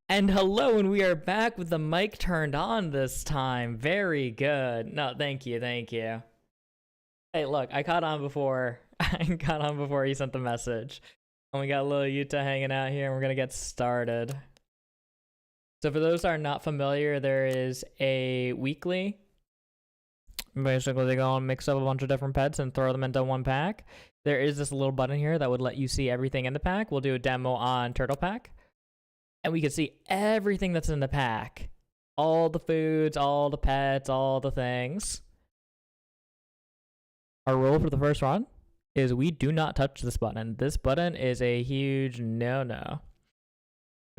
And hello, and we are back with the mic turned on this time. Very good. No, thank you, thank you. Hey, look, I caught on before. I caught on before you sent the message. And we got a little Utah hanging out here, and we're gonna get started. So for those that are not familiar, there is a weekly. Basically, they go and mix up a bunch of different pets and throw them into one pack. There is this little button here that would let you see everything in the pack. We'll do a demo on Turtle Pack. And we can see everything that's in the pack. All the foods, all the pets, all the things. Our rule for the first run is we do not touch this button. This button is a huge no-no.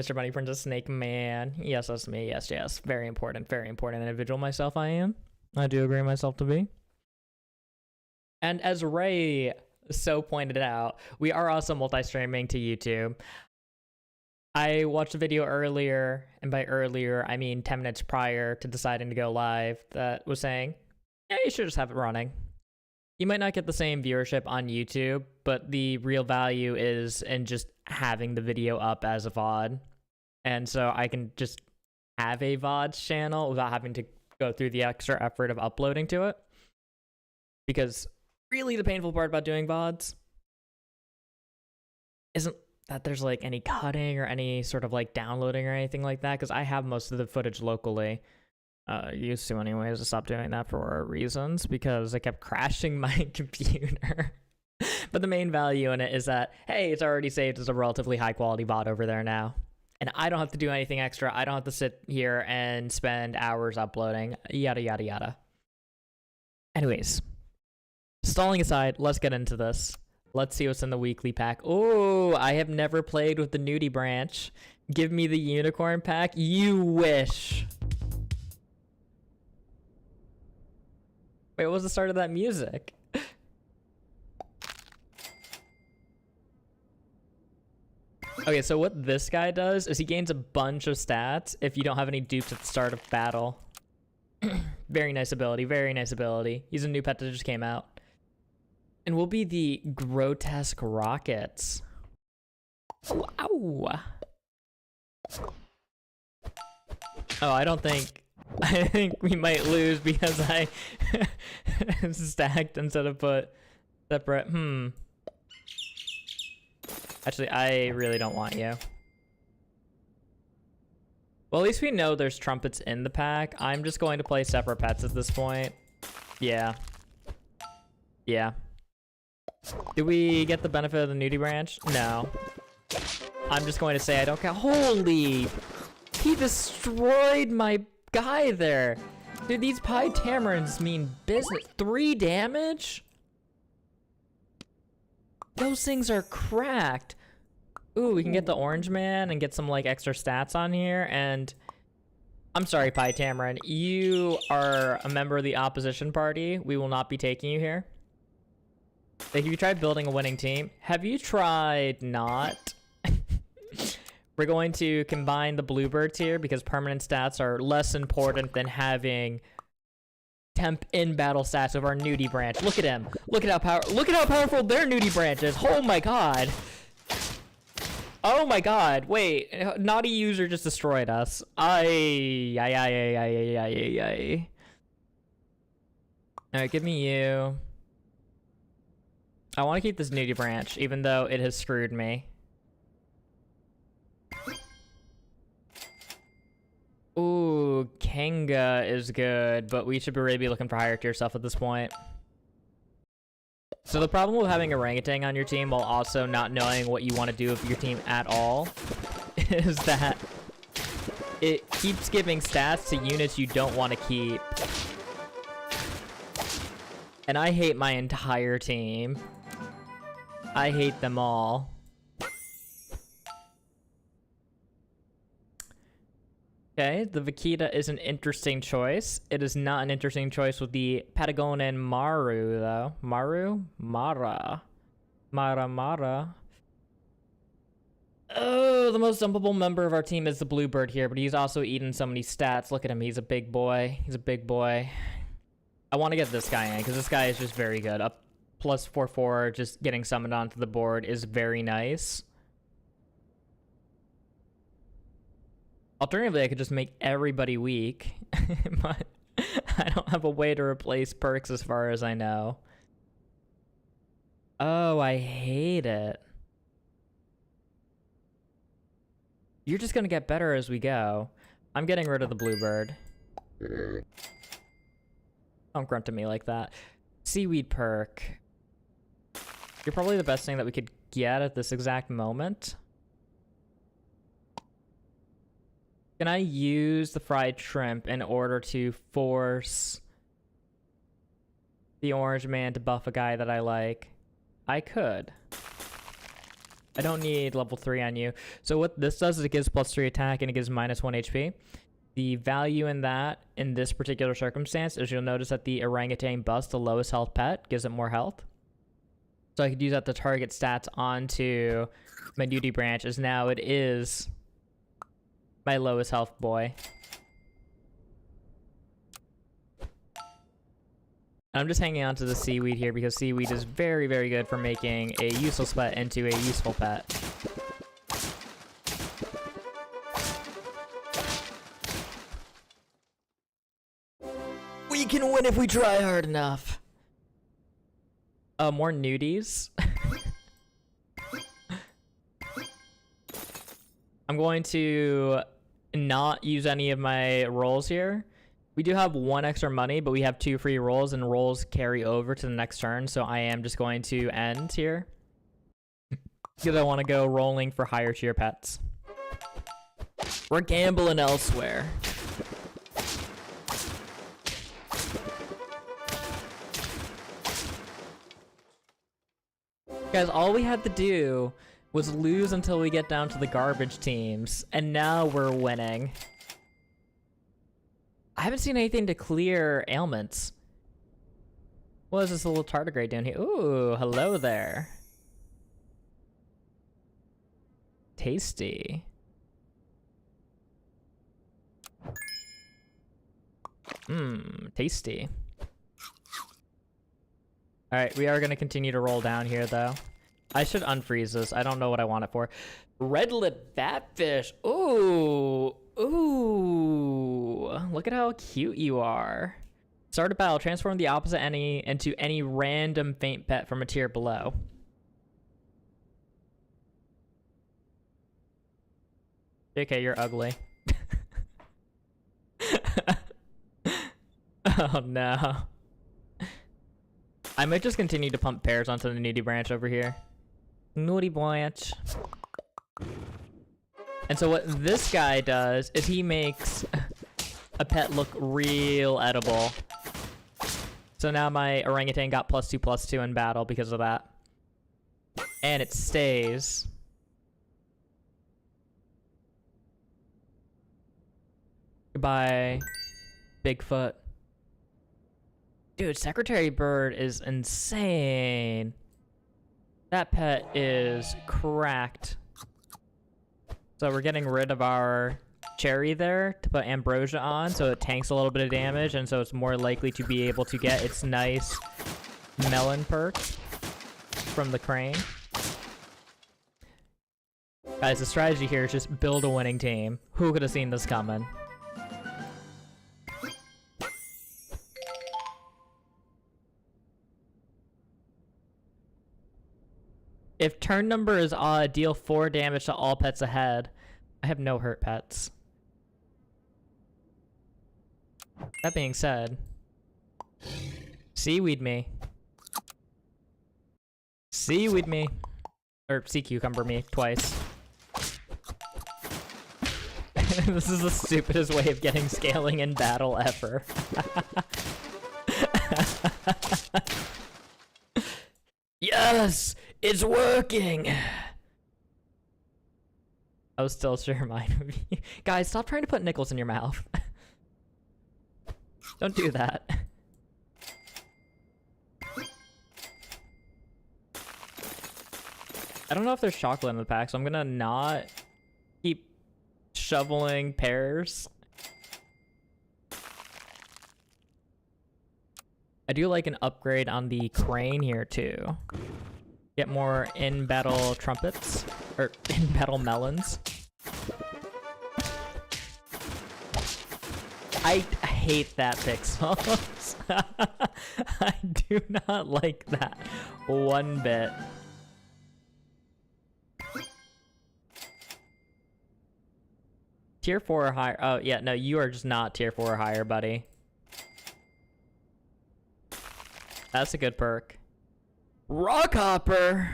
Mr. Bunny Princess Snake Man. Yes, that's me. Yes, yes. Very important individual myself I am. I do agree myself to be. And as Ray so pointed out, we are also multi-streaming to YouTube. I watched a video earlier, and by earlier, I mean 10 minutes prior to deciding to go live, that was saying, yeah, you should just have it running. You might not get the same viewership on YouTube, but the real value is in just having the video up as a VOD. And so I can just have a VOD channel without having to go through the extra effort of uploading to it. Because really the painful part about doing VODs isn't that there's like any cutting or any sort of like downloading or anything like that, because I have most of the footage locally. Used to anyways. I stopped doing that for reasons because I kept crashing my computer. But the main value in it is that, hey, it's already saved as a relatively high quality VOD over there now. And I don't have to do anything extra. I don't have to sit here and spend hours uploading, yada, yada, yada. Anyways, stalling aside, let's get into this. Let's see what's in the weekly pack. Oh, I have never played with the nudie branch. Give me the unicorn pack. You wish. Wait, what was the start of that music? Okay, so what this guy does is he gains a bunch of stats if you don't have any dupes at the start of battle. Very nice ability, very nice ability. He's a new pet that just came out. And we'll be the grotesque rockets. Wow. Oh, I think we might lose because I stacked instead of put separate. Actually, I really don't want you. Well, at least we know there's trumpets in the pack. I'm just going to play separate pets at this point. Yeah. Yeah. Do we get the benefit of the nudie branch? No. I'm just going to say I don't care. Holy! He destroyed my guy there. Dude, these pie tamarins mean business. 3 damage? Those things are cracked. Ooh, we can get the orange man and get some like extra stats on here. And I'm sorry, Pie Tamarin. You are a member of the opposition party. We will not be taking you here. Like, have you tried building a winning team? Have you tried not? We're going to combine the bluebirds here because permanent stats are less important than having temp in battle stats of our nudie branch. Look at him. Look at how powerful their nudie branch is. Oh my god. Oh my god. Wait, naughty user just destroyed us. Alright, give me you. I want to keep this nudie branch, even though it has screwed me. Ooh, Kenga is good, but we should really be looking for higher tier stuff at this point. So the problem with having orangutan on your team while also not knowing what you want to do with your team at all is that it keeps giving stats to units you don't want to keep. And I hate my entire team. I hate them all. Okay, the Vaquita is an interesting choice. It is not an interesting choice with the Patagonian Maru, though. Mara. Oh, the most dumpable member of our team is the Bluebird here, but he's also eaten so many stats. Look at him, he's a big boy. He's a big boy. I want to get this guy in, because this guy is just very good. Up plus 4/4, just getting summoned onto the board is very nice. Alternatively, I could just make everybody weak, but I don't have a way to replace perks as far as I know. Oh, I hate it. You're just gonna get better as we go. I'm getting rid of the bluebird. Don't grunt to me like that. Seaweed perk. You're probably the best thing that we could get at this exact moment. Can I use the fried shrimp in order to force the orange man to buff a guy that I like? I could. I don't need level 3 on you. So what this does is it gives +3 attack and it gives -1 HP. The value in that, in this particular circumstance, is you'll notice that the orangutan buffs the lowest health pet, gives it more health. So I could use that to target stats onto my duty branch, as now it is my lowest health boy. I'm just hanging on to the seaweed here because seaweed is very, very good for making a useless pet into a useful pet. We can win if we try hard enough. More nudies. I'm going to not use any of my rolls here. We do have 1 extra money, but we have 2 free rolls, and rolls carry over to the next turn, so I am just going to end here. Because I want to go rolling for higher tier pets. We're gambling elsewhere. Guys, all we had to do was lose until we get down to the garbage teams, and now we're winning. I haven't seen anything to clear ailments. What is this little tardigrade doing here? Ooh, hello there. Tasty. Tasty. Alright, we are going to continue to roll down here, though. I should unfreeze this. I don't know what I want it for. Red lip fatfish. Ooh. Ooh. Look at how cute you are. Start a battle. Transform the opposite into any random faint pet from a tier below. JK, you're ugly. Oh no. I might just continue to pump pears onto the nudie branch over here. Nudie branch. And so what this guy does is he makes a pet look real edible. So now my orangutan got +2/+2 in battle because of that. And it stays. Goodbye, Bigfoot. Dude, Secretary Bird is insane. That pet is cracked. So we're getting rid of our cherry there to put ambrosia on, so it tanks a little bit of damage, and so it's more likely to be able to get its nice melon perk from the crane. Guys, the strategy here is just build a winning team. Who could have seen this coming? If turn number is odd, deal 4 damage to all pets ahead. I have no hurt pets. That being said, seaweed me. Seaweed me. Or sea cucumber me twice. This is the stupidest way of getting scaling in battle ever. Yes! It's working! I was still sure mine would be... Guys, stop trying to put nickels in your mouth. Don't do that. I don't know if there's chocolate in the pack, so I'm gonna not keep shoveling pears. I do like an upgrade on the crane here too. Get more in-battle trumpets, or in-battle melons. I hate that pixels. I do not like that one bit. Tier 4 or higher. Oh, yeah, no, you are just not tier 4 or higher, buddy. That's a good perk. Rockhopper!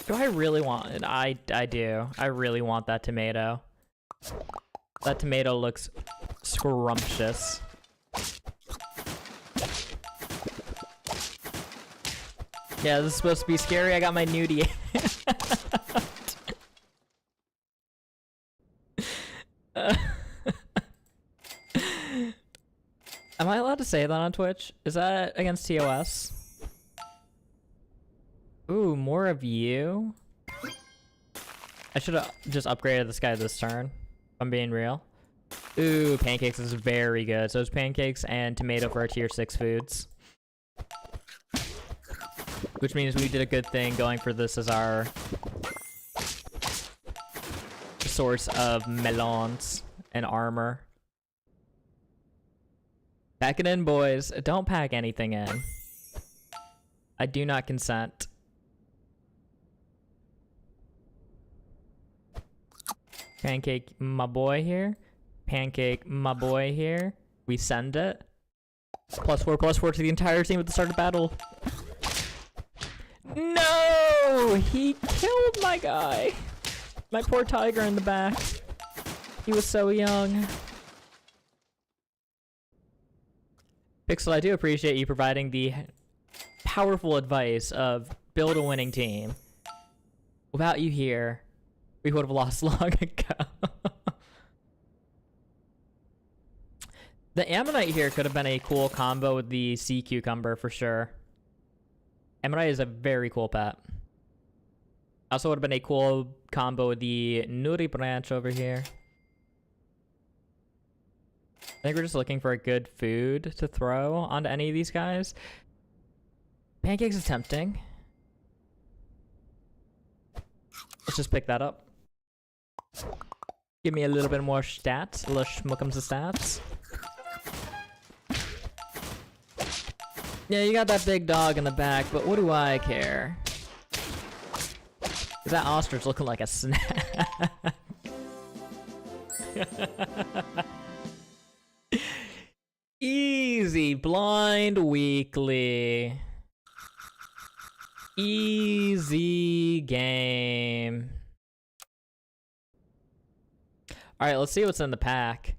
Do I really want it? I do. I really want that tomato. That tomato looks scrumptious. Yeah, this is supposed to be scary. I got my nudie. Am I allowed to say that on Twitch? Is that against TOS? Ooh, more of you? I should have just upgraded this guy this turn, if I'm being real. Ooh, pancakes is very good. So it's pancakes and tomato for our tier 6 foods. Which means we did a good thing going for this as our source of melons and armor. Pack it in, boys. Don't pack anything in. I do not consent. Pancake, my boy here. Pancake, my boy here. We send it. +4/+4 to the entire team at the start of battle. No! He killed my guy. My poor tiger in the back. He was so young. Pixel, I do appreciate you providing the powerful advice of build a winning team. Without you here, we would have lost long ago. The Ammonite here could have been a cool combo with the sea cucumber for sure. Ammonite is a very cool pet. Also would have been a cool combo with the Nuri branch over here. I think we're just looking for a good food to throw onto any of these guys. Pancakes is tempting. Let's just pick that up. Give me a little bit more stats. A little schmuckums of stats. Yeah, you got that big dog in the back, but what do I care? Is that ostrich looking like a snack? Easy blind weekly. Easy game. Alright, let's see what's in the pack.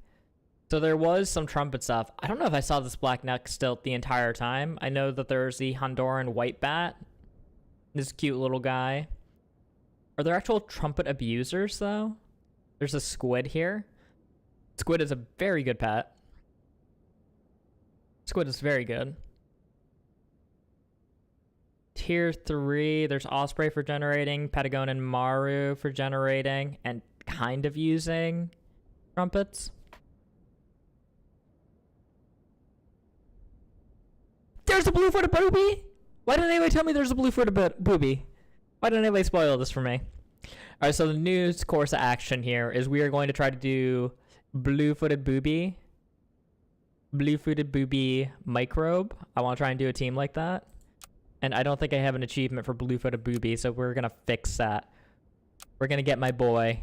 So there was some trumpet stuff. I don't know if I saw this black neck stilt the entire time. I know that there's the Honduran white bat. This cute little guy. Are there actual trumpet abusers, though? There's a squid here. Squid is a very good pet. Squid is very good. Tier 3, there's Osprey for generating, Patagon and Maru for generating, and kind of using trumpets. There's a blue-footed booby! Why didn't anybody tell me there's a blue-footed booby? Why didn't anybody spoil this for me? Alright, so the new course of action here is we are going to try to do blue-footed booby. Blue-footed booby microbe. I want to try and do a team like that. And I don't think I have an achievement for blue-footed booby, so we're going to fix that. We're going to get my boy.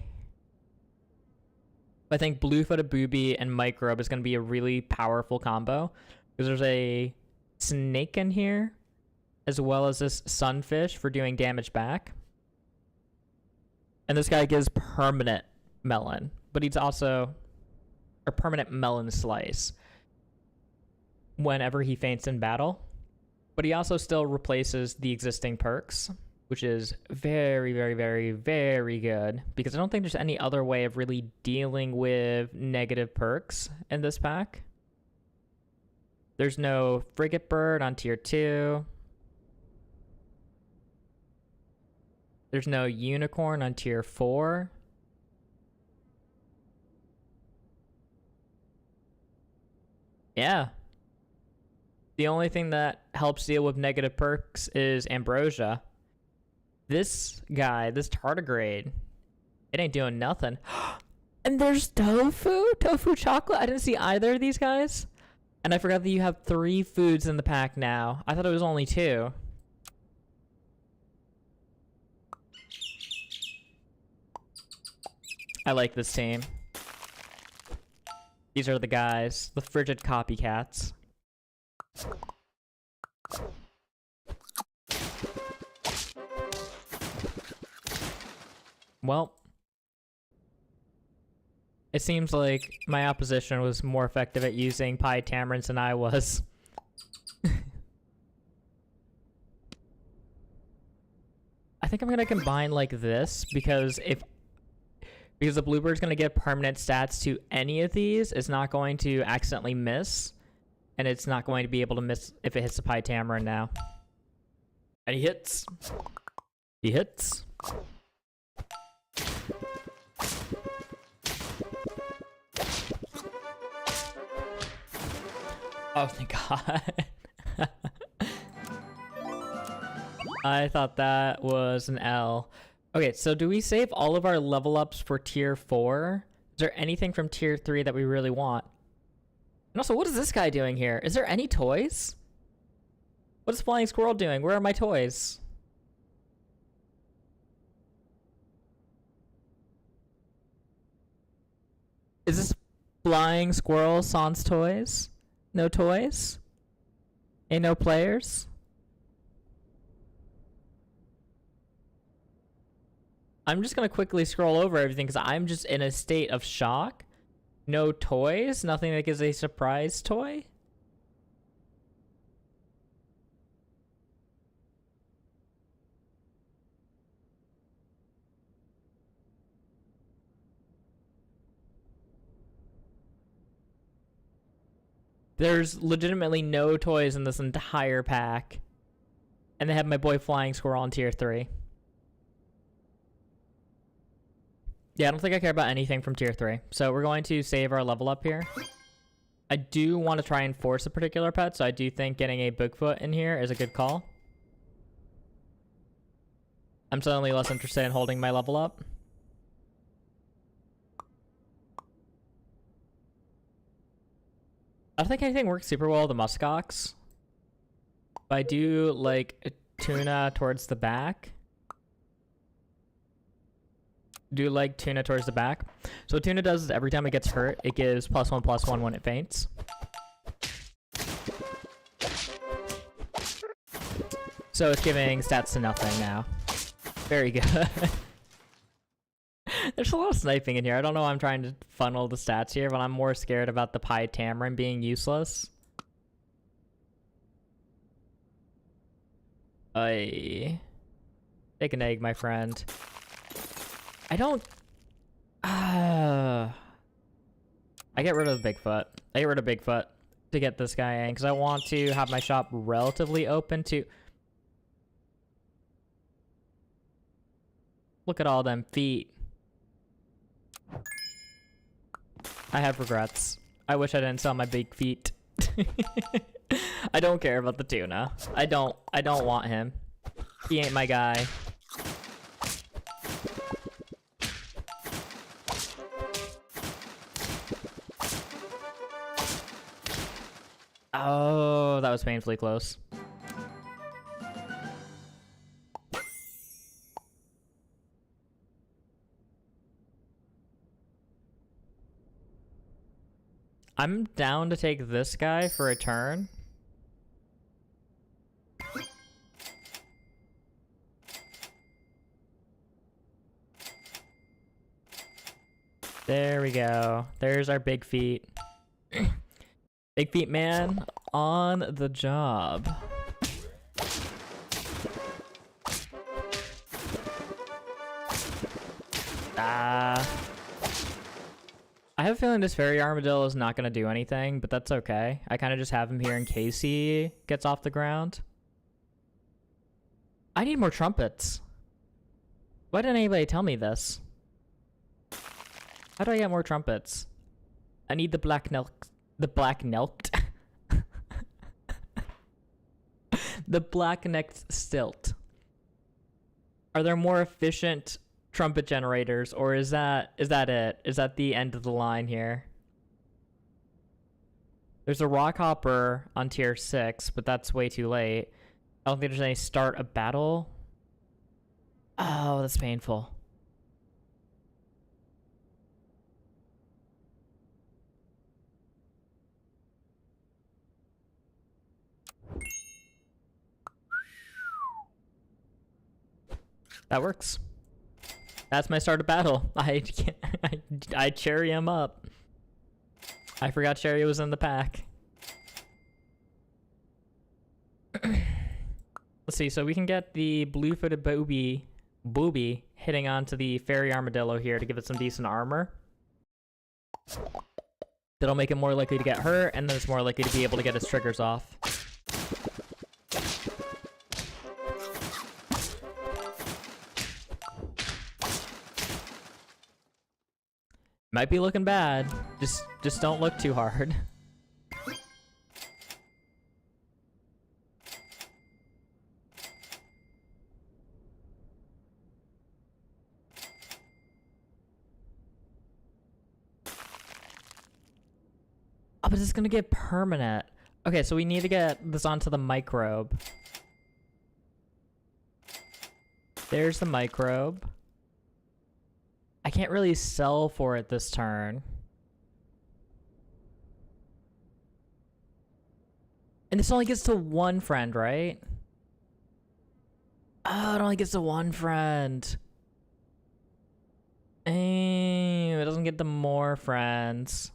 I think blue-footed booby and microbe is going to be a really powerful combo. Because there's a snake in here, as well as this sunfish for doing damage back. And this guy gives permanent melon, but he's also a permanent melon slice whenever he faints in battle. But he also still replaces the existing perks, which is very, very, very, very good, because I don't think there's any other way of really dealing with negative perks in this pack. There's no frigate bird on tier 2. There's no unicorn on tier 4. Yeah. The only thing that helps deal with negative perks is ambrosia. This guy, this tardigrade, it ain't doing nothing. And there's tofu chocolate. I didn't see either of these guys. And I forgot that you have 3 foods in the pack now. I thought it was only 2. I like this team. These are the guys, the frigid copycats. Well, it seems like my opposition was more effective at using pie tamarins than I was. I think I'm gonna combine like this because the bluebird's gonna get permanent stats to any of these, it's not going to accidentally miss, and it's not going to be able to miss if it hits the pie tamarin now. And he hits. He hits. Oh, thank God. I thought that was an L. Okay, so do we save all of our level ups for tier 4? Is there anything from tier 3 that we really want? And also, what is this guy doing here? Is there any toys? What is Flying Squirrel doing? Where are my toys? Is this Flying Squirrel sans toys? No toys? Ain't no players? I'm just gonna quickly scroll over everything because I'm just in a state of shock. No toys? Nothing that gives a surprise toy? There's legitimately no toys in this entire pack. And they have my boy Flying Squirrel on tier 3. Yeah, I don't think I care about anything from tier 3. So we're going to save our level up here. I do want to try and force a particular pet, so I do think getting a Bigfoot in here is a good call. I'm suddenly less interested in holding my level up. I don't think anything works super well with the muskox. But I do like tuna towards the back. Do like tuna towards the back. So what tuna does is every time it gets hurt, it gives +1/+1 when it faints. So it's giving stats to nothing now. Very good. There's a lot of sniping in here. I don't know why I'm trying to funnel the stats here, but I'm more scared about the pie tamarin being useless. Take an egg, my friend. I don't... I get rid of the Bigfoot. I get rid of Bigfoot to get this guy in, because I want to have my shop relatively open to... Look at all them feet. I have regrets. I wish I didn't sell my big feet. I don't care about the tuna. I don't want him. He ain't my guy. Oh, that was painfully close. I'm down to take this guy for a turn. There we go. There's our big feet. Big feet man on the job. I have a feeling this fairy armadillo is not going to do anything, but that's okay. I kind of just have him here in case he gets off the ground. I need more trumpets. Why didn't anybody tell me this? How do I get more trumpets? I need the black nelk. The black nelked. The black-necked stilt. Are there more efficient trumpet generators, or is that it? Is that the end of the line here? There's a rock hopper on tier 6, but that's way too late. I don't think there's any start a battle. Oh, that's painful. That works. That's my start of battle. I cherry him up. I forgot Cherry was in the pack. Let's see, so we can get the blue-footed booby hitting onto the fairy armadillo here to give it some decent armor. That'll make it more likely to get hurt, and then it's more likely to be able to get its triggers off. Might be looking bad. Just don't look too hard. Oh, but it's gonna get permanent. Okay, so we need to get this onto the microbe. There's the microbe. I can't really sell for it this turn. And this only gets to one friend, right? Oh, it only gets to one friend. It doesn't get to more friends.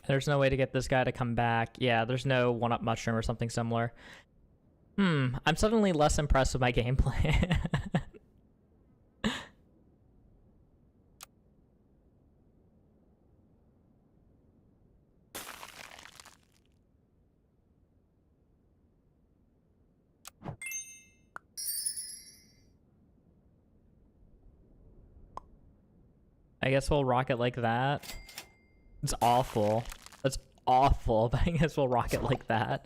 There's no way to get this guy to come back. Yeah, there's no one-up mushroom or something similar. I'm suddenly less impressed with my gameplay. I guess we'll rock it like that. It's awful. That's awful, but I guess we'll rock it like that.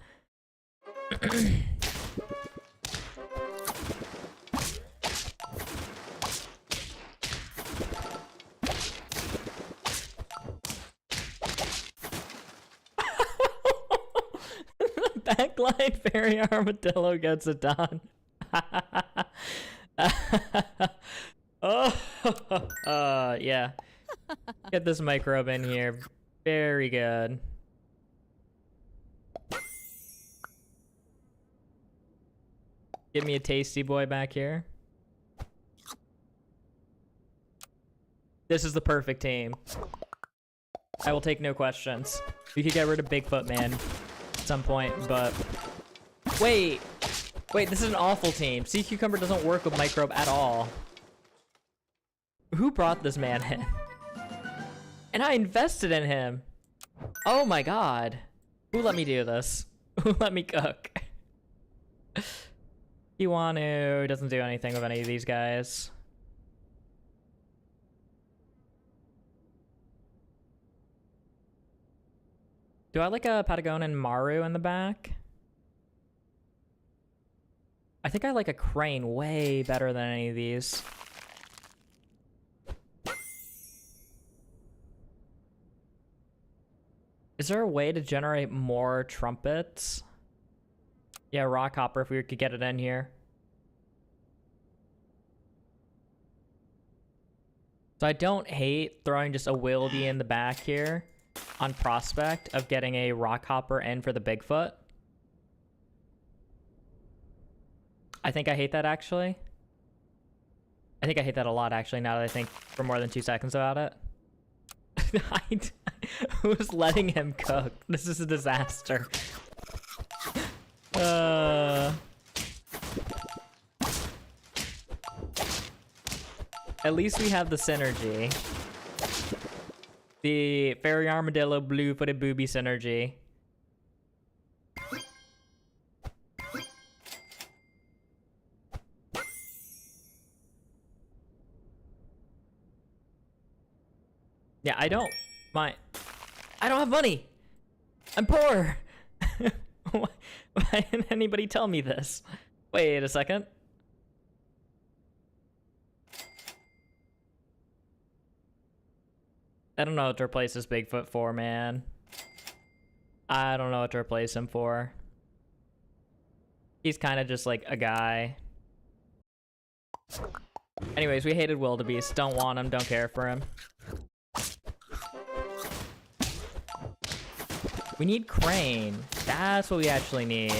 Backline fairy armadillo gets it done. Yeah. Get this microbe in here. Very good. Give me a tasty boy back here. This is the perfect team. I will take no questions. We could get rid of Bigfoot Man at some point, but... Wait, this is an awful team. Sea Cucumber doesn't work with Microbe at all. Who brought this man in? And I invested in him. Oh my god. Who let me do this? Who let me cook? Iwanu doesn't do anything with any of these guys. Do I like a Patagonan Maru in the back? I think I like a Crane way better than any of these. Is there a way to generate more trumpets? Yeah, Rock Hopper, if we could get it in here. So I don't hate throwing just a Wildy in the back here on prospect of getting a Rock Hopper in for the Bigfoot. I think I hate that, actually. I think I hate that a lot, actually, now that I think for more than 2 seconds about it. Who's letting him cook? This is a disaster. At least we have the synergy. The Fairy Armadillo Blue-Footed Booby synergy. Yeah, I don't have money. I'm poor. Why didn't anybody tell me this? Wait a second. I don't know what to replace this Bigfoot for, man. I don't know what to replace him for. He's kind of just like a guy. Anyways, we hated wildebeest. Don't want him, don't care for him. We need crane. That's what we actually need.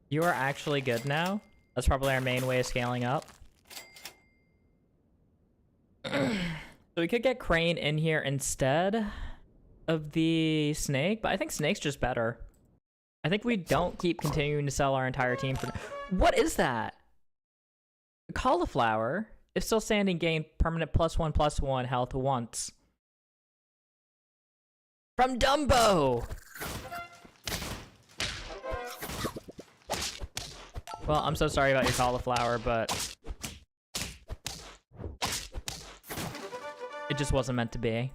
You are actually good now? That's probably our main way of scaling up. So we could get crane in here instead of the snake, but I think snake's just better. I think we don't keep continuing to sell our entire team for... What is that? Cauliflower. If still standing, gain permanent +1/+1 health once. From Dumbo! Well, I'm so sorry about your cauliflower, but it just wasn't meant to be.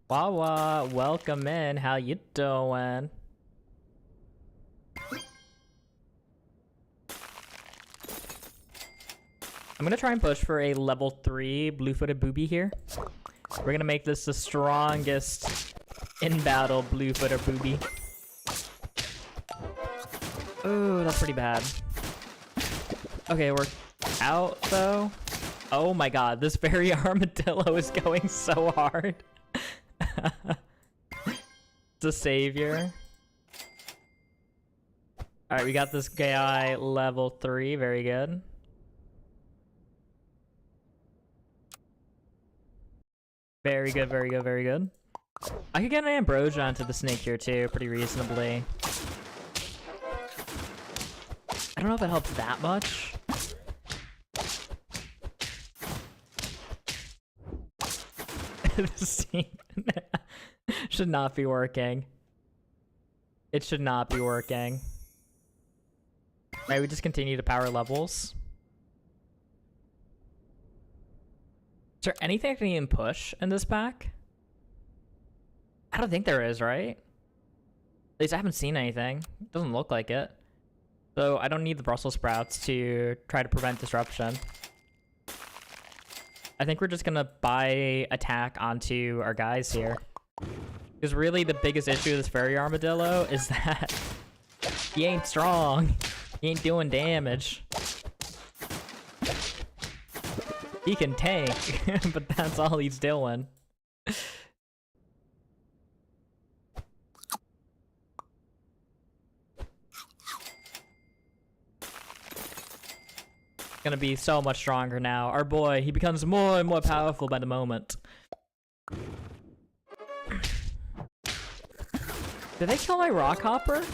Wawa, welcome in. How you doing? I'm gonna try and push for a level 3 blue-footed booby here. We're gonna make this the strongest in battle blue-footed booby. Oh, that's pretty bad. Okay, we're out though. Oh my god, this fairy armadillo is going so hard. It's a savior. Alright, we got this guy level 3, very good. Very good, very good, very good. I could get an ambrosia onto the snake here too, pretty reasonably. I don't know if it helps that much. This scene should not be working. It should not be working. Alright, we just continue to power levels. Is there anything I can even push in this pack? I don't think there is, right? At least I haven't seen anything. It doesn't look like it. So I don't need the Brussels sprouts to try to prevent disruption. I think we're just gonna buy attack onto our guys here. Because really the biggest issue with this fairy armadillo is that he ain't strong. He ain't doing damage. He can tank, but that's all he's doing. Gonna be so much stronger now. Our boy, he becomes more and more powerful by the moment. Did they kill my rock hopper?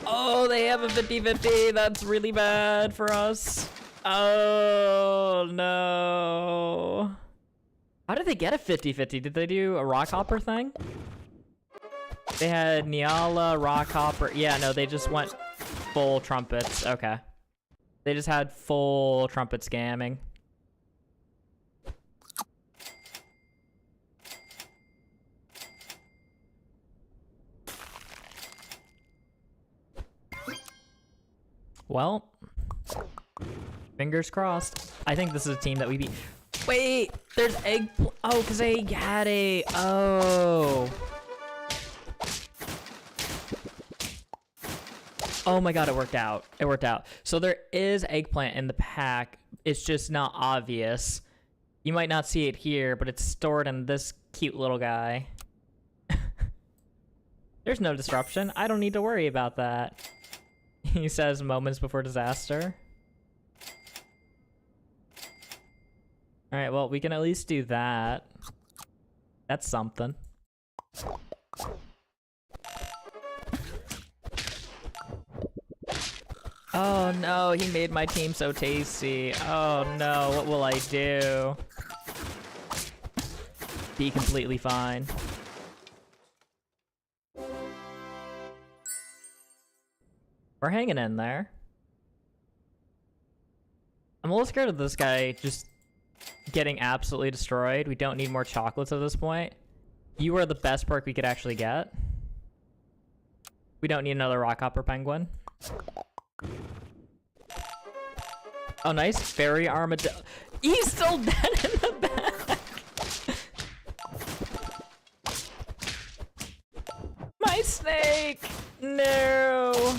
Oh, they have a 50-50. That's really bad for us. Oh, no. How did they get a 50-50? Did they do a rock hopper thing? They had Niala, rock hopper. Yeah, no, they just went full trumpets. Okay. They just had full trumpet scamming. Well, fingers crossed. I think this is a team that we beat. Wait, there's egg. Oh, because they had a. Oh. Oh my god, it worked out. It worked out. So there is eggplant in the pack. It's just not obvious. You might not see it here, but it's stored in this cute little guy. There's no disruption. I don't need to worry about that. He says moments before disaster. Alright, well, we can at least do that. That's something. Oh no, he made my team so tasty. Oh no, what will I do? Be completely fine. We're hanging in there. I'm a little scared of this guy just getting absolutely destroyed. We don't need more chocolates at this point. You are the best perk we could actually get. We don't need another Rockhopper Penguin. Oh, nice. Fairy Armadillo. He's still dead in the back. My snake. No.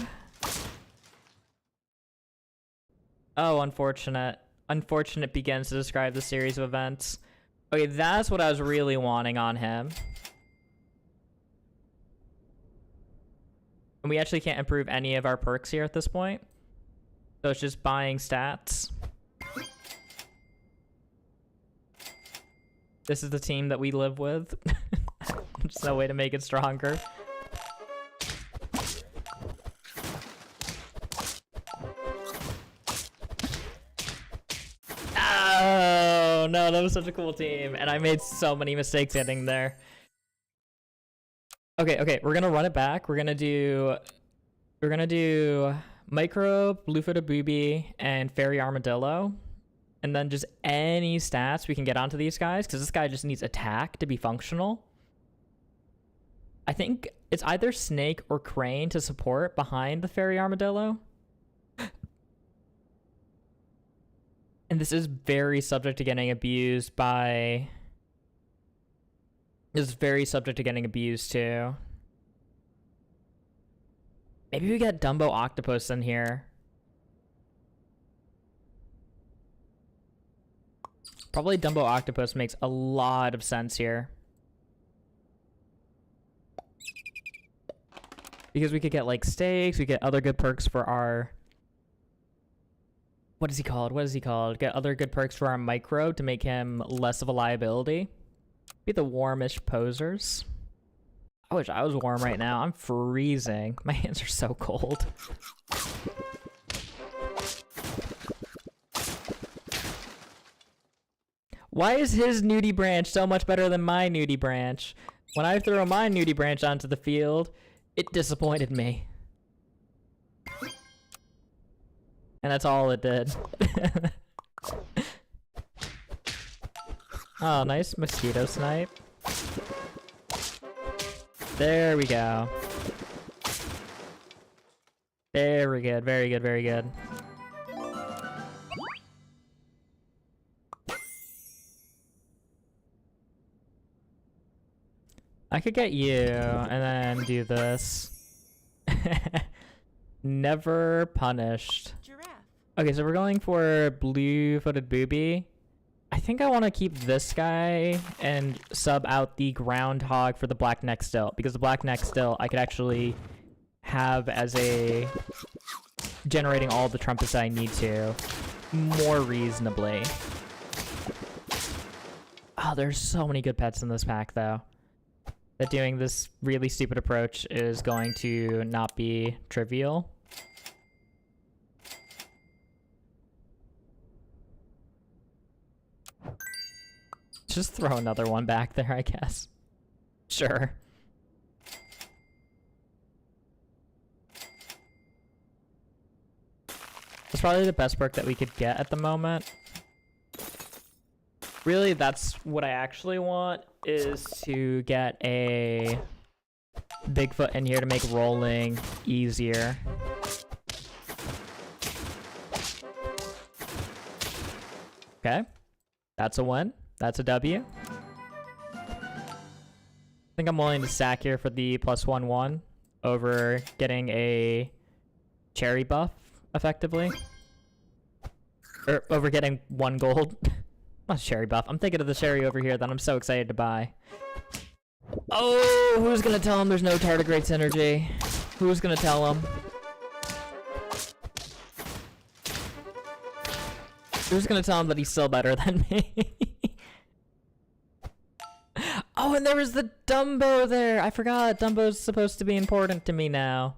Oh, unfortunate. Unfortunate begins to describe the series of events. Okay, that's what I was really wanting on him. And we actually can't improve any of our perks here at this point. So it's just buying stats. This is the team that we live with. There's no way to make it stronger. Oh no, that was such a cool team, and I made so many mistakes getting there. Okay, we're gonna run it back. We're gonna do Microbe, Blue-footed Booby, and Fairy Armadillo. And then just any stats we can get onto these guys, because this guy just needs attack to be functional. I think it's either Snake or Crane to support behind the Fairy Armadillo. And this is very subject to getting abused by... This is very subject to getting abused too. Maybe we get Dumbo Octopus in here. Probably Dumbo Octopus makes a lot of sense here. Because we could get like steaks, we get other good perks for our... What is he called? What is he called? Get other good perks for our micro to make him less of a liability. Be the warmish posers. I wish I was warm right now. I'm freezing. My hands are so cold. Why is his nudie branch so much better than my nudie branch? When I throw my nudie branch onto the field, it disappointed me. And that's all it did. Oh, nice mosquito snipe. There we go. Very good, very good, very good. I could get you and then do this. Never punished. Giraffe. Okay, so we're going for Blue-footed Booby. I think I want to keep this guy and sub out the Groundhog for the Black Neck Still, because the Black Neck Still I could actually have as a generating all the trumpets I need to more reasonably. Oh, there's so many good pets in this pack though, that doing this really stupid approach is going to not be trivial. Just throw another one back there, I guess. Sure. That's probably the best perk that we could get at the moment. Really, that's what I actually want, is to get a Bigfoot in here to make rolling easier. Okay. That's a win. That's a W. I think I'm willing to sack here for the +1/1 over getting a cherry buff, effectively. Or over getting 1 gold. Not a cherry buff. I'm thinking of the cherry over here that I'm so excited to buy. Oh, who's gonna tell him there's no tardigrade synergy? Who's gonna tell him? Who's gonna tell him that he's still better than me? Oh, and there was the Dumbo there. I forgot. Dumbo's supposed to be important to me now.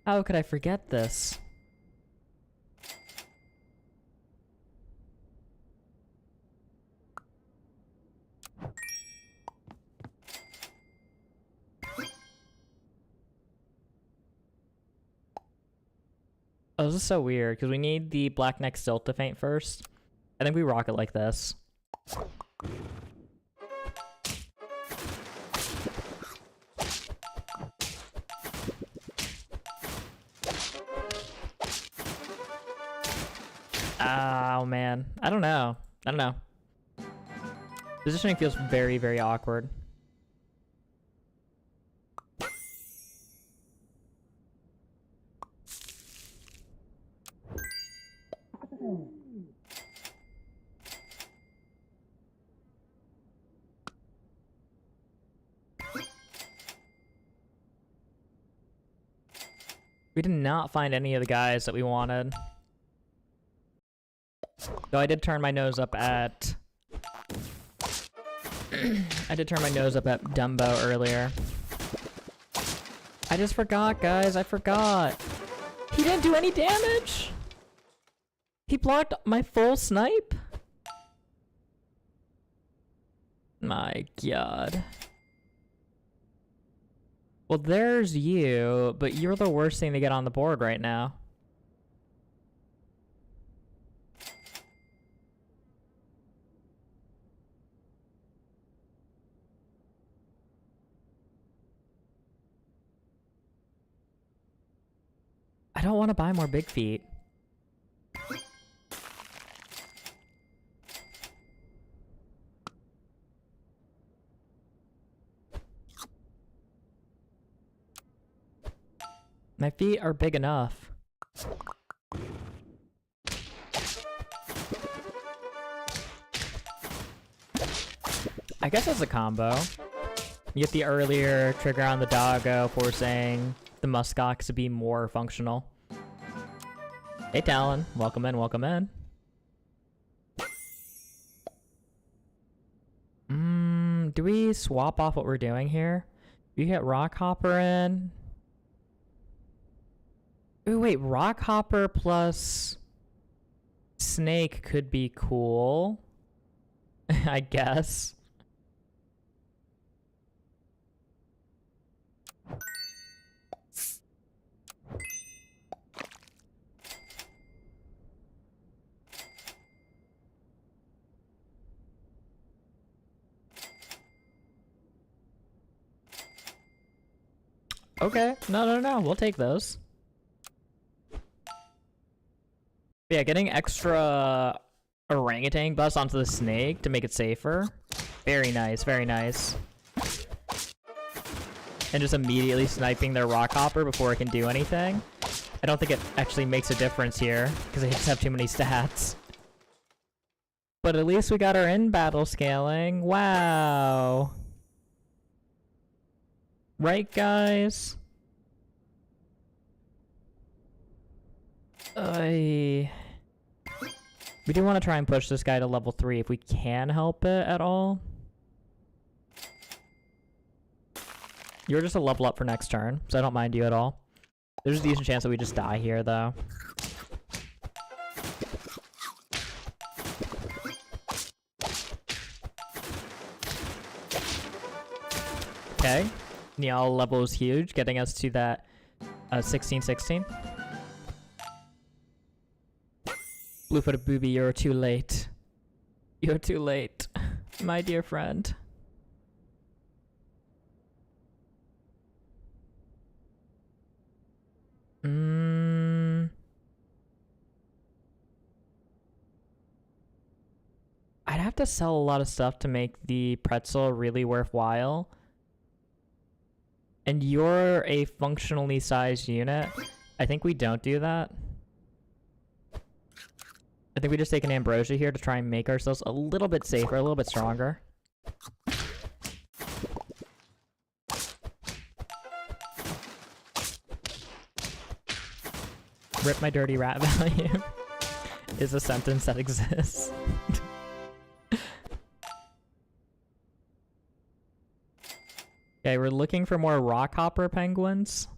How could I forget this? Oh, this is so weird, because we need the black neck stilt to faint first. I think we rock it like this. Oh, man. I don't know. I don't know. Positioning feels very, very awkward. We did not find any of the guys that we wanted. Though I did turn my nose up at... I did turn my nose up at Dumbo earlier. I just forgot, guys. I forgot. He didn't do any damage! He blocked my full snipe? My god. Well, there's you, but you're the worst thing to get on the board right now. I don't want to buy more big feet. My feet are big enough. I guess it's a combo. You get the earlier trigger on the doggo, forcing the muskox to be more functional. Hey Talon, welcome in, welcome in. Do we swap off what we're doing here? You get Rockhopper in. Ooh, wait, Rockhopper plus Snake could be cool. I guess. Okay, no, we'll take those. Yeah, getting extra orangutan bust onto the snake to make it safer. Very nice, very nice. And just immediately sniping their Rockhopper before it can do anything. I don't think it actually makes a difference here, because they just have too many stats. But at least we got our in-battle scaling. Wow. Right, guys? We do want to try and push this guy to level 3 if we can help it at all. You're just a level up for next turn, so I don't mind you at all. There's a decent chance that we just die here, though. Okay. Niall level is huge, getting us to that 16-16. Blue-footed booby, you're too late. You're too late, my dear friend. I'd have to sell a lot of stuff to make the pretzel really worthwhile. And you're a functionally sized unit. I think we don't do that. I think we just take an ambrosia here to try and make ourselves a little bit safer, a little bit stronger. Rip my dirty rat value is a sentence that exists. Okay, we're looking for more Rockhopper penguins.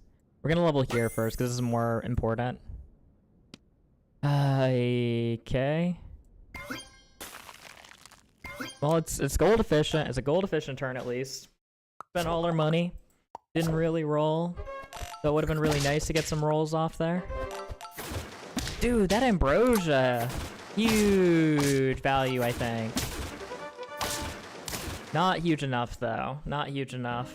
We're gonna level here first because this is more important. Okay. Well, it's gold efficient. It's a gold efficient turn at least. Spent all our money. Didn't really roll. So it would have been really nice to get some rolls off there. Dude, that ambrosia. Huge value, I think. Not huge enough, though. Not huge enough.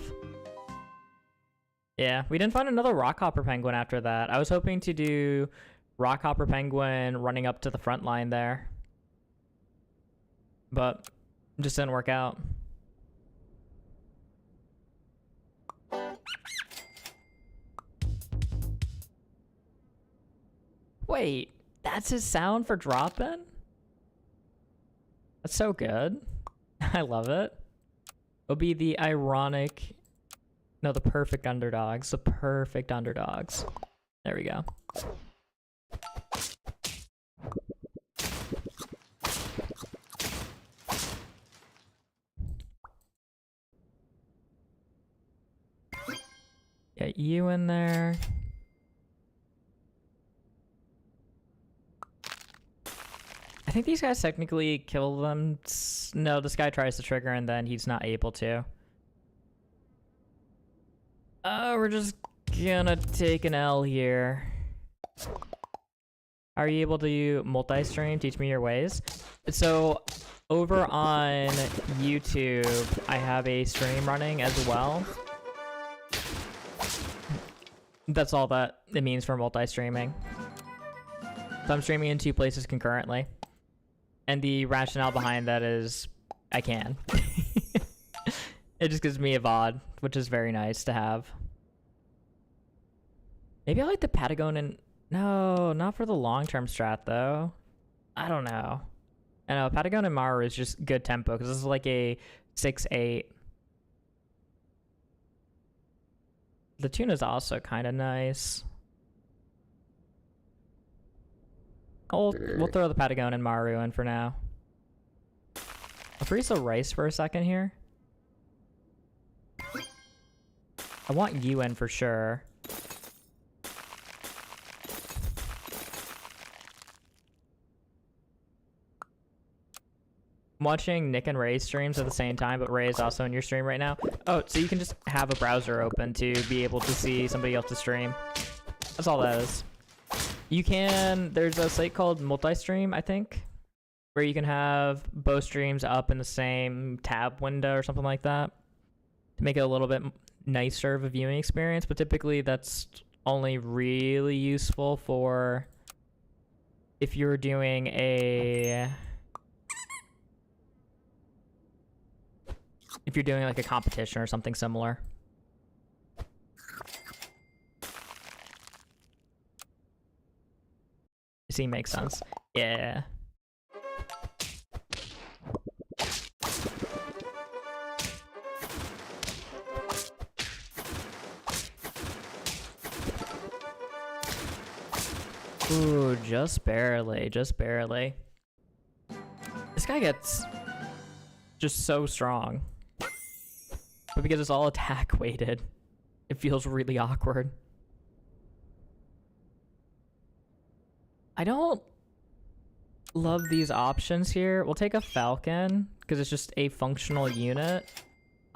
Yeah, we didn't find another rockhopper penguin after that. I was hoping to do rockhopper penguin running up to the front line there. But it just didn't work out. Wait, that's his sound for drop-in? That's so good. I love it. It'll be the ironic... No, the perfect underdogs. The perfect underdogs. There we go. Get you in there. I think these guys technically kill them. No, this guy tries to trigger and then he's not able to. We're just gonna take an L here. Are you able to multi-stream? Teach me your ways. So over on YouTube, I have a stream running as well. That's all that it means for multi-streaming. So I'm streaming in 2 places concurrently. And the rationale behind that is I can. It just gives me a VOD, which is very nice to have. Maybe I like the Patagon. No, not for the long-term strat, though. I don't know. I know, Patagon and Maru is just good tempo, because this is like a 6-8. The tune is also kind of nice. We'll throw the Patagon and Maru in for now. I'll freeze the rice for a second here. I want you in for sure. I'm watching Nick and Ray's streams at the same time, but Ray is also in your stream right now. Oh, so you can just have a browser open to be able to see somebody else's stream. That's all that is. You can, there's a site called Multistream, I think, where you can have both streams up in the same tab window or something like that to make it a little bit nicer of a viewing experience, but typically that's only really useful for if you're doing if you're doing like a competition or something similar. See, makes sense. Yeah. Ooh, just barely, just barely. This guy gets just so strong. But because it's all attack weighted, it feels really awkward. I don't love these options here. We'll take a Falcon, because it's just a functional unit,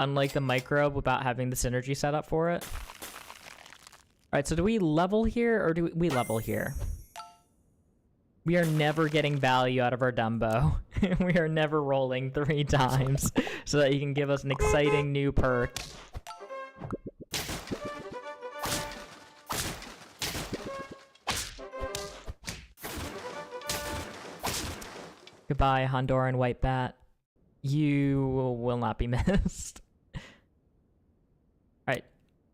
unlike the Microbe without having the synergy set up for it. Alright, so do we level here, or do we level here? We are never getting value out of our Dumbo. We are never rolling 3 times so that you can give us an exciting new perk. Goodbye, Honduran White Bat. You will not be missed. Alright,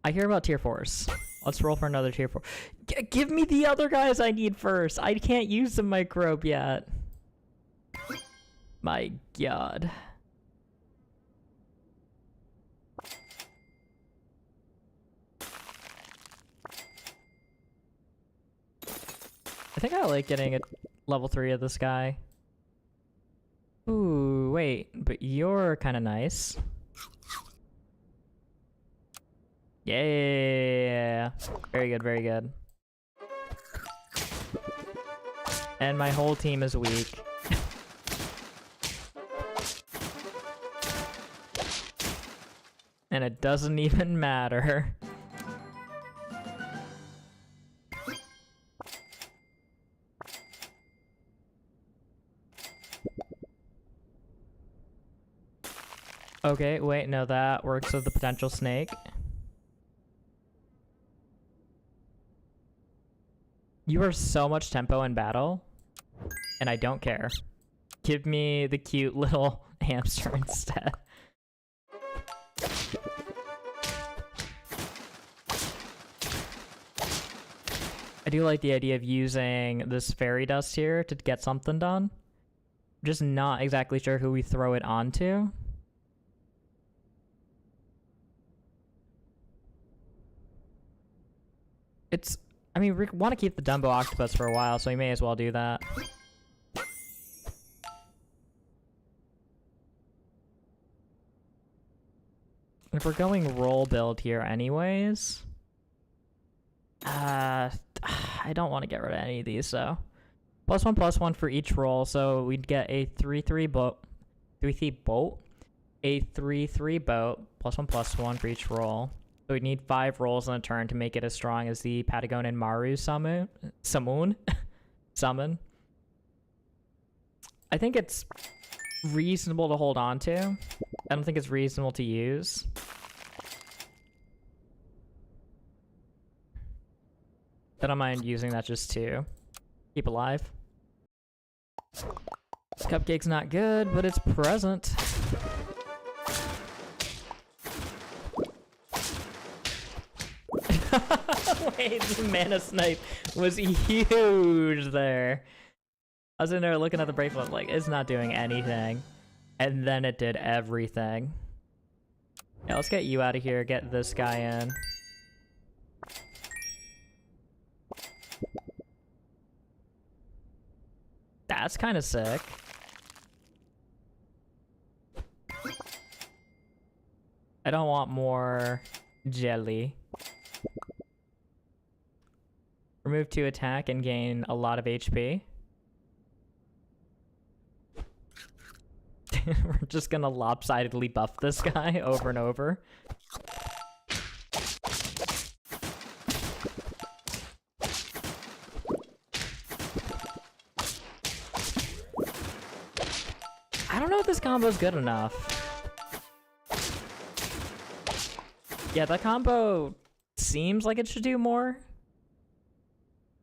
I hear about tier 4s. Let's roll for another tier 4. Give me the other guys I need first. I can't use the Microbe yet. My god. I think I like getting a level 3 of this guy. Ooh, wait, but you're kind of nice. Yeah. Very good, very good. And my whole team is weak. And it doesn't even matter. Okay, wait, no, that works with the potential snake. You are so much tempo in battle, and I don't care. Give me the cute little hamster instead. I do like the idea of using this fairy dust here to get something done. I'm just not exactly sure who we throw it onto. I mean, we want to keep the Dumbo Octopus for a while, so we may as well do that. If we're going roll build here anyways... I don't want to get rid of any of these, so... +1/+1 for each roll, so we'd get a 3/3 boat. 3/3 boat? A 3/3 boat, +1/+1 for each roll. So we'd need 5 rolls in a turn to make it as strong as the Patagonian Maru summon. Summon. I think it's reasonable to hold on to. I don't think it's reasonable to use. I don't mind using that just to keep alive. Cupcake's not good, but it's present. Wait, the mana snipe was huge there. I was in there looking at the bracelet like, it's not doing anything. And then it did everything. Yeah, let's get you out of here, get this guy in. That's kind of sick. I don't want more jelly. Remove 2 attack and gain a lot of HP. We're just gonna lopsidedly buff this guy over and over. I don't know if this combo is good enough. Yeah, that combo seems like it should do more.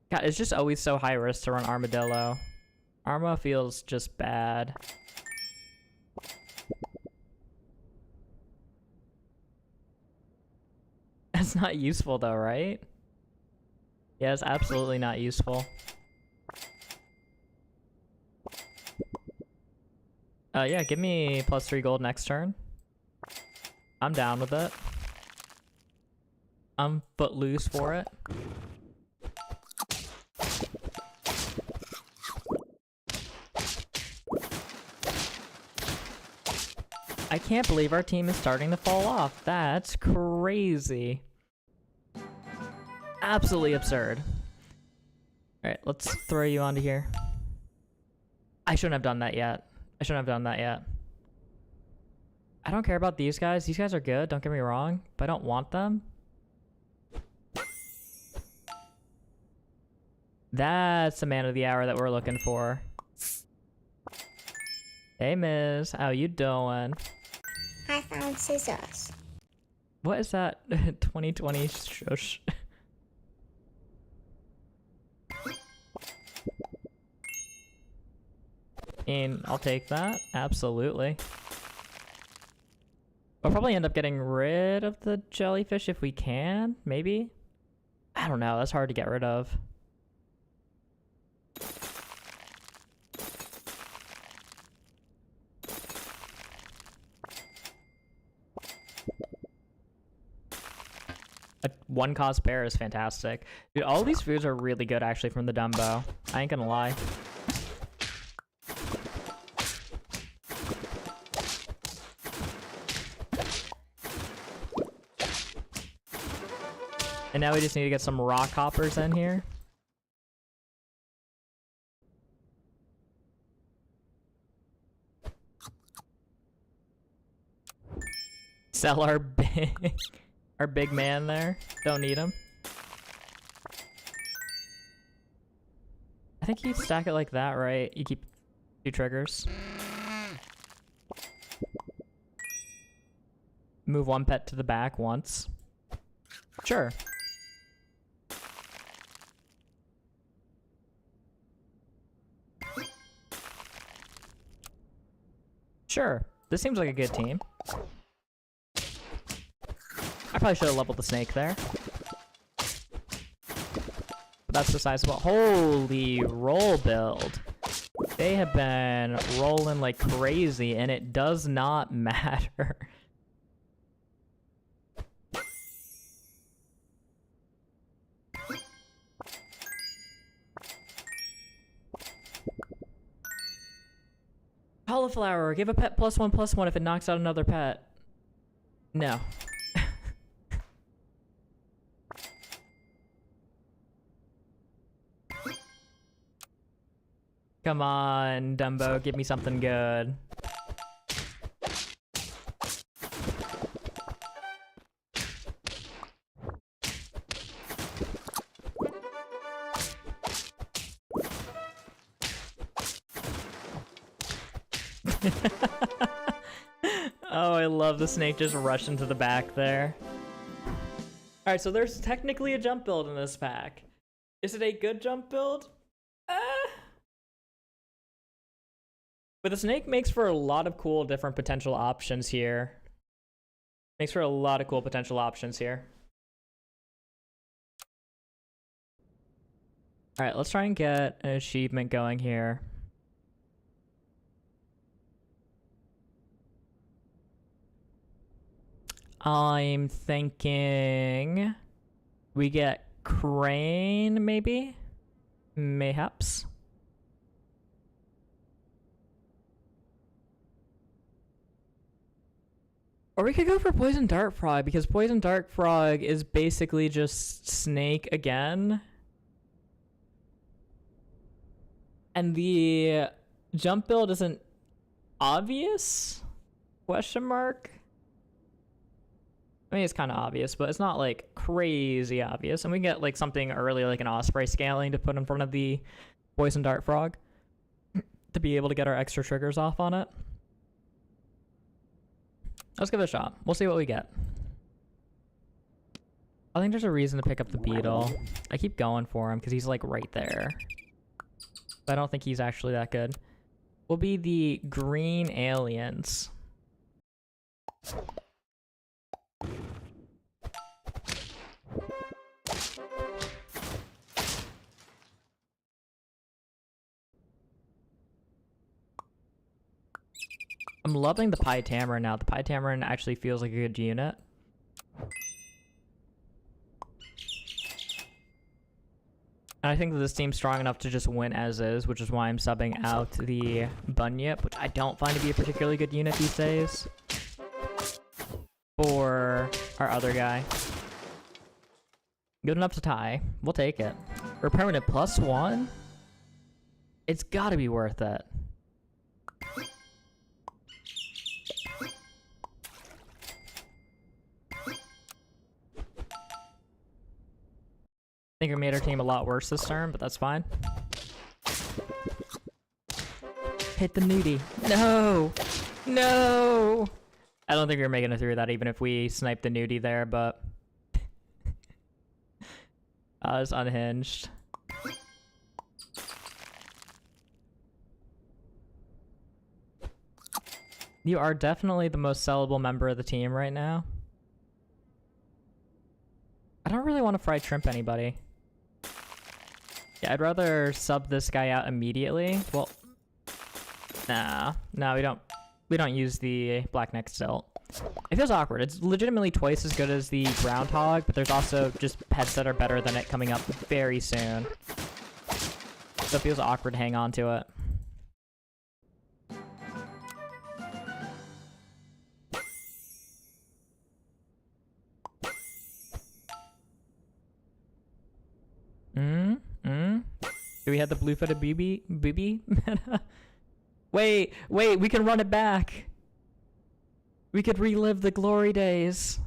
God, it's just always so high risk to run Armadillo. Arma feels just bad. That's not useful though, right? Yeah, it's absolutely not useful. Yeah, give me +3 gold next turn. I'm down with it. I'm footloose for it. I can't believe our team is starting to fall off. That's crazy. Absolutely absurd. Alright, let's throw you onto here. I shouldn't have done that yet. I shouldn't have done that yet. I don't care about these guys. These guys are good, don't get me wrong, but I don't want them. That's the man of the hour that we're looking for. Hey, Miss. How you doing? I found scissors. What is that? 2020 shush. And I'll take that. Absolutely. We'll probably end up getting rid of the jellyfish if we can. Maybe? I don't know. That's hard to get rid of. A 1-cost bear is fantastic. Dude, all these foods are really good actually from the Dumbo. I ain't gonna lie. And now we just need to get some rock hoppers in here. Sell our big man there. Don't need him. I think you stack it like that, right? You keep 2 triggers. Move 1 pet to the back once. Sure. Sure. This seems like a good team. I probably should have leveled the snake there. But that's besides the point. Holy roll build. They have been rolling like crazy, and it does not matter. Cauliflower, give a pet +1/+1 if it knocks out another pet. No. Come on, Dumbo, give me something good. Oh, I love the snake just rushing to the back there. Alright, so there's technically a jump build in this pack. Is it a good jump build? But the snake makes for a lot of cool different potential options here. Makes for a lot of cool potential options here. Alright, let's try and get an achievement going here. I'm thinking we get Crane, maybe? Mayhaps. Or we could go for Poison Dart Frog, because Poison Dart Frog is basically just Snake again. And the jump build isn't obvious? Question mark? I mean, it's kind of obvious, but it's not like crazy obvious. And we get like something early, like an Osprey scaling to put in front of the Poison Dart Frog to be able to get our extra triggers off on it. Let's give it a shot. We'll see what we get. I think there's a reason to pick up the beetle. I keep going for him because he's like right there. But I don't think he's actually that good. We'll be the green aliens. I'm loving the Pie Tamarin now. The Pie Tamarin actually feels like a good unit. And I think that this team's strong enough to just win as is, which is why I'm subbing out the Bunyip, which I don't find to be a particularly good unit these days, for our other guy. Good enough to tie. We'll take it. For permanent +1? It's gotta be worth it. I think we made our team a lot worse this turn, but that's fine. Hit the nudie. No! No! I don't think we were making it through that even if we sniped the nudie there, but... I was unhinged. You are definitely the most sellable member of the team right now. I don't really want to fried shrimp anybody. Yeah, I'd rather sub this guy out immediately. Well, nah, no, we don't use the black neck stilt. It feels awkward. It's legitimately twice as good as the groundhog, but there's also just pets that are better than it coming up very soon. So it feels awkward to hang on to it. Do we have the blue-footed booby? Wait, we can run it back. We could relive the glory days.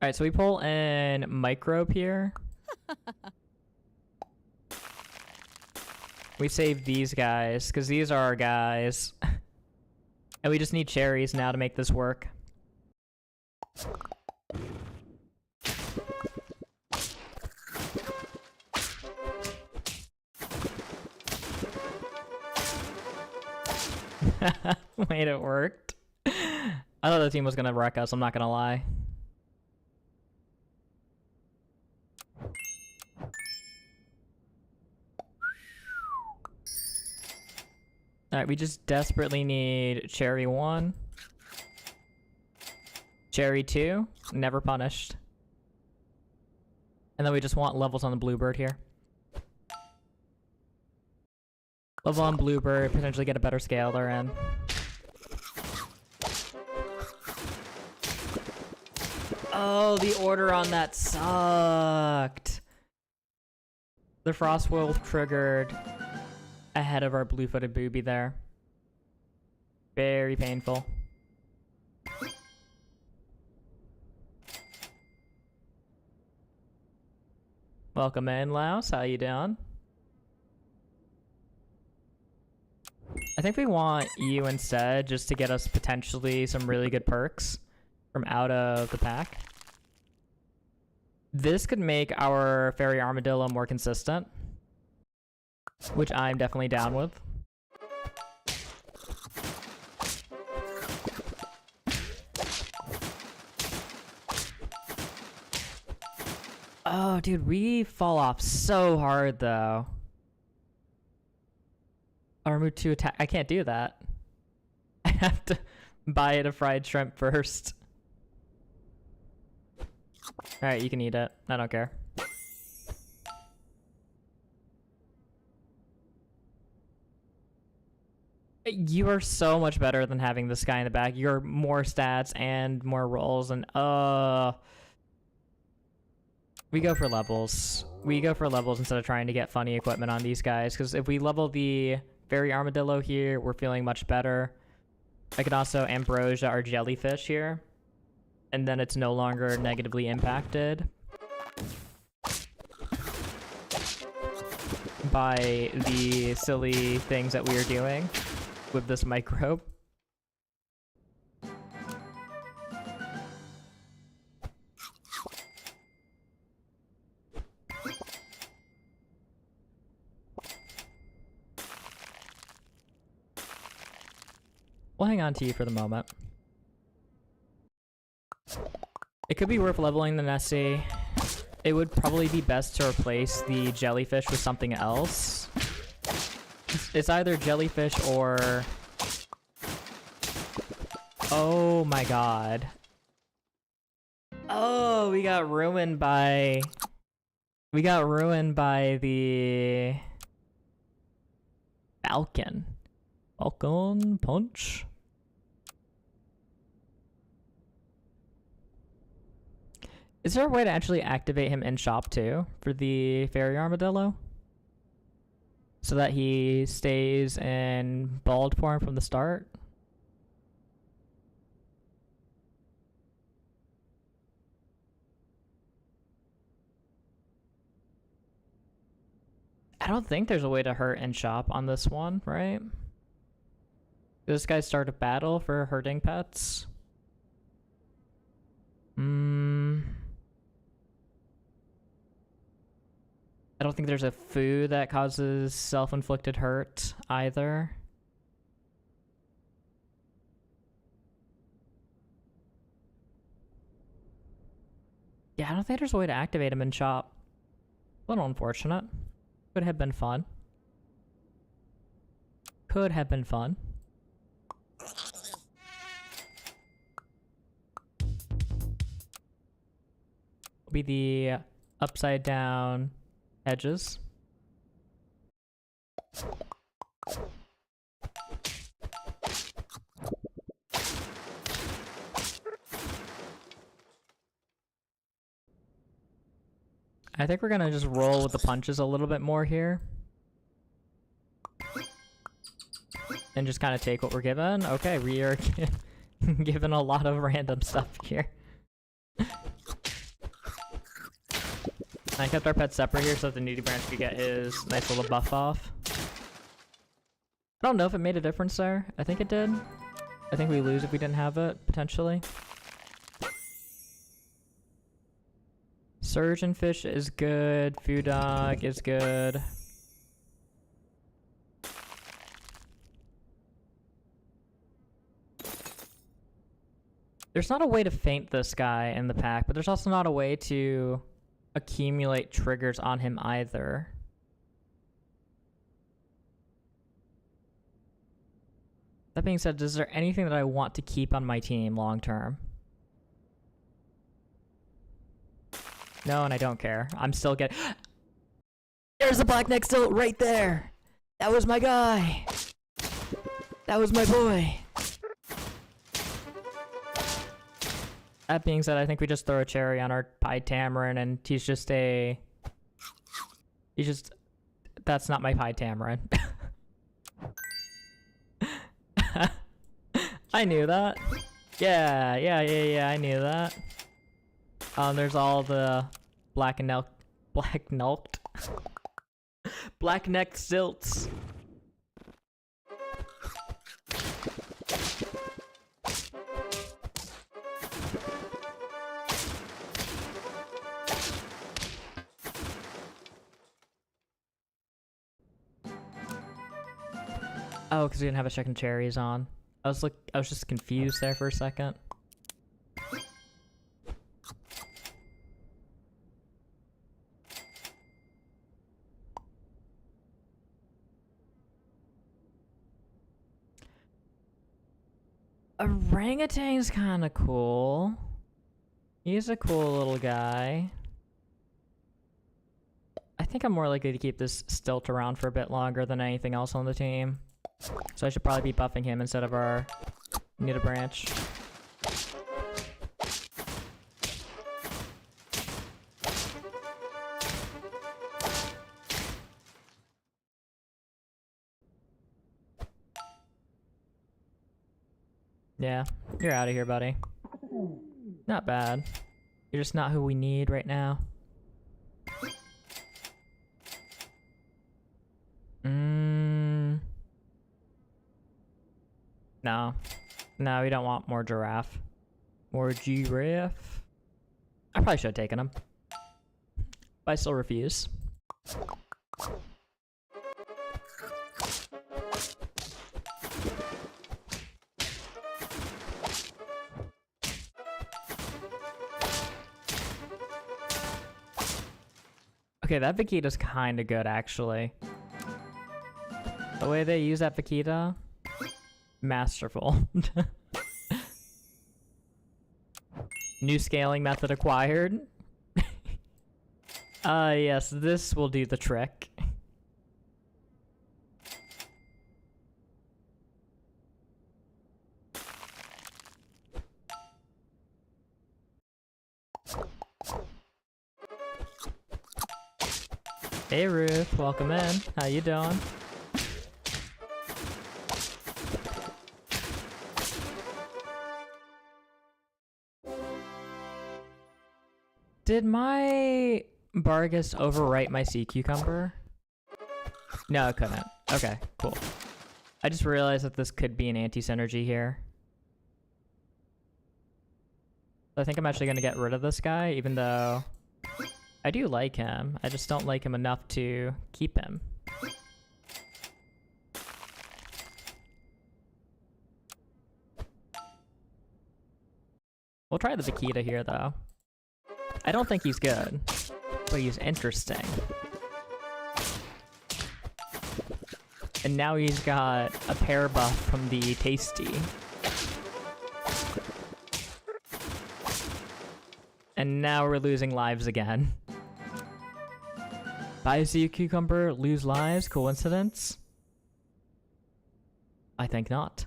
Alright, so we pull in Microbe here. We save these guys, because these are our guys. And we just need cherries now to make this work. Wait, it worked. I thought the team was gonna wreck us, I'm not gonna lie. Alright, we just desperately need Cherry 1. Cherry 2, never punished. And then we just want levels on the Bluebird here. Level on Bluebird, potentially get a better scaler in. Oh, the order on that sucked. The Frost Wolf triggered ahead of our blue-footed booby there. Very painful. Welcome in, Laos. How you doing? I think we want you instead, just to get us potentially some really good perks from out of the pack. This could make our Fairy Armadillo more consistent, which I'm definitely down with. Oh, dude, we fall off so hard, though. Armor 2 attack. I can't do that. I have to buy it a fried shrimp first. Alright, you can eat it. I don't care. You are so much better than having this guy in the back. You're more stats and more rolls, and we go for levels. We go for levels instead of trying to get funny equipment on these guys, because if we level the Fairy Armadillo here, we're feeling much better. I could also Ambrosia our jellyfish here, and then it's no longer negatively impacted by the silly things that we are doing with this microbe. We'll hang on to you for the moment. It could be worth leveling the Nessie. It would probably be best to replace the jellyfish with something else. It's either jellyfish or... Oh my god. Oh, we got ruined by... We got ruined by the... Falcon. Falcon Punch? Is there a way to actually activate him in shop too for the Fairy Armadillo? So that he stays in bald form from the start? I don't think there's a way to hurt in shop on this one, right? Did this guy start a battle for hurting pets? I don't think there's a food that causes self-inflicted hurt either. Yeah, I don't think there's a way to activate him in shop. A little unfortunate. Could have been fun. Could have been fun. Will be the upside down edges. I think we're gonna just roll with the punches a little bit more here. And just kind of take what we're given. Okay, we are given a lot of random stuff here. I kept our pets separate here so that the Nudie Branch could get his nice little buff off. I don't know if it made a difference there. I think it did. I think we lose if we didn't have it, potentially. Surgeon Fish is good. Food Dog is good. There's not a way to feint this guy in the pack, but there's also not a way to accumulate triggers on him either. That being said, is there anything that I want to keep on my team long term? No, and I don't care. I'm still getting... There's the black neck still right there! That was my guy! That was my boy! That being said, I think we just throw a cherry on our Pied Tamarin, and he's just a... He's just... That's not my Pied Tamarin. I knew that. Yeah, I knew that. There's all the black necked stilts. Oh, because we didn't have a second cherries on. I was just confused there for a second. Orangutan's kind of cool. He's a cool little guy. I think I'm more likely to keep this stilt around for a bit longer than anything else on the team. So I should probably be buffing him instead of our Nita Branch. Yeah, you're out of here, buddy. Not bad. You're just not who we need right now. No. No, we don't want more giraffe. More giraffe. I probably should have taken him. But I still refuse. Okay, that Vaquita's kind of good, actually. The way they use that Vaquita, masterful. New scaling method acquired. Yes, this will do the trick. Hey Ruth, welcome in. How you doing? Did my Bargus overwrite my sea cucumber? No, it couldn't. Okay, cool. I just realized that this could be an anti-synergy here. I think I'm actually going to get rid of this guy, even though I do like him. I just don't like him enough to keep him. We'll try the Vaquita here, though. I don't think he's good, but he's interesting. And now he's got a pair buff from the Tasty. And now we're losing lives again. Buy a sea cucumber, lose lives, coincidence? I think not.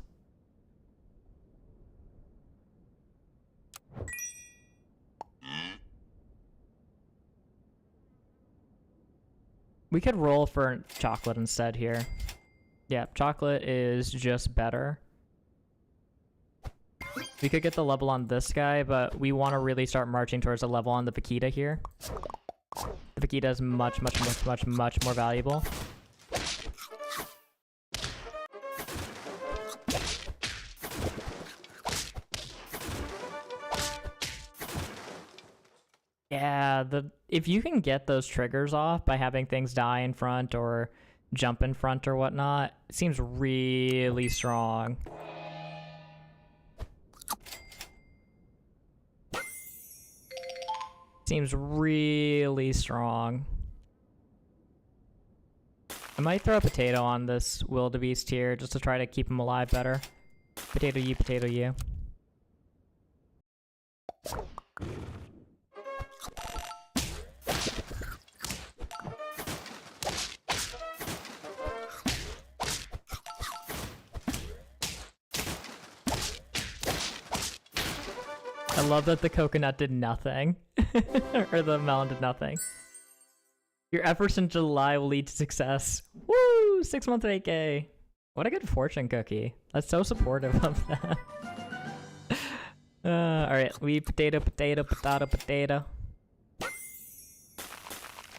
We could roll for chocolate instead here. Yeah, chocolate is just better. We could get the level on this guy, but we want to really start marching towards a level on the Vaquita here. The Vaquita is much more valuable. Yeah, if you can get those triggers off by having things die in front or jump in front or whatnot, it seems really strong. Seems really strong. I might throw a potato on this wildebeest here just to try to keep him alive better. Potato you, potato you. I love that the coconut did nothing. Or the melon did nothing. Your efforts in July will lead to success. Woo! 6 months of 8K. What a good fortune cookie. That's so supportive of that. Alright, we potato.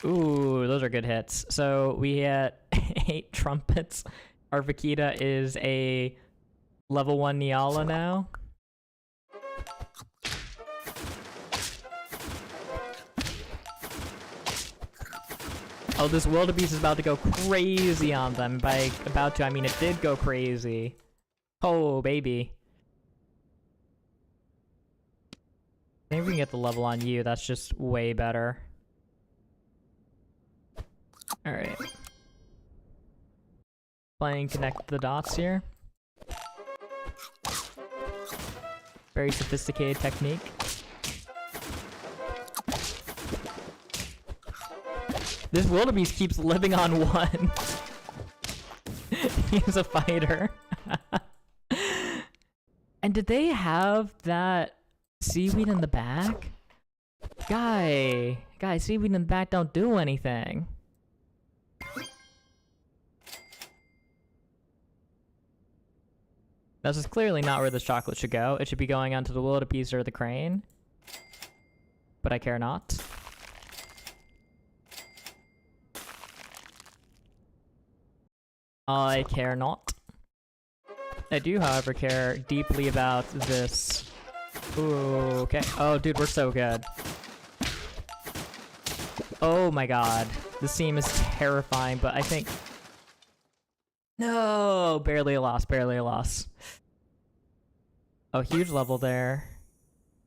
Ooh, those are good hits. So we had 8 trumpets. Our Vaquita is a level 1 Nyala now. Oh, this wildebeest is about to go crazy on them. By about to, I mean it did go crazy. Oh, baby. Maybe we can get the level on you. That's just way better. Alright. Playing connect the dots here. Very sophisticated technique. This wildebeest keeps living on 1. He's a fighter. And did they have that seaweed in the back? Guy, seaweed in the back don't do anything. This is clearly not where this chocolate should go. It should be going onto the wildebeest or the crane. But I care not. I care not. I do, however, care deeply about this. Ooh, okay. Oh, dude, we're so good. Oh my god. This team is terrifying, but I think... No! Barely a loss, barely a loss. Oh, huge level there.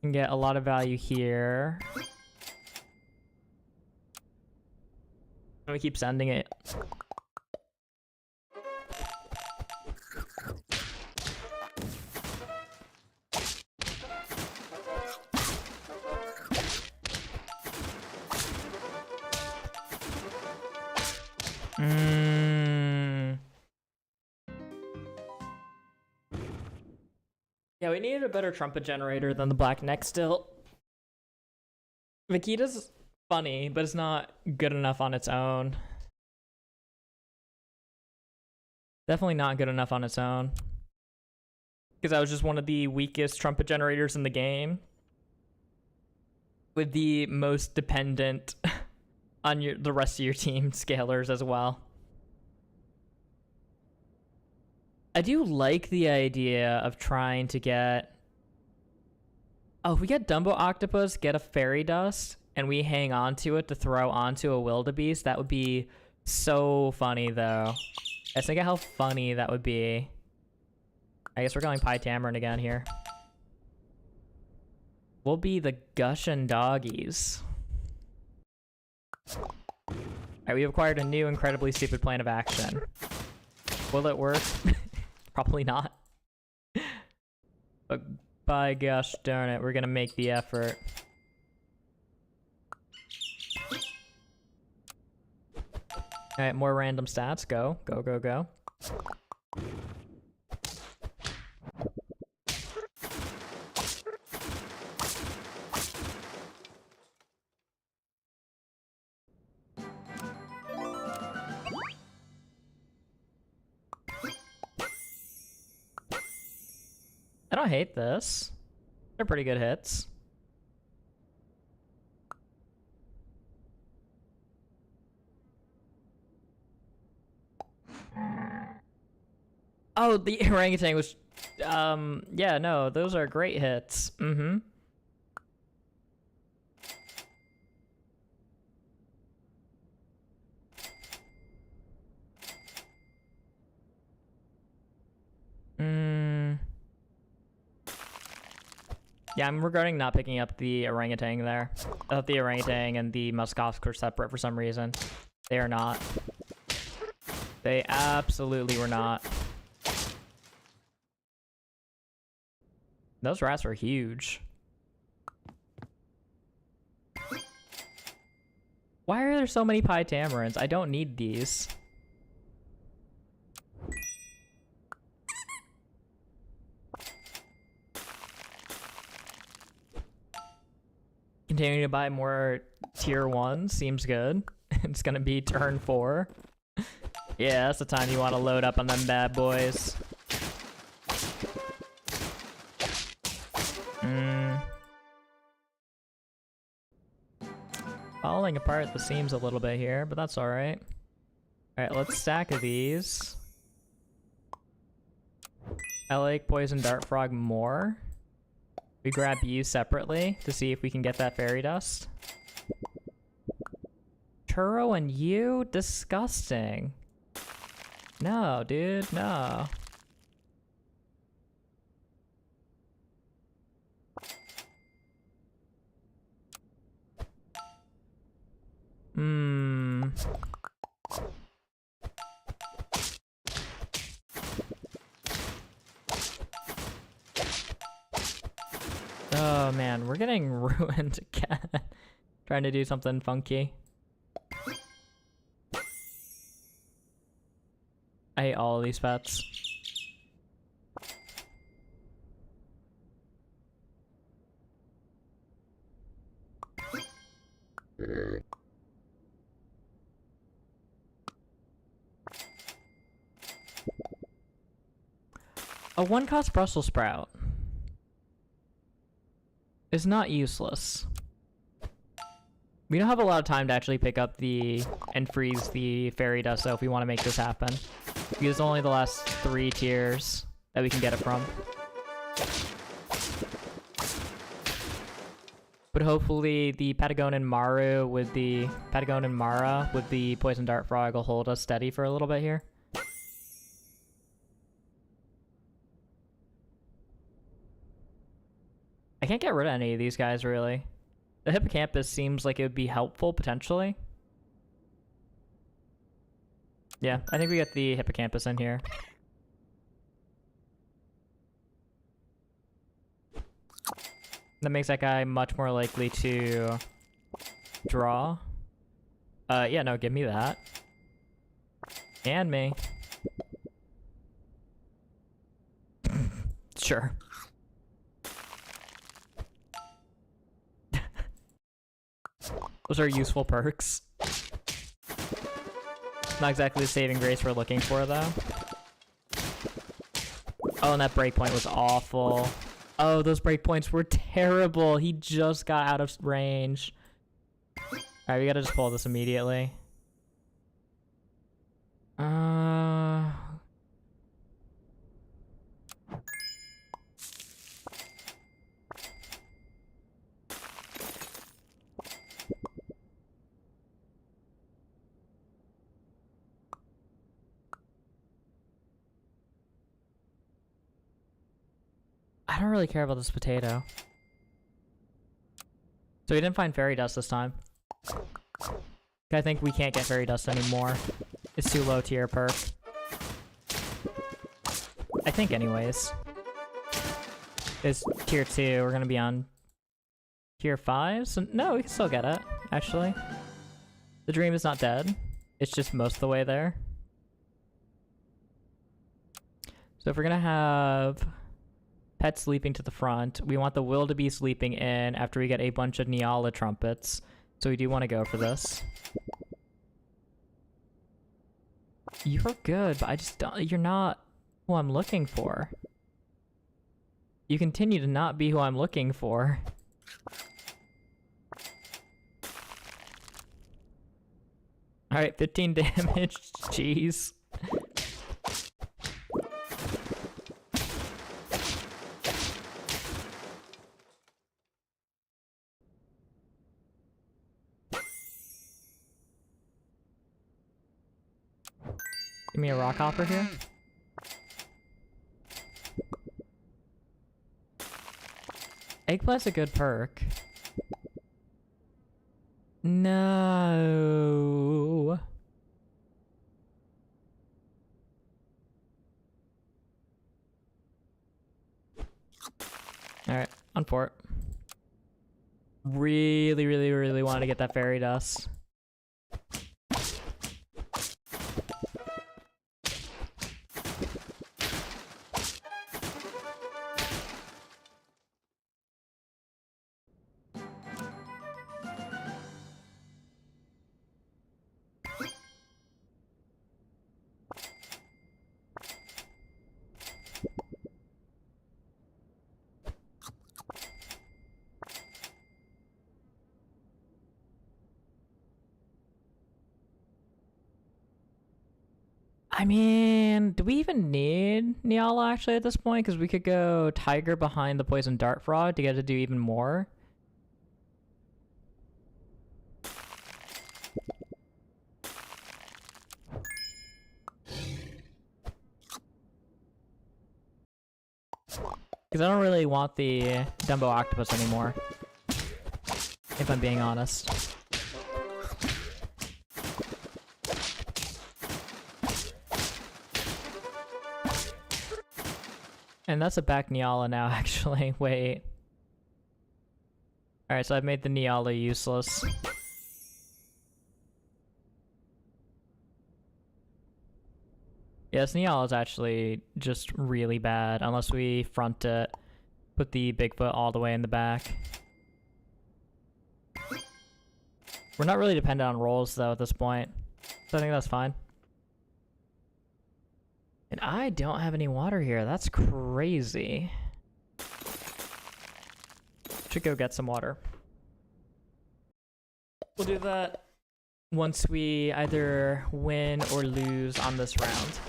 Can get a lot of value here. And we keep sending it. Yeah, we needed a better trumpet generator than the black neck still. Vaquita's funny, but it's not good enough on its own. Definitely not good enough on its own. Because I was just one of the weakest trumpet generators in the game. With the most dependent on the rest of your team scalers as well. I do like the idea of trying to get... Oh, if we get Dumbo Octopus, get a fairy dust, and we hang on to it to throw onto a wildebeest, that would be so funny, though. Let's think of how funny that would be. I guess we're going Pie Tamarin again here. We'll be the Gushin Doggies. Alright, we've acquired a new incredibly stupid plan of action. Will it work? Probably not. But by gosh darn it, we're gonna make the effort. Alright, more random stats. Go. Go, go, go. I don't hate this. They're pretty good hits. Oh, the orangutan was... yeah, no, those are great hits. Mm-hmm. Yeah, I'm regretting not picking up the orangutan there. I thought the orangutan and the muskox were separate for some reason. They are not. They absolutely were not. Those rats were huge. Why are there so many pie tamarins? I don't need these. Continuing to buy more tier 1 seems good. It's gonna be turn 4. Yeah, that's the time you want to load up on them bad boys. Falling apart the seams a little bit here, but that's alright. Alright, let's stack these. I like Poison Dart Frog more. We grab you separately to see if we can get that fairy dust. Turo and you? Disgusting. No, dude, no. Oh man, we're getting ruined again. Trying to do something funky. I hate all of these pets. A 1-cost Brussels sprout is not useless. We don't have a lot of time to actually pick up the and freeze the fairy dust though if we want to make this happen. Because it's only the last 3 tiers that we can get it from. But hopefully the Patagonian Mara with the Poison Dart Frog will hold us steady for a little bit here. I can't get rid of any of these guys, really. The Hippocampus seems like it would be helpful, potentially. Yeah, I think we get the Hippocampus in here. That makes that guy much more likely to draw. Yeah, no, give me that. And me. Sure. Those are useful perks. Not exactly the saving grace we're looking for, though. Oh, and that breakpoint was awful. Oh, those breakpoints were terrible. He just got out of range. Alright, we gotta just pull this immediately. I don't really care about this potato. So we didn't find fairy dust this time. I think we can't get fairy dust anymore. It's too low tier perk. I think anyways. It's tier 2, we're gonna be on tier 5, so no, we can still get it, actually. The dream is not dead. It's just most of the way there. So if we're gonna have Pets leaping to the front, we want the wildebeest leaping in after we get a bunch of Nyala trumpets. So we do want to go for this. You're good, but I just don't, you're not who I'm looking for. You continue to not be who I'm looking for. Alright, 15 damage. Jeez. Give me a rock hopper here. Eggplant's a good perk. No. Alright, on fort. Really wanted to get that fairy dust. I mean, do we even need Niala actually at this point? Because we could go Tiger behind the Poison Dart Frog to get to do even more. Because I don't really want the Dumbo Octopus anymore, if I'm being honest. And that's a back Niala now, actually. Wait. Alright, so I've made the Niala useless. Yes, Niala is actually just really bad, unless we front it, put the Bigfoot all the way in the back. We're not really dependent on rolls, though, at this point, so I think that's fine. And I don't have any water here. That's crazy. Should go get some water. We'll do that once we either win or lose on this round.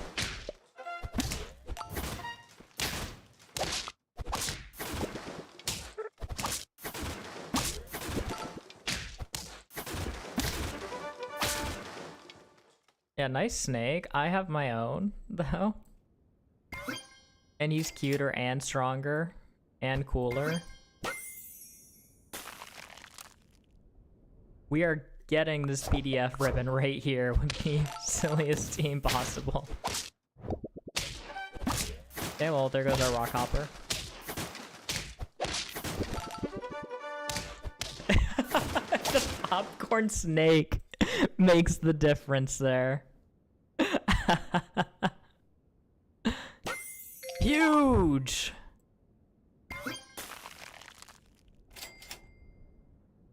Yeah, nice snake. I have my own, though. And he's cuter and stronger and cooler. We are getting this PDF ribbon right here with the silliest team possible. Okay, well, there goes our rock hopper. The popcorn snake makes the difference there. Huge!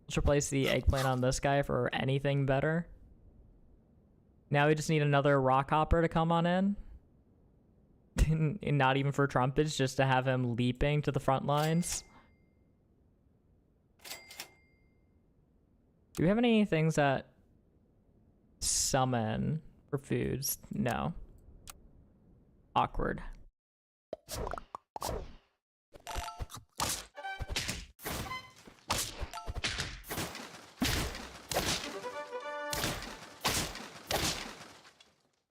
Let's replace the eggplant on this guy for anything better. Now we just need another rock hopper to come on in. And not even for trumpets, just to have him leaping to the front lines. Do we have any things that summon for foods? No. Awkward.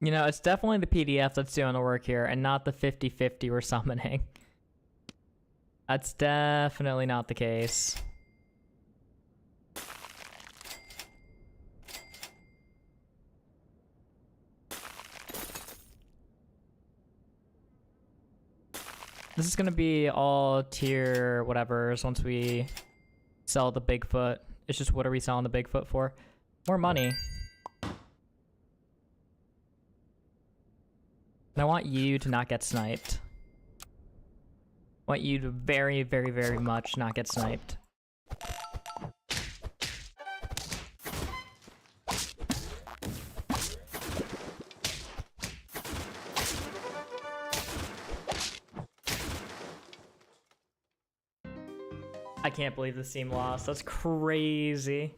You know, it's definitely the PDF that's doing the work here and not the 50-50 we're summoning. That's definitely not the case. This is gonna be all tier whatevers once we sell the Bigfoot. It's just, what are we selling the Bigfoot for? More money. And I want you to not get sniped. I want you to very much not get sniped. I can't believe this team lost. That's crazy.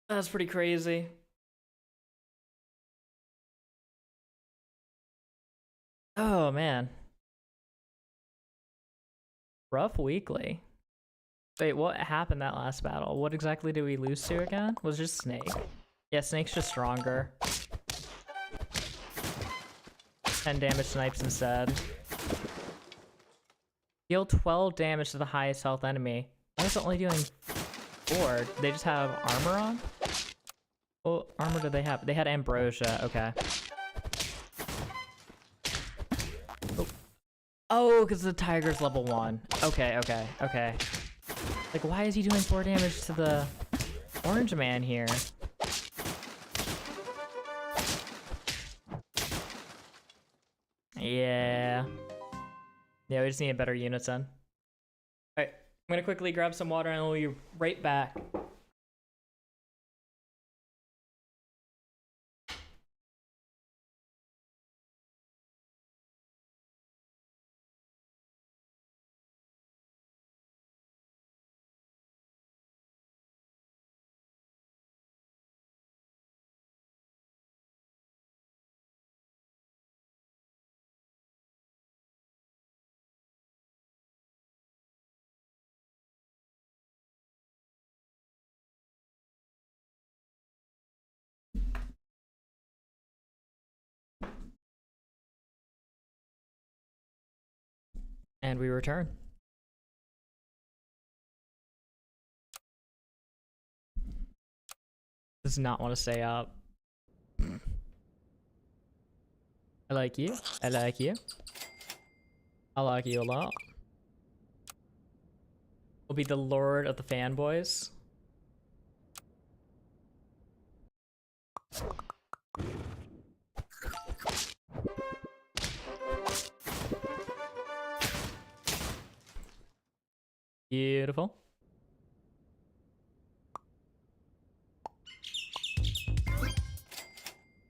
That's pretty crazy. Oh, man. Rough weekly. Wait, what happened that last battle? What exactly did we lose to again? Was it just Snake? Yeah, Snake's just stronger. 10 damage snipes instead. Deal 12 damage to the highest health enemy. Why is it only doing 4? They just have armor on? What armor did they have? They had Ambrosia, okay. Oh, because the Tiger's level 1. Okay. Like, why is he doing 4 damage to the orange man here? Yeah, we just need a better unison. Alright, I'm gonna quickly grab some water and we'll be right back. And we return. Does not want to stay up. I like you. I like you. I like you a lot. Will be the lord of the fanboys. Beautiful.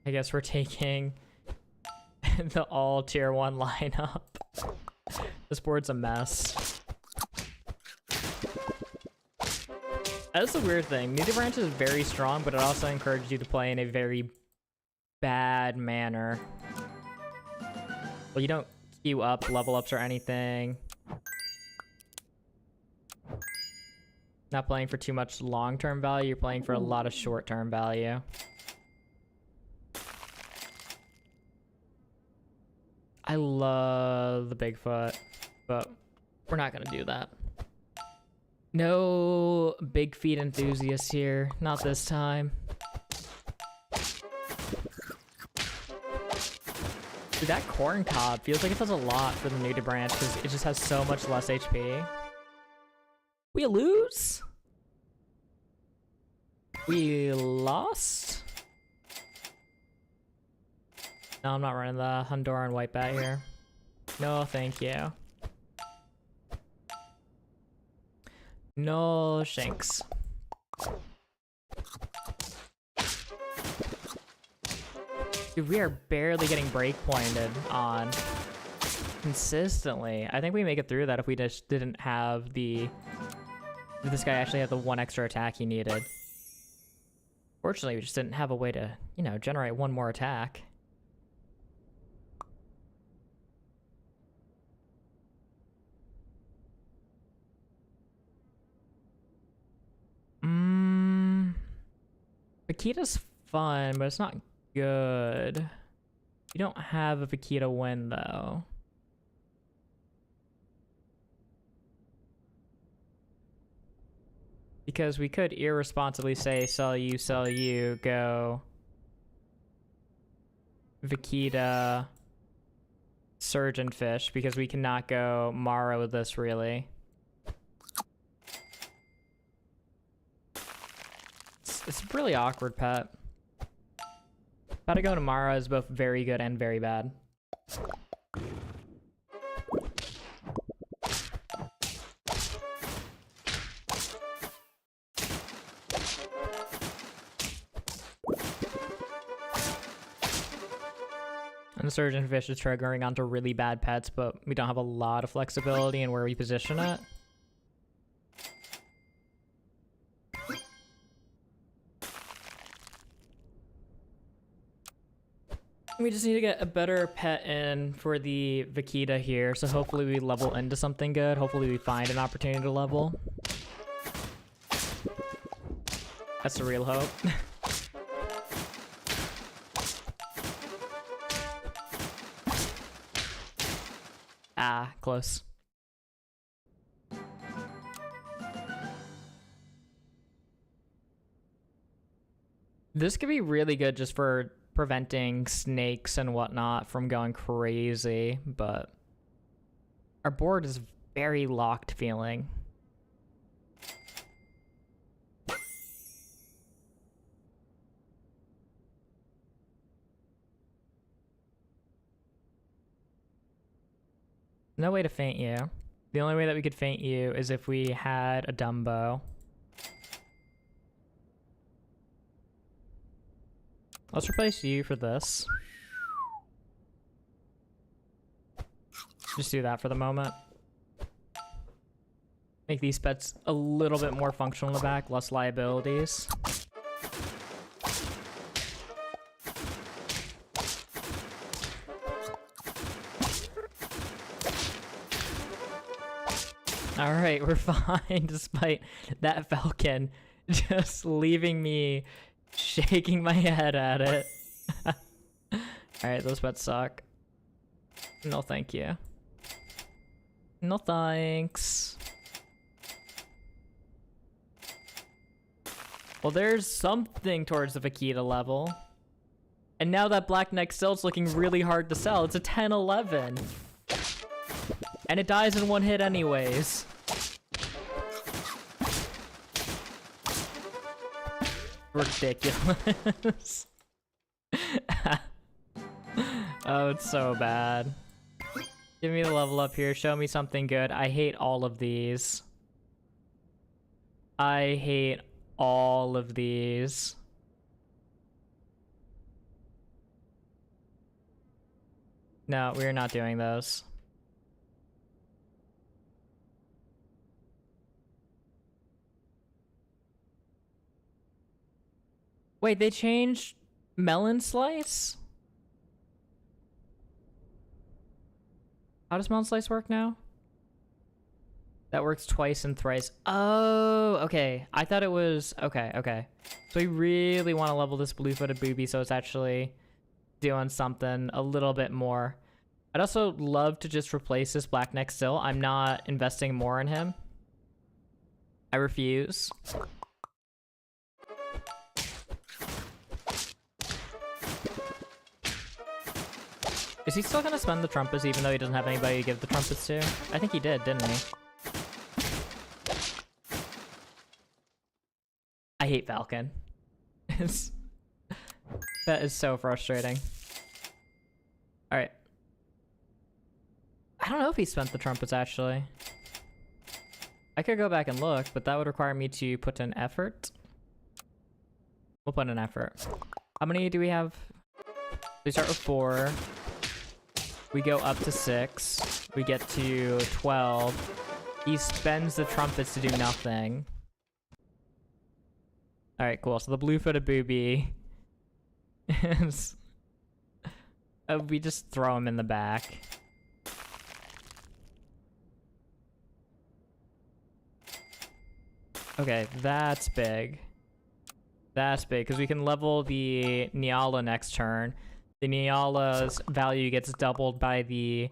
I guess we're taking the all tier 1 lineup. This board's a mess. That's the weird thing. Media Branch is very strong, but it also encourages you to play in a very bad manner. Well, you don't queue up level ups or anything. Not playing for too much long-term value, you're playing for a lot of short-term value. I love the Bigfoot, but we're not gonna do that. No big feet enthusiasts here, not this time. Dude, that corn cob feels like it does a lot for the native branch because it just has so much less HP. We lose? We lost? No, I'm not running the Honduran white bat here. No, thank you. No, shanks. Dude, we are barely getting break pointed on consistently. I think we make it through that if we just didn't have the... If this guy actually had the 1 extra attack he needed. Fortunately, we just didn't have a way to, you know, generate 1 more attack. Vaquita's fun, but it's not good. You don't have a Vaquita win, though. Because we could irresponsibly say, sell you, go Vaquita, Surgeon Fish, because we cannot go Mara with this, really. It's a really awkward pet. How to go to Mara is both very good and very bad. And Surgeon Fish is triggering onto really bad pets, but we don't have a lot of flexibility in where we position it. We just need to get a better pet in for the Vaquita here, so hopefully we level into something good. Hopefully we find an opportunity to level. That's the real hope. Ah, close. This could be really good just for preventing snakes and whatnot from going crazy, but our board is very locked feeling. No way to feint you. The only way that we could feint you is if we had a Dumbo. Let's replace you for this. Just do that for the moment. Make these pets a little bit more functional in the back, less liabilities. Alright, we're fine despite that falcon just leaving me shaking my head at it. Alright, those pets suck. No thank you. No thanks. Well, there's something towards the Vaquita level. And now that Black Neck Silt's looking really hard to sell. It's a 10-11. And it dies in one hit anyways. Ridiculous. Oh, it's so bad. Give me the level up here. Show me something good. I hate all of these. I hate all of these. No, we're not doing those. Wait, they changed Melon Slice? How does Melon Slice work now? That works twice and thrice. Oh, okay. I thought it was... Okay, okay. So we really want to level this blue-footed booby so it's actually doing something a little bit more. I'd also love to just replace this Black Neck still. I'm not investing more in him. I refuse. Is he still gonna spend the trumpets even though he doesn't have anybody to give the trumpets to? I think he did, didn't he? I hate Falcon. That is so frustrating. Alright. I don't know if he spent the trumpets actually. I could go back and look, but that would require me to put in effort. We'll put in effort. How many do we have? We start with 4. We go up to 6. We get to 12. He spends the trumpets to do nothing. Alright, cool. So the blue-footed booby is... we just throw him in the back. Okay, that's big. That's big, because we can level the Nyala next turn. The Nyala's value gets doubled by the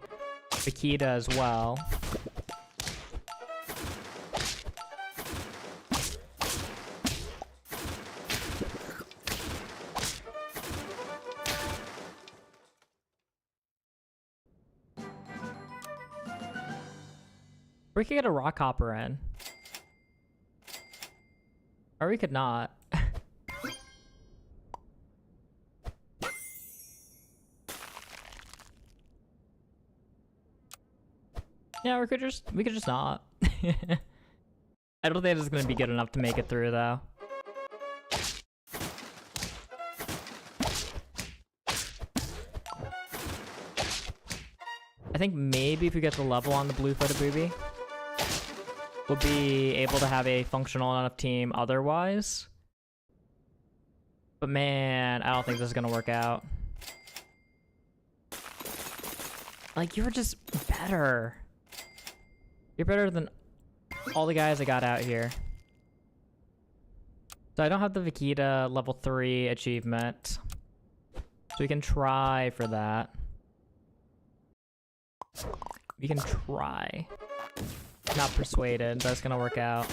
Vaquita as well. We could get a rock hopper in. Or we could not. Yeah, we could just not. I don't think it's gonna be good enough to make it through though. I think maybe if we get the level on the blue-footed booby, we'll be able to have a functional enough team otherwise. But man, I don't think this is gonna work out. Like, you're just better. You're better than all the guys I got out here. So I don't have the Vikita level 3 achievement. So we can try for that. We can try. Not persuaded that's gonna work out.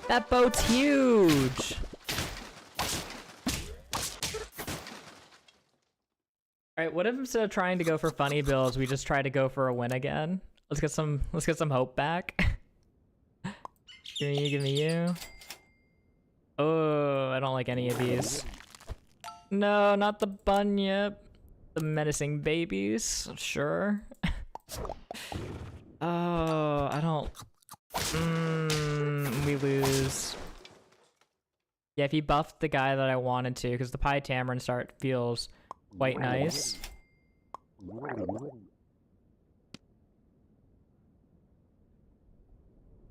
That boat's huge! Alright, what if instead of trying to go for funny builds, we just try to go for a win again? Let's get some hope back. Give me you. Oh, I don't like any of these. No, not the bunyip. The menacing babies, sure. Oh, I don't... we lose. Yeah, if he buffed the guy that I wanted to, because the Pie Tamarin start feels quite nice.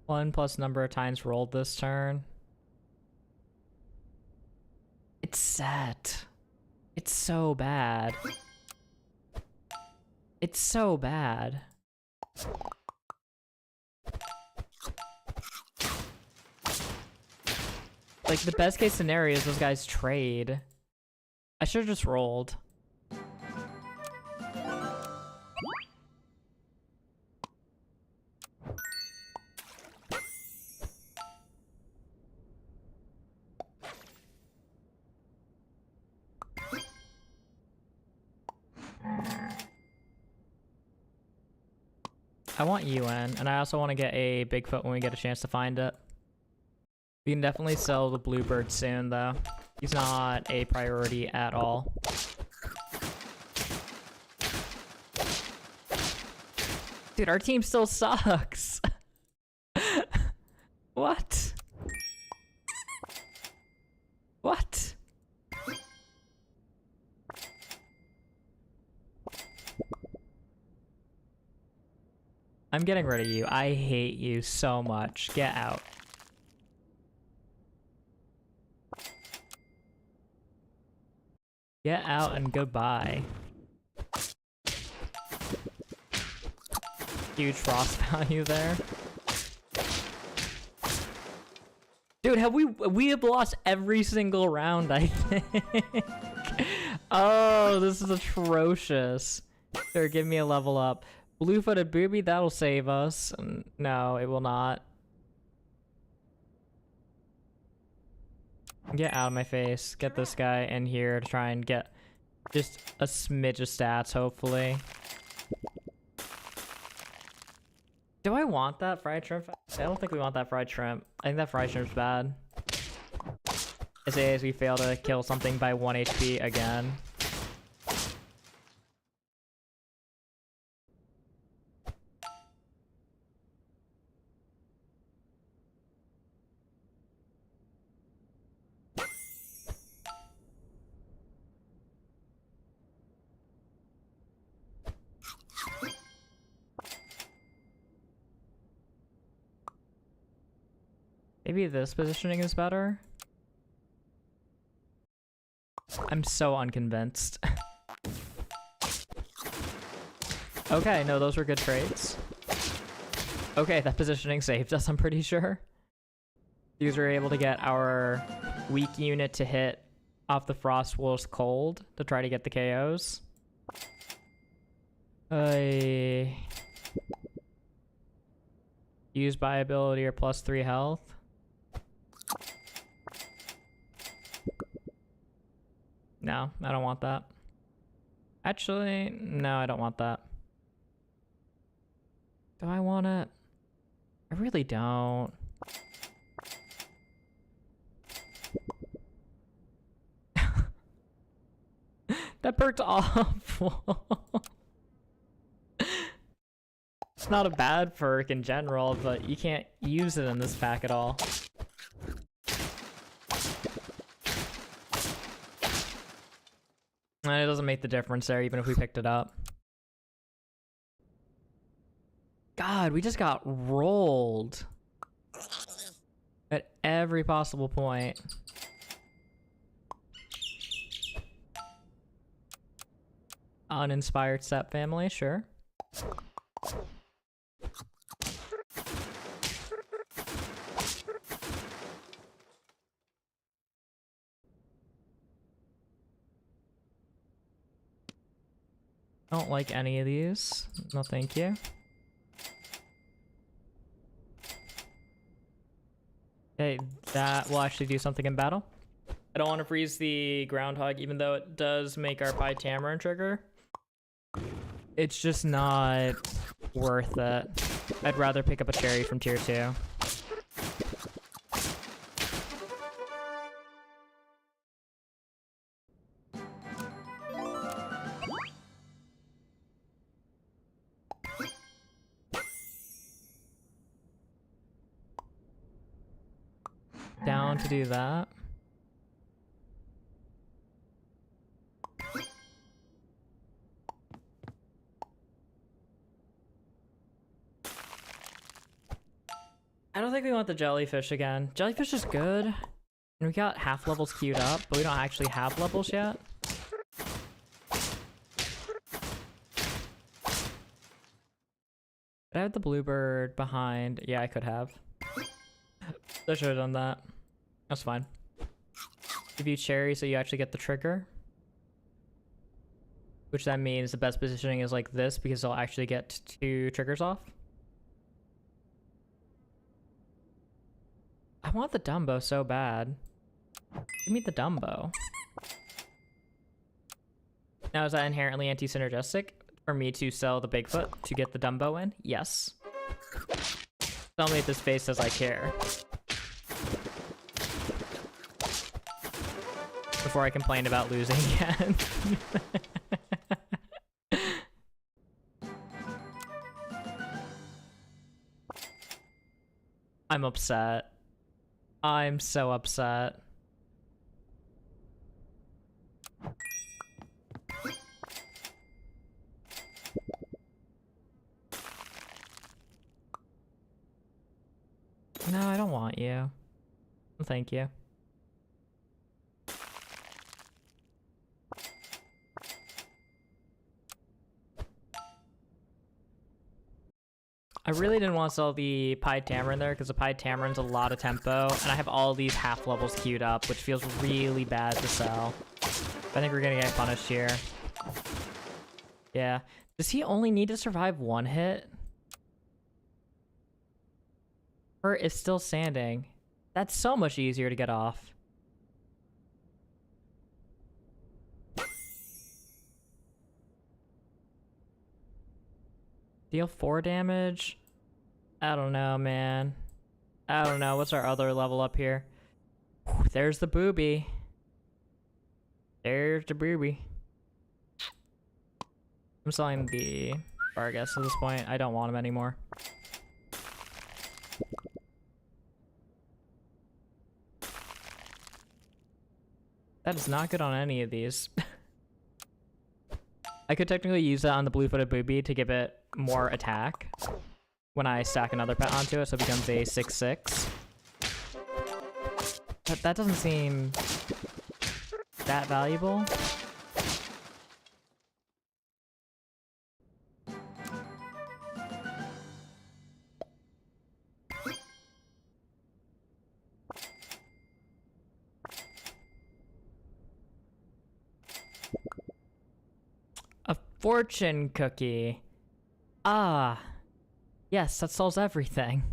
One plus number of times rolled this turn. It's set. It's so bad. It's so bad. Like, the best case scenario is those guys trade. I should have just rolled. I want UN, and I also want to get a Bigfoot when we get a chance to find it. We can definitely sell the Bluebird soon, though. He's not a priority at all. Dude, our team still sucks. What? What? I'm getting rid of you. I hate you so much. Get out. Get out and goodbye. Huge frost value there. Dude, we have lost every single round, I think. Oh, this is atrocious. Here, give me a level up. Blue-footed booby, that'll save us. No, it will not. Get out of my face. Get this guy in here to try and get just a smidge of stats, hopefully. Do I want that fried shrimp? I don't think we want that fried shrimp. I think that fried shrimp's bad. As we fail to kill something by 1 HP again. Maybe this positioning is better? I'm so unconvinced. Okay, no, those were good trades. Okay, that positioning saved us, I'm pretty sure. These were able to get our weak unit to hit off the Frost Wolf's Cold to try to get the KOs. Use by ability or +3 health. No, I don't want that. Actually, no, I don't want that. Do I want it? I really don't. That perked awful. It's not a bad perk in general, but you can't use it in this pack at all. And it doesn't make the difference there, even if we picked it up. God, we just got rolled at every possible point. Uninspired SAP family, sure. I don't like any of these. No, thank you. Okay, that will actually do something in battle. I don't want to freeze the groundhog, even though it does make our pie tamarind trigger. It's just not worth it. I'd rather pick up a cherry from tier 2. Down to do that. I don't think we want the jellyfish again. Jellyfish is good. And we got half levels queued up, but we don't actually have levels yet. Did I have the bluebird behind? Yeah, I could have. I should have done that. That's fine. Give you cherry so you actually get the trigger. Which that means the best positioning is like this because they'll actually get 2 triggers off. I want the Dumbo so bad. Give me the Dumbo. Now, is that inherently anti-synergistic for me to sell the Bigfoot to get the Dumbo in? Yes. Tell me if this face says I care. Before I complain about losing again. I'm upset. I'm so upset. No, I don't want you. Thank you. I really didn't want to sell the Pied Tamarin there because the Pied Tamarin's a lot of tempo, and I have all these half levels queued up, which feels really bad to sell. I think we're gonna get punished here. Yeah. Does he only need to survive 1 hit? Or is still standing? That's so much easier to get off. Deal 4 damage? I don't know, man. I don't know. What's our other level up here? There's the booby. There's the booby. I'm selling the Vargas at this point. I don't want him anymore. That is not good on any of these. I could technically use that on the blue-footed booby to give it more attack when I stack another pet onto it, so it becomes a 6/6. But that doesn't seem that valuable. A fortune cookie. Ah. Yes, that solves everything.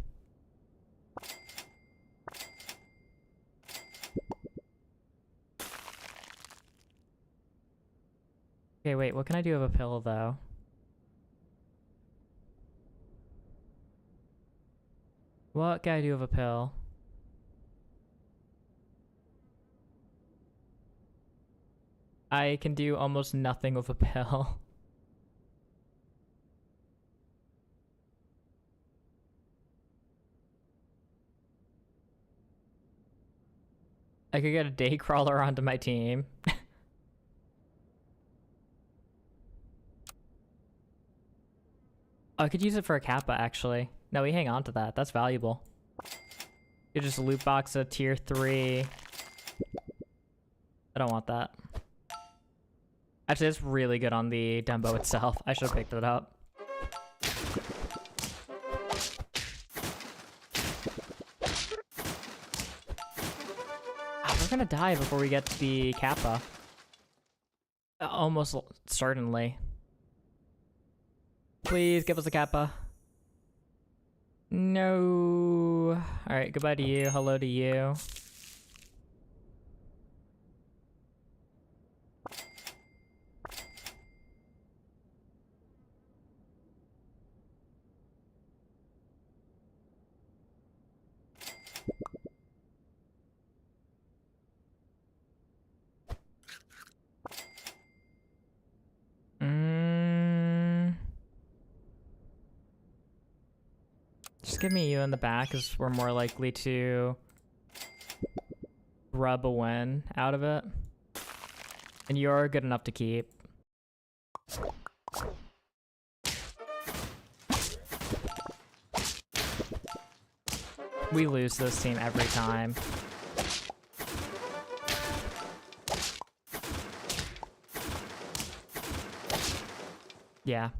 Okay, wait, what can I do of a pill, though? What can I do of a pill? I can do almost nothing with a pill. I could get a day crawler onto my team. Oh, I could use it for a Kappa, actually. No, we hang on to that. That's valuable. You just loot box a tier 3. I don't want that. Actually, it's really good on the Dumbo itself. I should have picked it up. We're gonna die before we get to the Kappa. Almost certainly. Please give us a Kappa. No. Alright, goodbye to you. Hello to you. Just give me you in the back, because we're more likely to rub a win out of it. And you're good enough to keep. We lose this team every time. Yeah.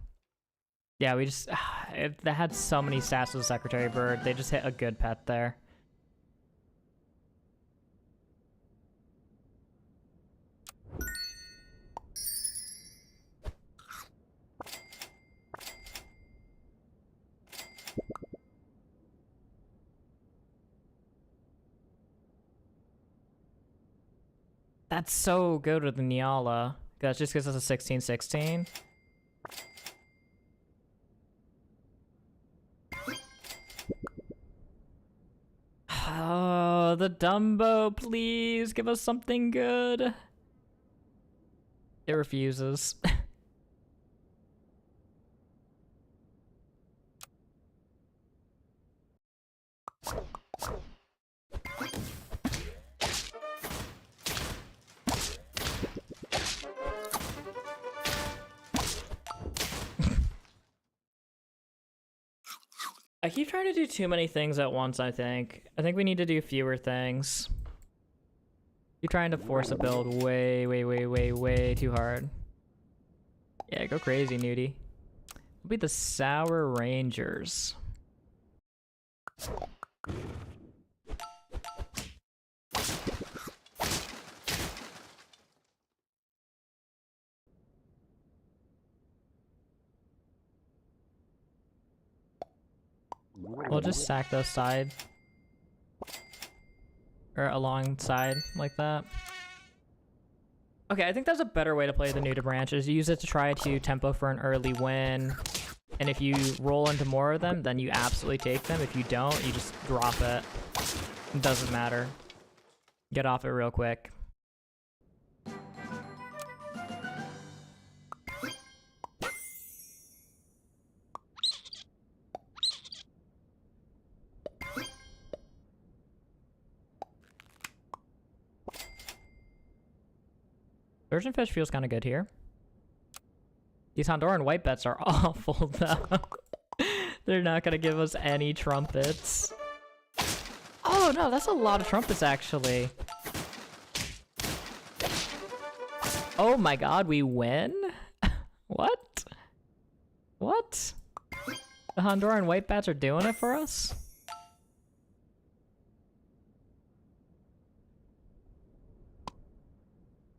Yeah, we just... they had so many stats with Secretary Bird. They just hit a good pet there. That's so good with the Niala. That just gives us a 16-16. Oh, the Dumbo, please give us something good. It refuses. I keep trying to do too many things at once, I think. I think we need to do fewer things. You're trying to force a build way too hard. Yeah, go crazy, Nudie. We'll be the Sour Rangers. We'll just sack those side. Or alongside, like that. Okay, I think that's a better way to play the Nuda branch, is use it to try to tempo for an early win. And if you roll into more of them, then you absolutely take them. If you don't, you just drop it. It doesn't matter. Get off it real quick. Surgeon Fish feels kind of good here. These Honduran white bets are awful, though. They're not going to give us any trumpets. Oh, no, that's a lot of trumpets, actually. Oh my god, we win? What? What? The Honduran white bats are doing it for us?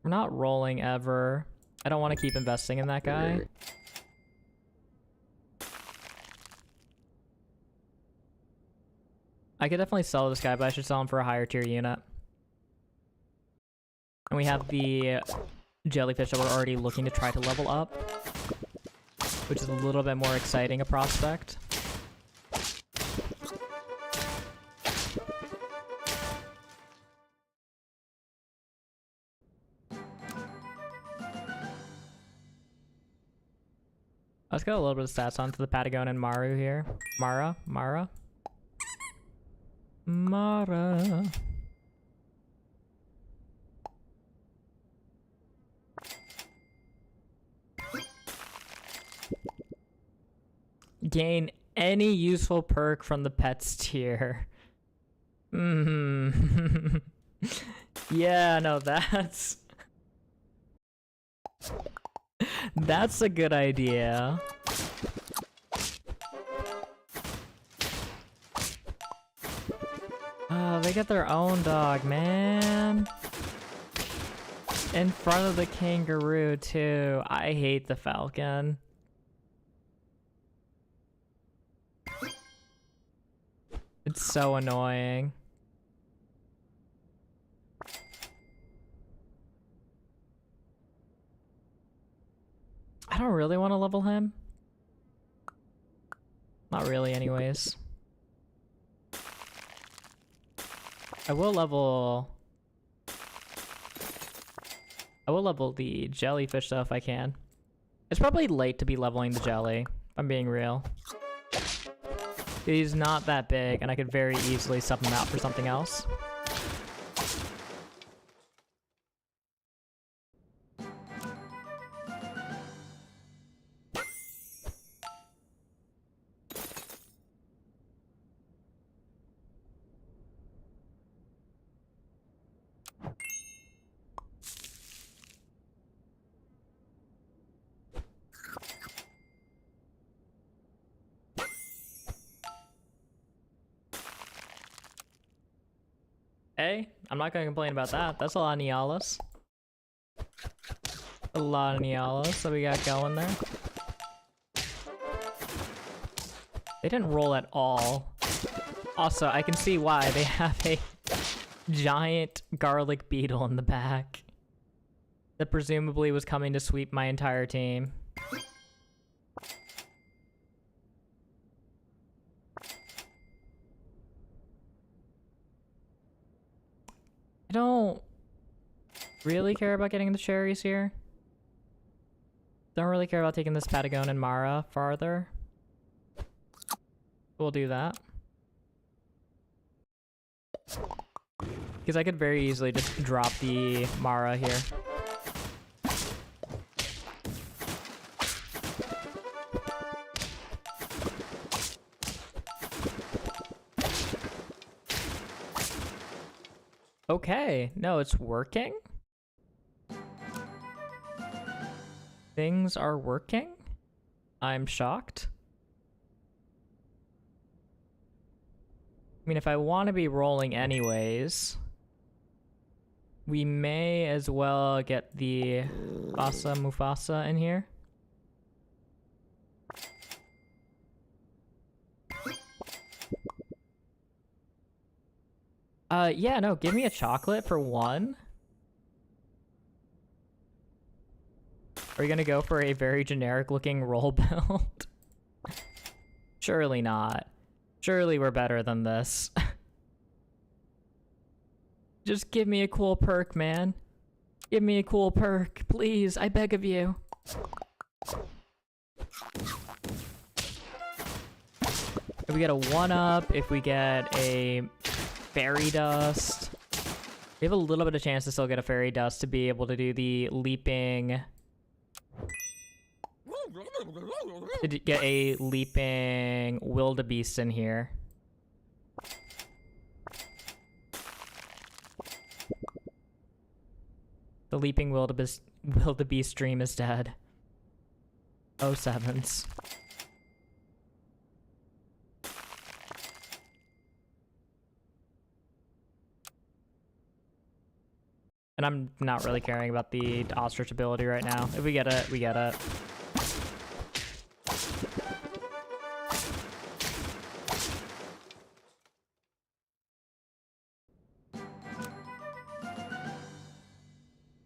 We're not rolling ever. I don't want to keep investing in that guy. I could definitely sell this guy, but I should sell him for a higher tier unit. And we have the jellyfish that we're already looking to try to level up, which is a little bit more exciting a prospect. Let's get a little bit of stats onto the Patagon and Maru here. Mara. gain any useful perk from the pets tier. Yeah, no, that's a good idea. Oh, they get their own dog, man. In front of the kangaroo, too. I hate the falcon. It's so annoying. I don't really want to level him. Not really, anyways. I will level the jellyfish though if I can. It's probably late to be leveling the jelly, if I'm being real. He's not that big, and I could very easily sub him out for something else. Hey, I'm not gonna complain about that. That's a lot of Nialas. A lot of Nialas that we got going there. They didn't roll at all. Also, I can see why. They have a giant garlic beetle in the back that presumably was coming to sweep my entire team. I don't really care about getting the cherries here. Don't really care about taking this Patagon and Mara farther. We'll do that. Because I could very easily just drop the Mara here. Okay, no, it's working. Things are working. I'm shocked. I mean, if I want to be rolling anyways, we may as well get the Mufasa in here. Yeah, no, give me a chocolate for one. Are you gonna go for a very generic looking roll build? Surely not. Surely we're better than this. Just give me a cool perk, man. Give me a cool perk, please. I beg of you. If we get a 1-up, if we get a fairy dust, we have a little bit of chance to still get a fairy dust to be able to do the leaping. To get a leaping wildebeest in here. The leaping wildebeest dream is dead. Oh, sevens. And I'm not really caring about the ostrich ability right now. If we get it, we get it.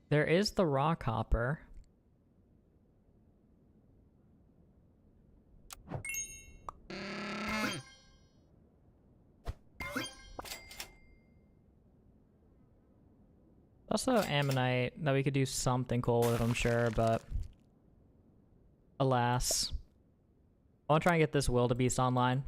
There is the rock hopper. Also Ammonite, that we could do something cool with, I'm sure, but alas. I want to try and get this wildebeest online.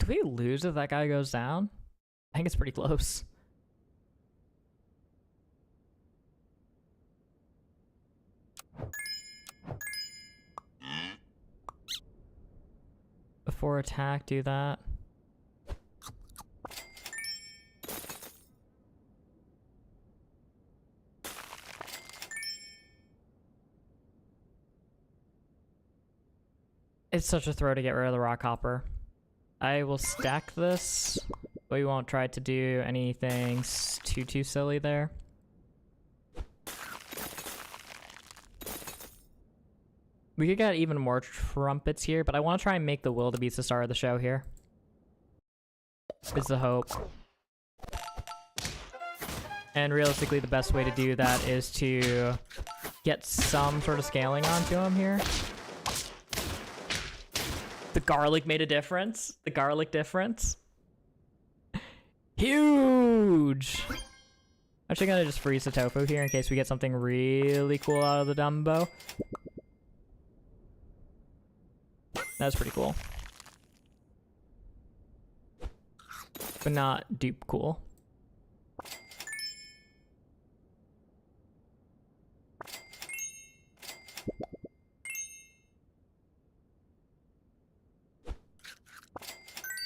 we lose if that guy goes down? I think it's pretty close. Before attack, do that. It's such a throw to get rid of the rock hopper. I will stack this, but we won't try to do anything too silly there. We could get even more trumpets here, but I want to try and make the wildebeest the star of the show here. Is the hope. And realistically, the best way to do that is to get some sort of scaling onto him here. The garlic made a difference. The garlic difference. Huge! I'm actually gonna just freeze the tofu here in case we get something really cool out of the Dumbo. That's pretty cool. But not dupe cool.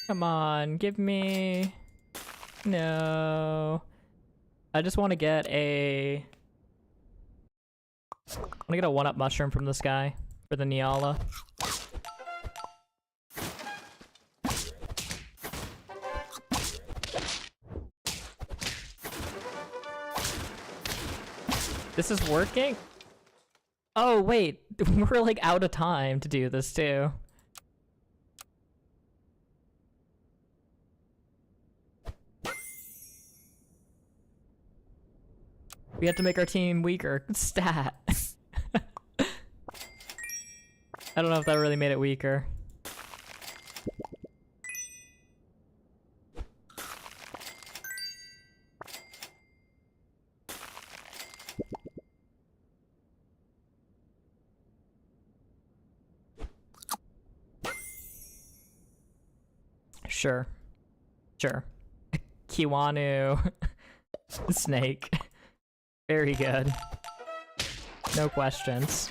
Come on, give me... No. I just want to get a... I want to get a 1-up mushroom from this guy for the Niala. This is working? Oh, wait. We're like out of time to do this too. We have to make our team weaker. Stat. I don't know if that really made it weaker. Sure. Sure. Kiwanu. Snake. Very good. No questions.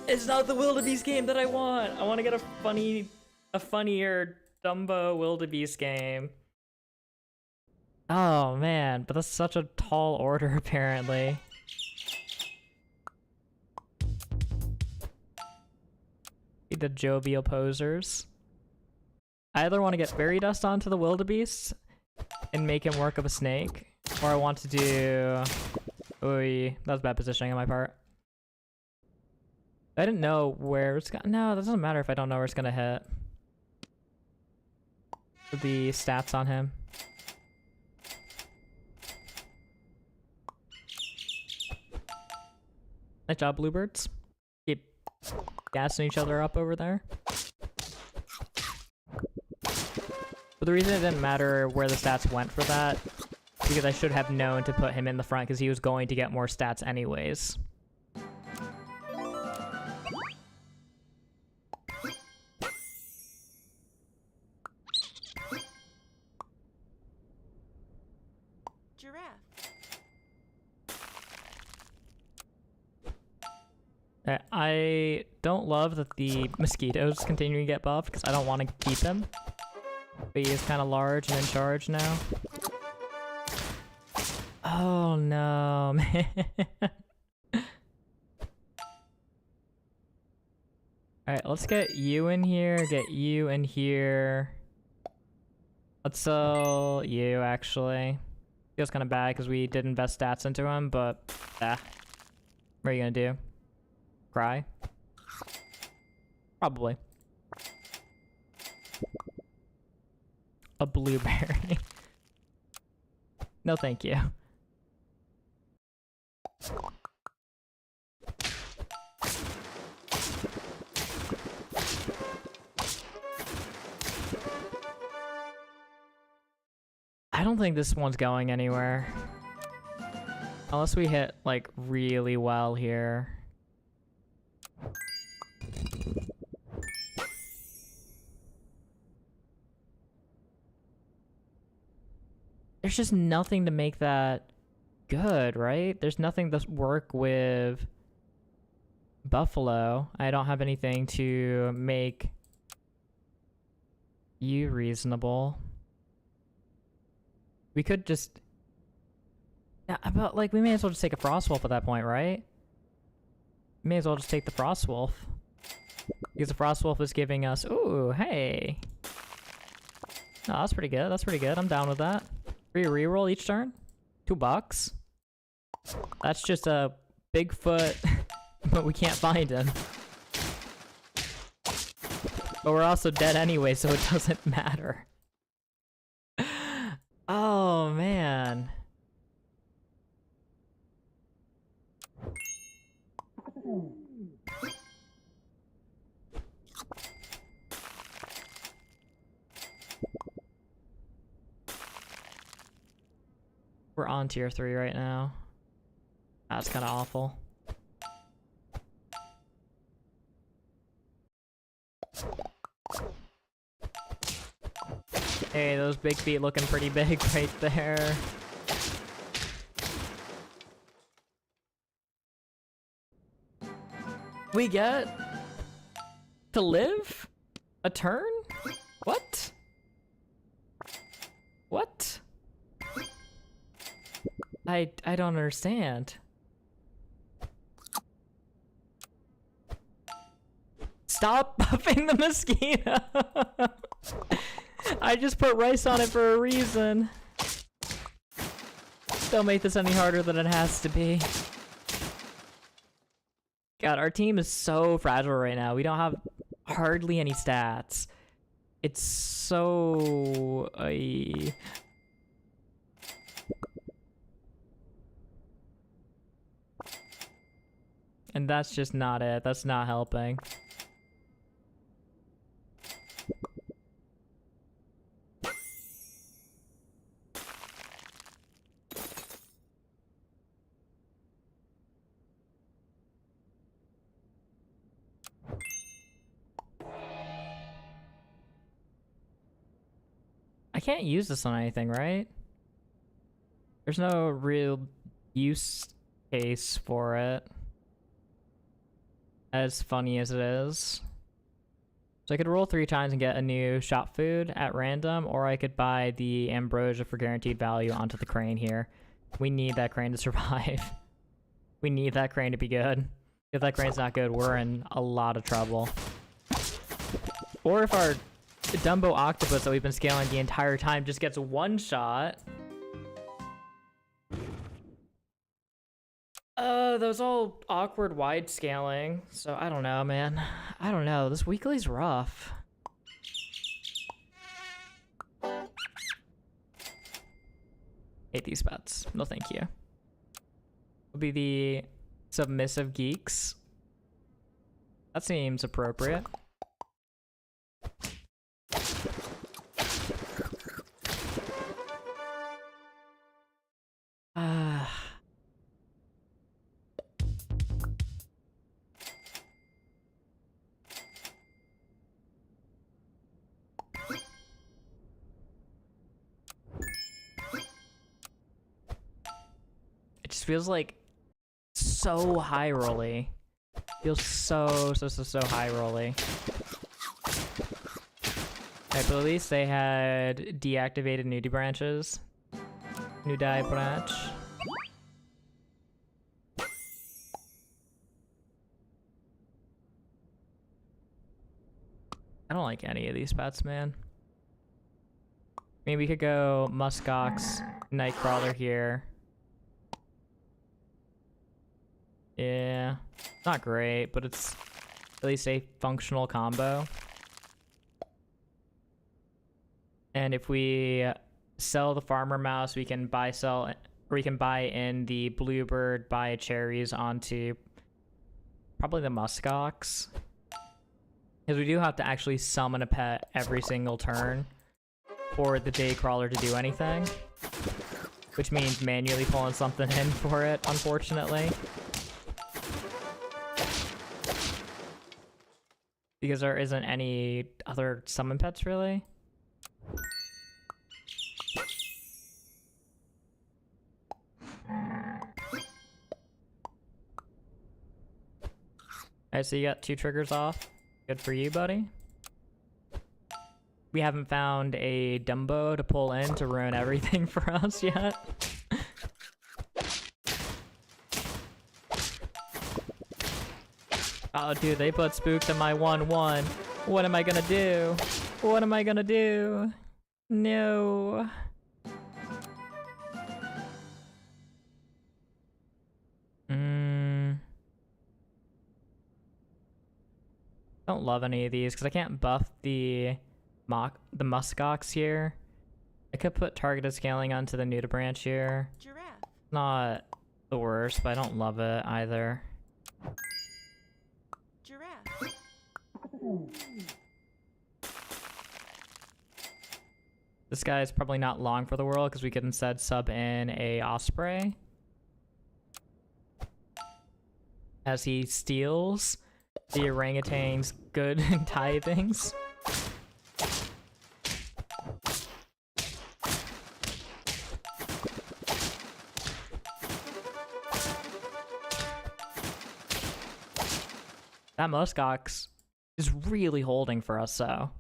It's not the wildebeest game that I want. I want to get a funnier Dumbo wildebeest game. Oh man, but that's such a tall order apparently. The jovial posers. I either want to get fairy dust onto the wildebeest and make him work up a snake, or I want to do... Oy, that was bad positioning on my part. I didn't know where it's gonna... No, that doesn't matter if I don't know where it's gonna hit. The stats on him. Nice job, bluebirds. Keep gassing each other up over there. But the reason it didn't matter where the stats went for that is because I should have known to put him in the front because he was going to get more stats anyways. I don't love that the mosquitoes continue to get buffed because I don't want to keep him. But he is kind of large and in charge now. Oh no, man. Alright, let's get you in here, get you in here. Let's sell you, actually. Feels kind of bad because we did invest stats into him, but what are you gonna do? Cry? Probably. A blueberry. No thank you. I don't think this one's going anywhere. Unless we hit, like, really well here. There's just nothing to make that good, right? There's nothing to work with Buffalo. I don't have anything to make you reasonable. We could just... Yeah, but, like, we may as well just take a Frostwolf at that point, right? We may as well just take the Frostwolf. Because the Frostwolf is giving us... Ooh, hey! No, that's pretty good. That's pretty good. I'm down with that. Free reroll each turn. $2. That's just a Bigfoot, but we can't find him. But we're also dead anyway, so it doesn't matter. Oh, man. We're on tier 3 right now. That's kind of awful. Hey, those big feet looking pretty big right there. We get to live a turn? What? What? I don't understand. Stop buffing the mosquito. I just put rice on it for a reason. Don't make this any harder than it has to be. God, our team is so fragile right now. We don't have hardly any stats. It's so... And that's just not it. That's not helping. I can't use this on anything, right? There's no real use case for it. As funny as it is. So I could roll 3 times and get a new shop food at random, or I could buy the ambrosia for guaranteed value onto the crane here. We need that crane to survive. We need that crane to be good. If that crane's not good, we're in a lot of trouble. Or if our Dumbo octopus that we've been scaling the entire time just gets one shot. Those all awkward wide scaling. So I don't know, man. I don't know. This weekly's rough. Hate these bets. No thank you. Will be the submissive geeks. That seems appropriate. It just feels like so high rolly. Feels so high rolly. Alright, but at least they had deactivated nudie branches. Nudie branch. I don't like any of these bets, man. I mean, we could go Muskox, Nightcrawler here. Yeah, not great, but it's at least a functional combo. And if we sell the farmer mouse, we can buy in the bluebird, buy cherries onto probably the muskox. Because we do have to actually summon a pet every single turn for the day crawler to do anything. which means manually pulling something in for it, unfortunately. Because there isn't any other summon pets, really. Alright, so you got 2 triggers off. Good for you, buddy. We haven't found a Dumbo to pull in to ruin everything for us yet. Oh, dude, they put spooked in my 1-1. What am I gonna do? What am I gonna do? No. Don't love any of these because I can't buff the muskox here. I could put targeted scaling onto the nudibranch here. Giraffe. Not the worst, but I don't love it either. Giraffe. This guy is probably not long for the world because we could instead sub in a osprey as he steals the orangutan's good tithings. That muskox is really holding for us, so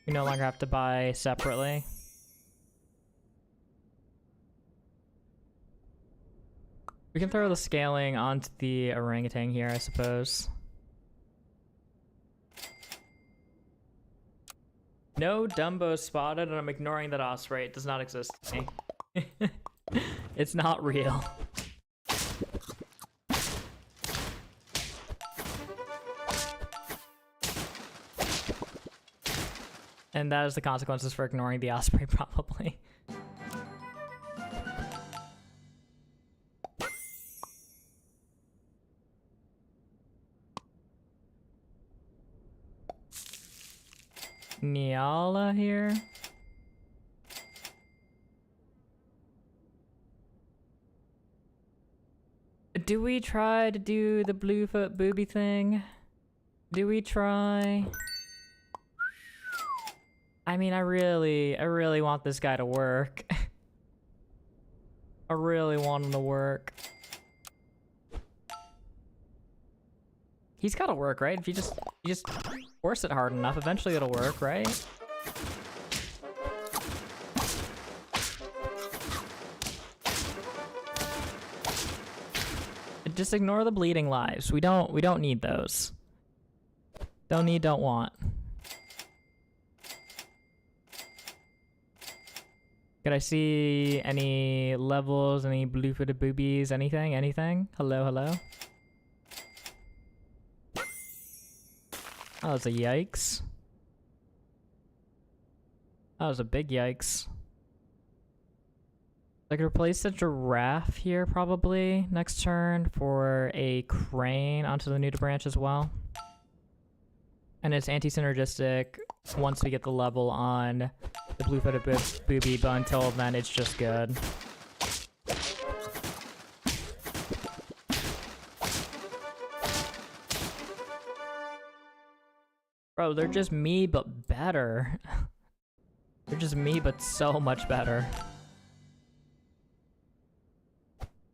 we no longer have to buy separately. We can throw the scaling onto the orangutan here, I suppose. No Dumbo spotted, and I'm ignoring that osprey. It does not exist to me. It's not real. And that is the consequences for ignoring the osprey, probably. Nyala here. Do we try to do the Bluefoot booby thing? Do we try? I mean, I really want this guy to work. I really want him to work. He's gotta work, right? If you just force it hard enough, eventually it'll work, right? Just ignore the bleeding lives. We don't need those. Don't need, don't want. Could I see any levels, any blue-footed boobies, anything? Anything? Hello, hello? Oh, that's a yikes. That was a big yikes. I could replace the giraffe here probably next turn for a crane onto the nudibranch as well. And it's anti-synergistic once we get the level on the blue-footed booby, but until then it's just good. Bro, they're just me, but better. They're just me, but so much better.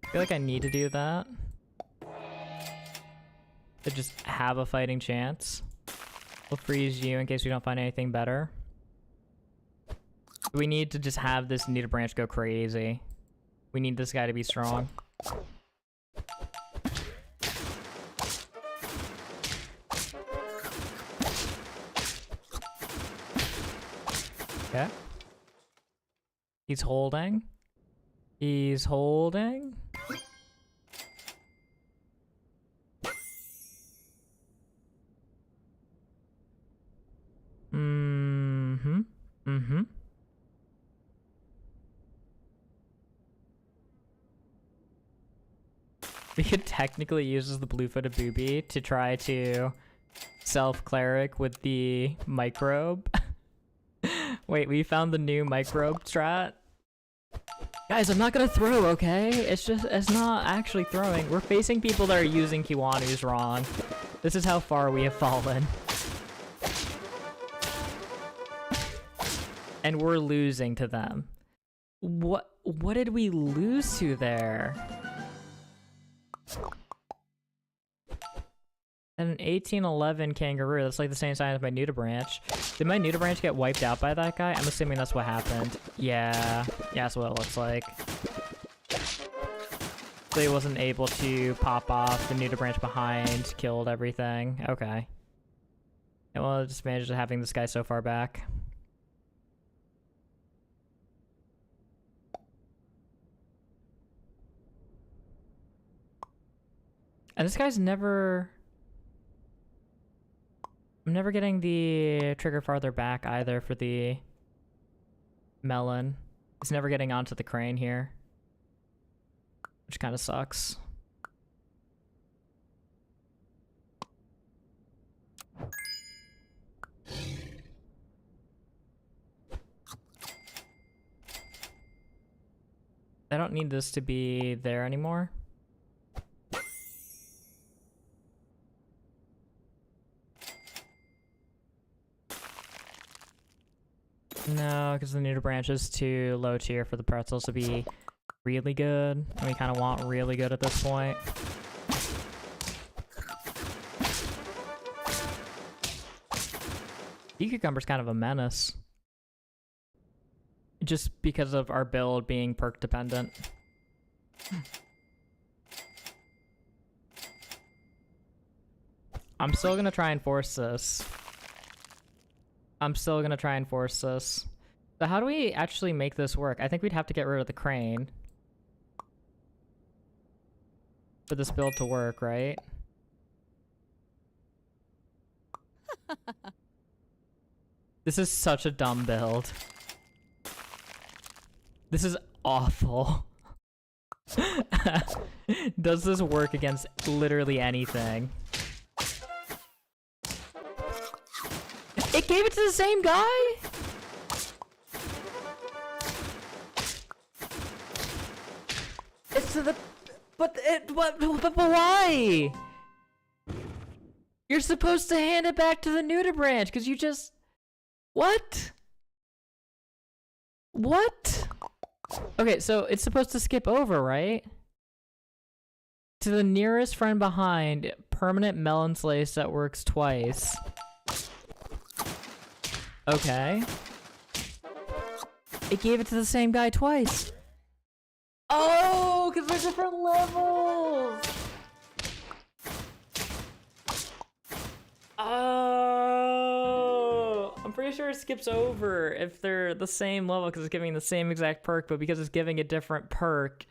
I feel like I need to do that to just have a fighting chance. We'll freeze you in case we don't find anything better. We need to just have this nudibranch go crazy. We need this guy to be strong. Okay. He's holding. He's holding. We could technically use the blue-footed booby to try to self-cleric with the microbe. Wait, we found the new microbe strat? Guys, I'm not gonna throw, okay? It's not actually throwing. We're facing people that are using Kiwanus wrong. This is how far we have fallen. And we're losing to them. What did we lose to there? And an 1811 kangaroo. That's like the same size as my nudibranch. Did my nudibranch get wiped out by that guy? I'm assuming that's what happened. Yeah, that's what it looks like. So he wasn't able to pop off. The nudibranch behind killed everything. Okay. And well, I just managed having this guy so far back. And this guy's never... I'm never getting the trigger farther back either for the melon. He's never getting onto the crane here, which kind of sucks. I don't need this to be there anymore. No, because the nudibranch is too low tier for the pretzels to be really good. And we kind of want really good at this point. Sea cucumber's kind of a menace. Just because of our build being perk dependent. I'm still gonna try and force this. So how do we actually make this work? I think we'd have to get rid of the crane for this build to work, right? This is such a dumb build. This is awful. Does this work against literally anything? It gave it to the same guy? It's to the... But why? You're supposed to hand it back to the nudibranch, because you just... What? What? Okay, so it's supposed to skip over, right? To the nearest friend behind, permanent melon slice that works twice. Okay. It gave it to the same guy twice. Oh, because they're different levels. Oh, I'm pretty sure it skips over if they're the same level because it's giving the same exact perk, but because it's giving a different perk.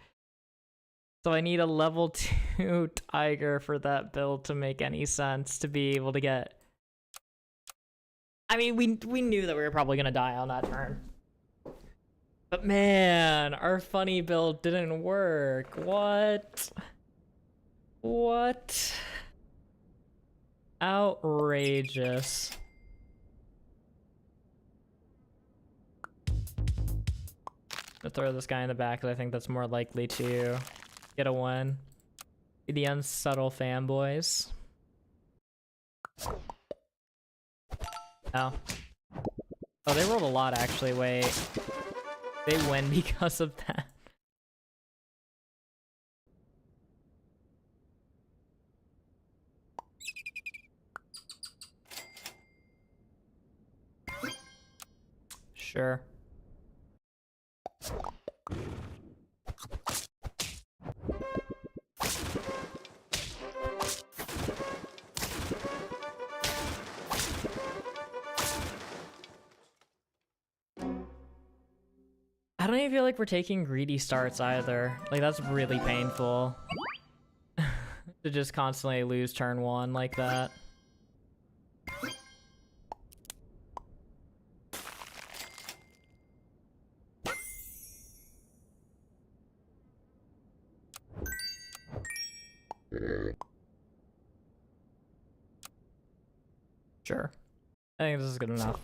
So I need a level 2 tiger for that build to make any sense to be able to get... I mean, we knew that we were probably gonna die on that turn. But man, our funny build didn't work. What? What? Outrageous. I'll throw this guy in the back because I think that's more likely to get a win. The unsubtle fanboys. Oh. Oh, they rolled a lot, actually. Wait. They win because of that. Sure. I don't even feel like we're taking greedy starts either. Like, that's really painful. To just constantly lose turn 1 like that. Sure. I think this is good enough.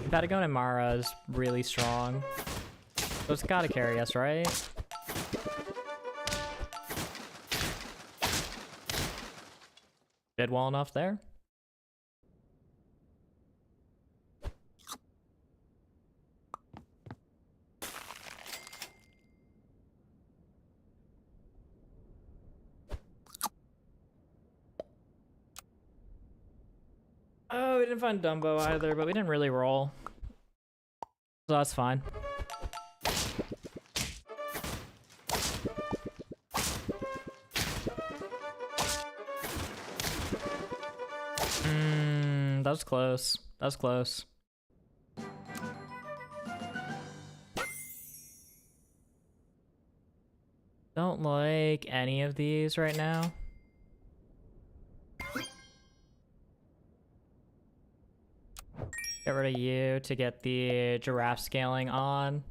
Patagon and Mara is really strong. So it's gotta carry us, right? Did well enough there. Oh, we didn't find Dumbo either, but we didn't really roll. So that's fine. That was close. That was close. Don't like any of these right now. Get rid of you to get the giraffe scaling on.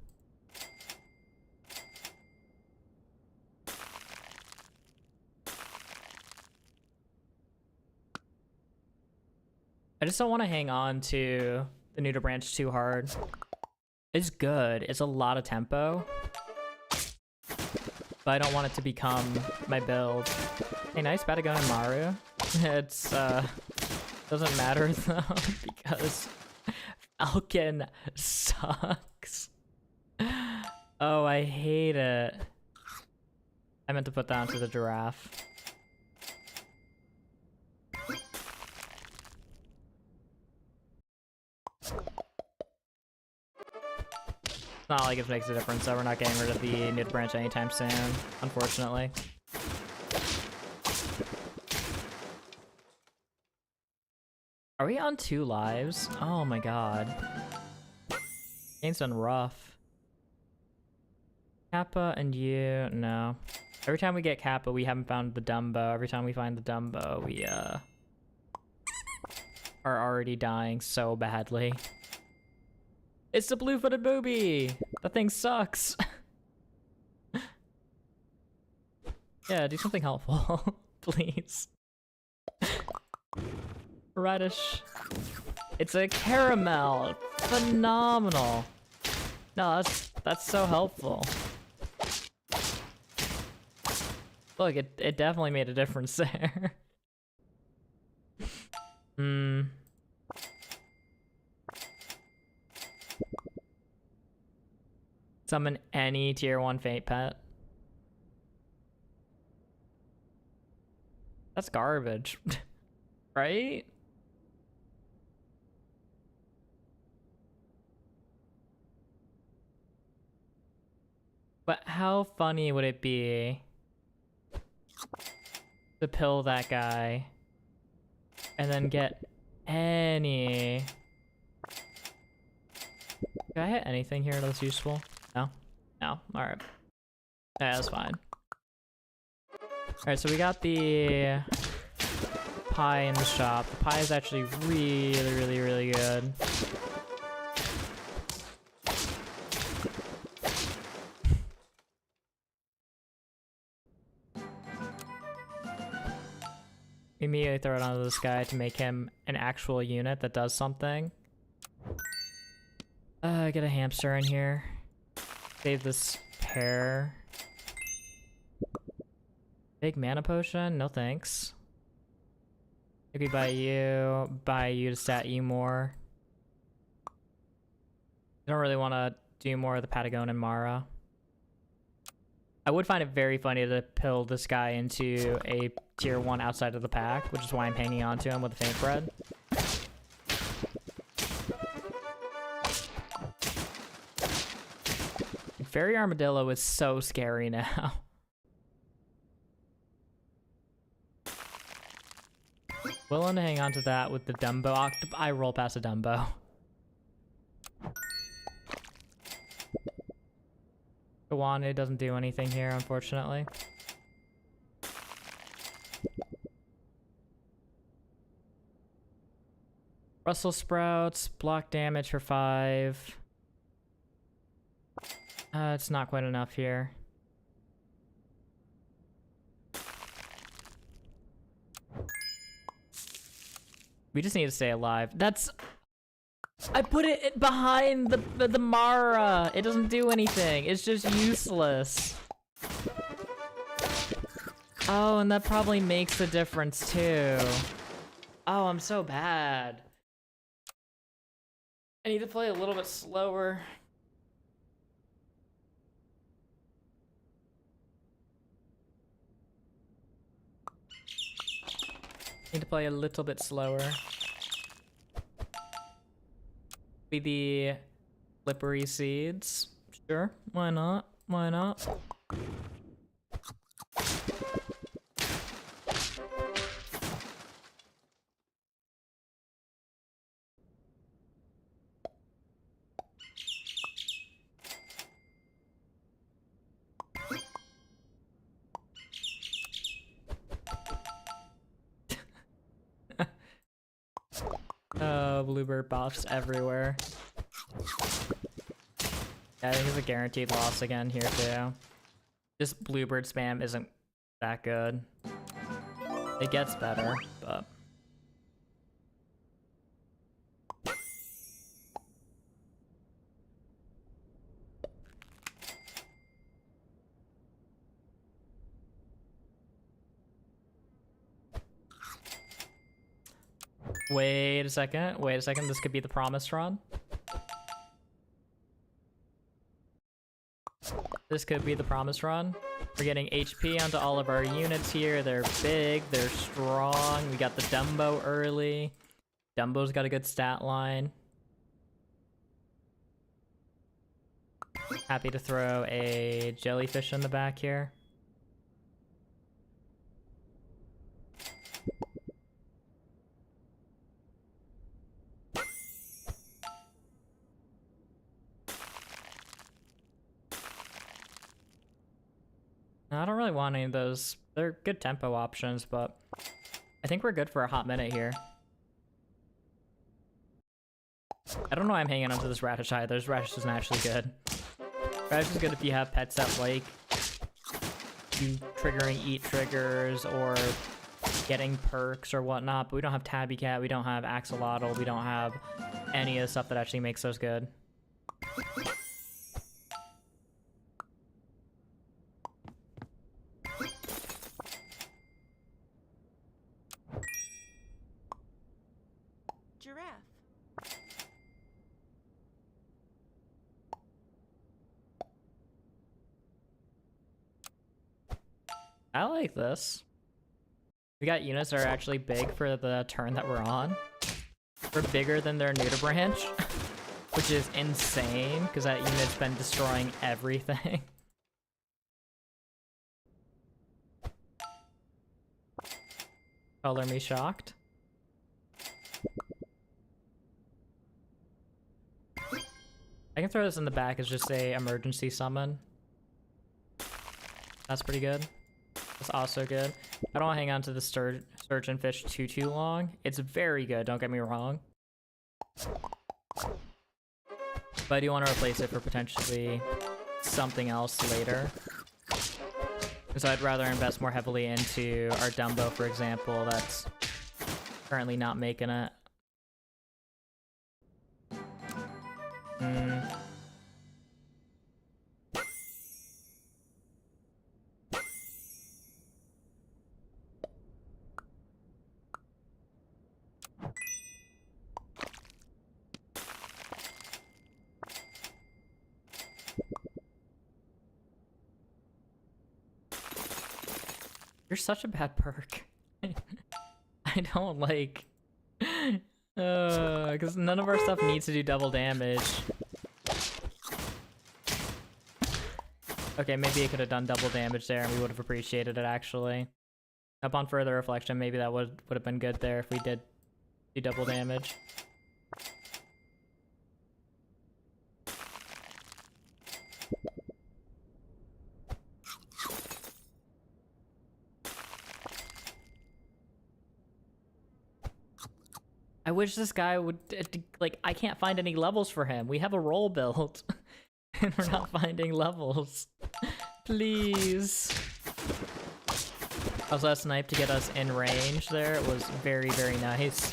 I just don't want to hang on to the neuter branch too hard. It's good. It's a lot of tempo. But I don't want it to become my build. Hey, nice Patagon and Maru. It's, doesn't matter though, because Falcon sucks. Oh, I hate it. I meant to put that onto the giraffe. It's not like it makes a difference, so we're not getting rid of the neuter branch anytime soon, unfortunately. Are we on 2 lives? Oh my god. Game's done rough. Kappa and you, no. Every time we get Kappa, we haven't found the Dumbo. Every time we find the Dumbo, we are already dying so badly. It's the blue-footed booby! That thing sucks! Yeah, do something helpful, please. Radish. It's a caramel. Phenomenal. No, that's so helpful. Look, it definitely made a difference there. Summon any tier 1 Fate pet. That's garbage. Right? But how funny would it be to pill that guy and then get any... Did I hit anything here that's useful? No? No? Alright. Yeah, that's fine. Alright, so we got the pie in the shop. The pie is actually really good. Immediately throw it onto this guy to make him an actual unit that does something. Get a hamster in here. Save this pair. Big mana potion? No thanks. Maybe buy you to stat you more. I don't really want to do more of the Patagon and Mara. I would find it very funny to pill this guy into a tier 1 outside of the pack, which is why I'm hanging on to him with a faint bread. Fairy Armadillo is so scary now. Willing to hang on to that with the Dumbo. I roll past a Dumbo. Kawane doesn't do anything here, unfortunately. Brussels sprouts, block damage for 5. It's not quite enough here. We just need to stay alive. That's... I put it behind the Mara. It doesn't do anything. It's just useless. Oh, and that probably makes a difference too. Oh, I'm so bad. I need to play a little bit slower. Need to play a little bit slower. Be the slippery seeds. Sure, why not? Why not? Oh, bluebird buffs everywhere. Yeah, I think it's a guaranteed loss again here too. Just bluebird spam isn't that good. It gets better, but... Wait a second, this could be the promised run. This could be the promised run. We're getting HP onto all of our units here. They're big, they're strong. We got the Dumbo early. Dumbo's got a good stat line. Happy to throw a jellyfish in the back here. I don't really want any of those. They're good tempo options, but I think we're good for a hot minute here. I don't know why I'm hanging onto this Radish either. This Radish isn't actually good. Radish is good if you have pets that like you triggering eat triggers or getting perks or whatnot, but we don't have Tabby Cat, we don't have Axolotl, we don't have any of the stuff that actually makes those good. I like this. We got units that are actually big for the turn that we're on. We're bigger than their neuter branch, which is insane because that unit's been destroying everything. Color me shocked. I can throw this in the back as just a emergency summon. That's pretty good. That's also good. I don't want to hang on to the sturgeon fish too long. It's very good, don't get me wrong. But I do want to replace it for potentially something else later. So I'd rather invest more heavily into our Dumbo, for example, that's currently not making it. You're such a bad perk. I don't like... because none of our stuff needs to do double damage. Okay, maybe it could have done double damage there and we would have appreciated it, actually. Upon further reflection, maybe that would have been good there if we did do double damage. I wish this guy would, like, I can't find any levels for him. We have a roll built, and we're not finding levels. Please. Also, that snipe to get us in range there, it was very, very nice.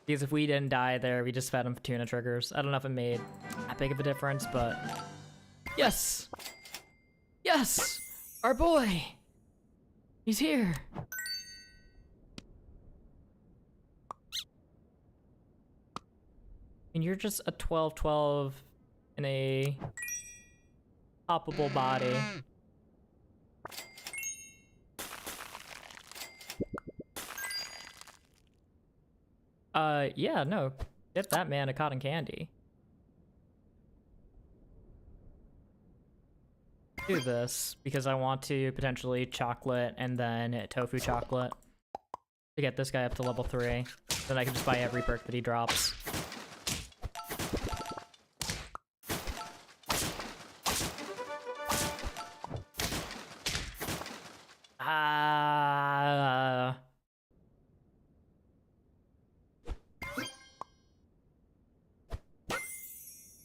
Because if we didn't die there, we just fed him tuna triggers. I don't know if it made that big of a difference, but... Yes! Yes! Our boy! He's here! And you're just a 12-12 in a hoppable body. Yeah, no. Get that man a cotton candy. Do this because I want to potentially chocolate and then tofu chocolate to get this guy up to level 3. Then I can just buy every perk that he drops.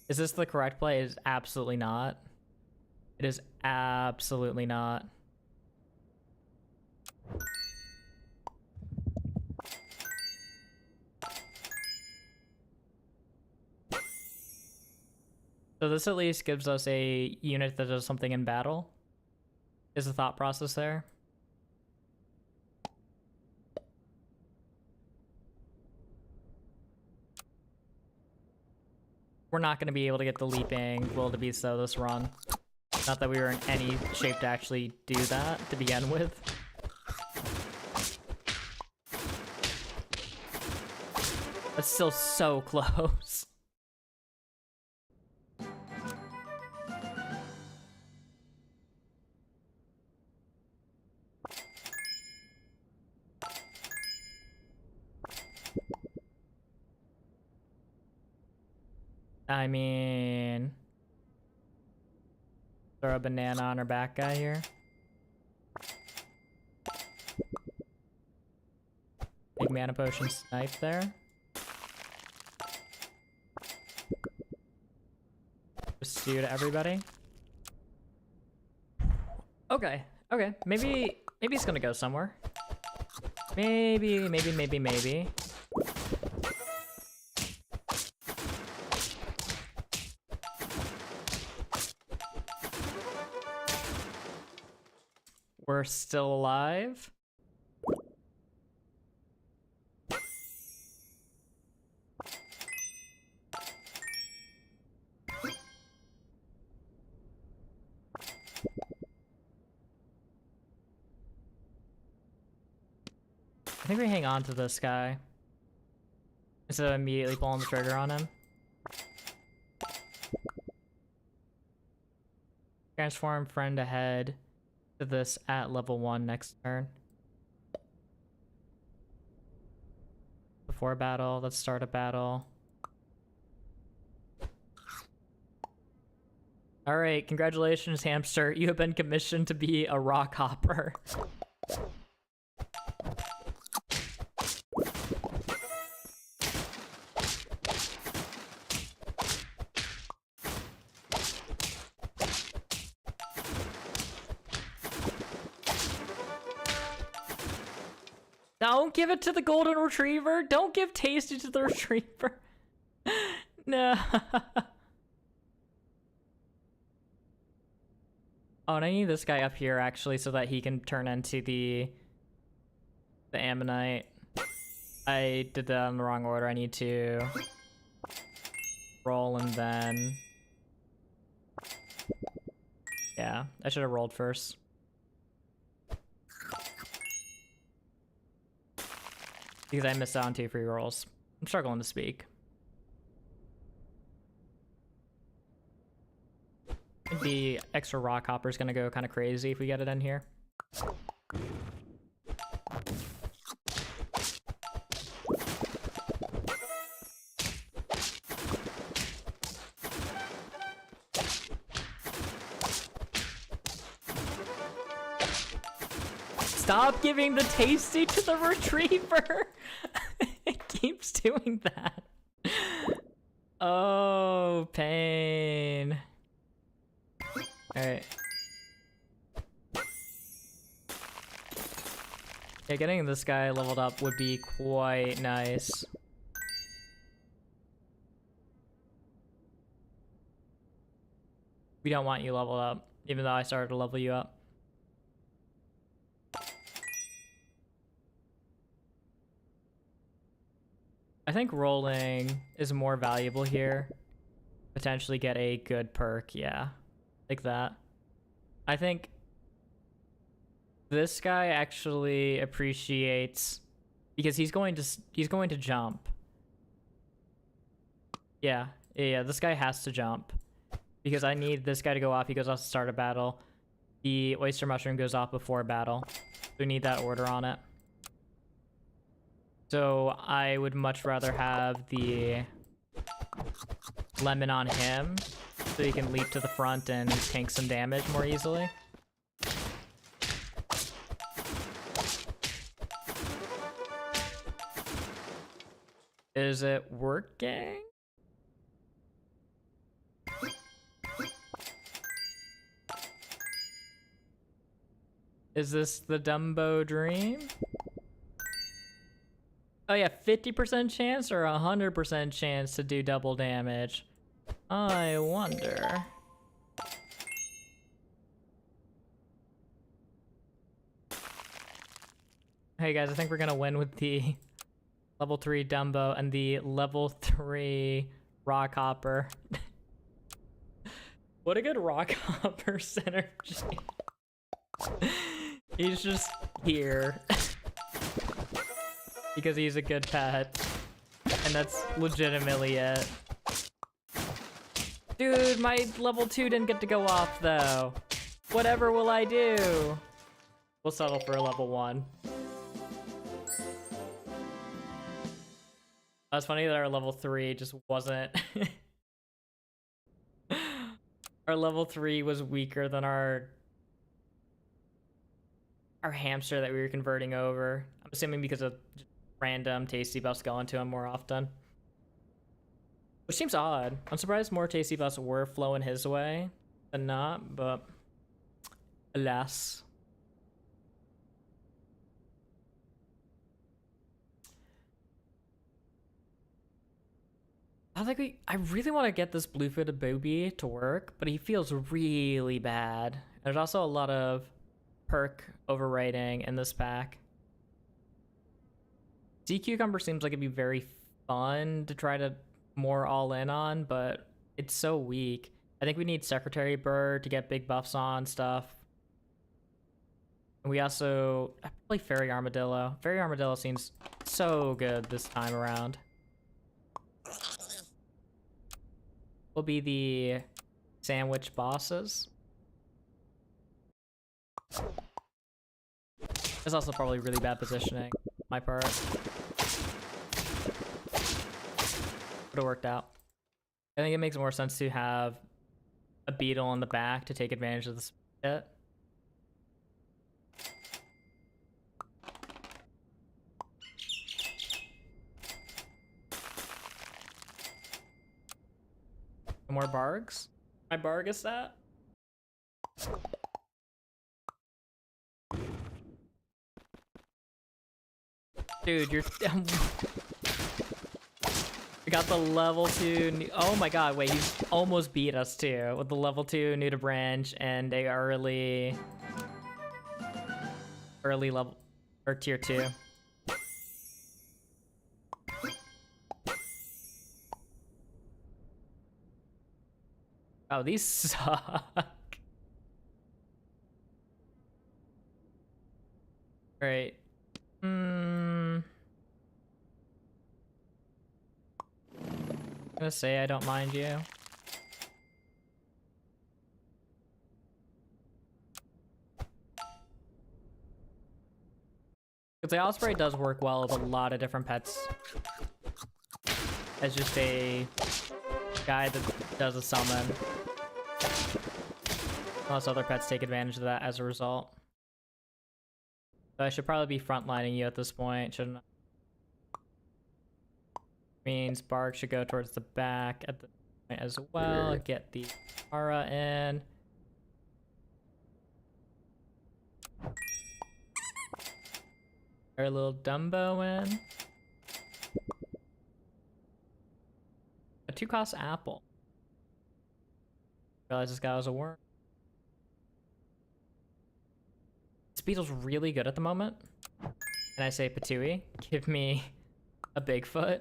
Is this the correct play? It is absolutely not. It is absolutely not. So this at least gives us a unit that does something in battle. Is the thought process there? We're not going to be able to get the leaping wildebeest though this run. Not that we were in any shape to actually do that to begin with. That's still so close. I mean... Throw a banana on our back guy here. Big mana potion snipe there. Pursue to everybody. Okay, okay. Maybe he's gonna go somewhere. Maybe. We're still alive. I think we hang on to this guy instead of immediately pulling the trigger on him. Transform friend ahead to this at level 1 next turn. Before battle, let's start a battle. Alright, congratulations, hamster. You have been commissioned to be a rock hopper. Don't give it to the golden retriever. Don't give Tasty to the retriever. No. Oh, and I need this guy up here actually so that he can turn into the ammonite. I did that in the wrong order. I need to roll and then... Yeah, I should have rolled first. Because I missed out on 2 free rolls. I'm struggling to speak. I think the extra rock hopper is gonna go kind of crazy if we get it in here. Stop giving the tasty to the retriever! It keeps doing that. Oh, pain. Alright. Yeah, getting this guy leveled up would be quite nice. We don't want you leveled up, even though I started to level you up. I think rolling is more valuable here. Potentially get a good perk, yeah. Like that. I think this guy actually appreciates because he's going to jump. Yeah, this guy has to jump. Because I need this guy to go off. He goes off to start a battle. The oyster mushroom goes off before battle. We need that order on it. So I would much rather have the lemon on him so he can leap to the front and tank some damage more easily. Is it working? Is this the Dumbo dream? Oh yeah, 50% chance or 100% chance to do double damage? I wonder. Hey guys, I think we're gonna win with the level 3 Dumbo and the level 3 Rock Hopper. What a good Rock Hopper synergy. He's just here. Because he's a good pet. And that's legitimately it. Dude, my level 2 didn't get to go off though. Whatever will I do? We'll settle for a level 1. That's funny that our level 3 just wasn't... Our level 3 was weaker than our hamster that we were converting over. I'm assuming because of random tasty buffs going to him more often. Which seems odd. I'm surprised more tasty buffs were flowing his way than not, but alas. I really want to get this blue-footed booby to work, but he feels really bad. There's also a lot of perk overwriting in this pack. Sea Cucumber seems like it'd be very fun to try to more all in on, but it's so weak. I think we need Secretary Bird to get big buffs on stuff. And we also probably Fairy Armadillo. Fairy Armadillo seems so good this time around. Will be the sandwich bosses. It's also probably really bad positioning on my part. Would have worked out. I think it makes more sense to have a beetle in the back to take advantage of the spit. More bargs? My barg is that? Dude, you're... We got the level 2... Oh my god, wait, he's almost beat us too. With the level 2 new to branch and a early level... Or tier 2. Oh, these suck. Right. I'm gonna say I don't mind you. Because the Osprey does work well with a lot of different pets. As just a guy that does a summon. Unless other pets take advantage of that as a result. So I should probably be frontlining you at this point, shouldn't I? Means Bark should go towards the back at the point as well. Get the Aura in. Our little Dumbo in. A 2-cost apple. Realize this guy was a worm. Speedle's really good at the moment. And I say, Patooey, give me a Bigfoot.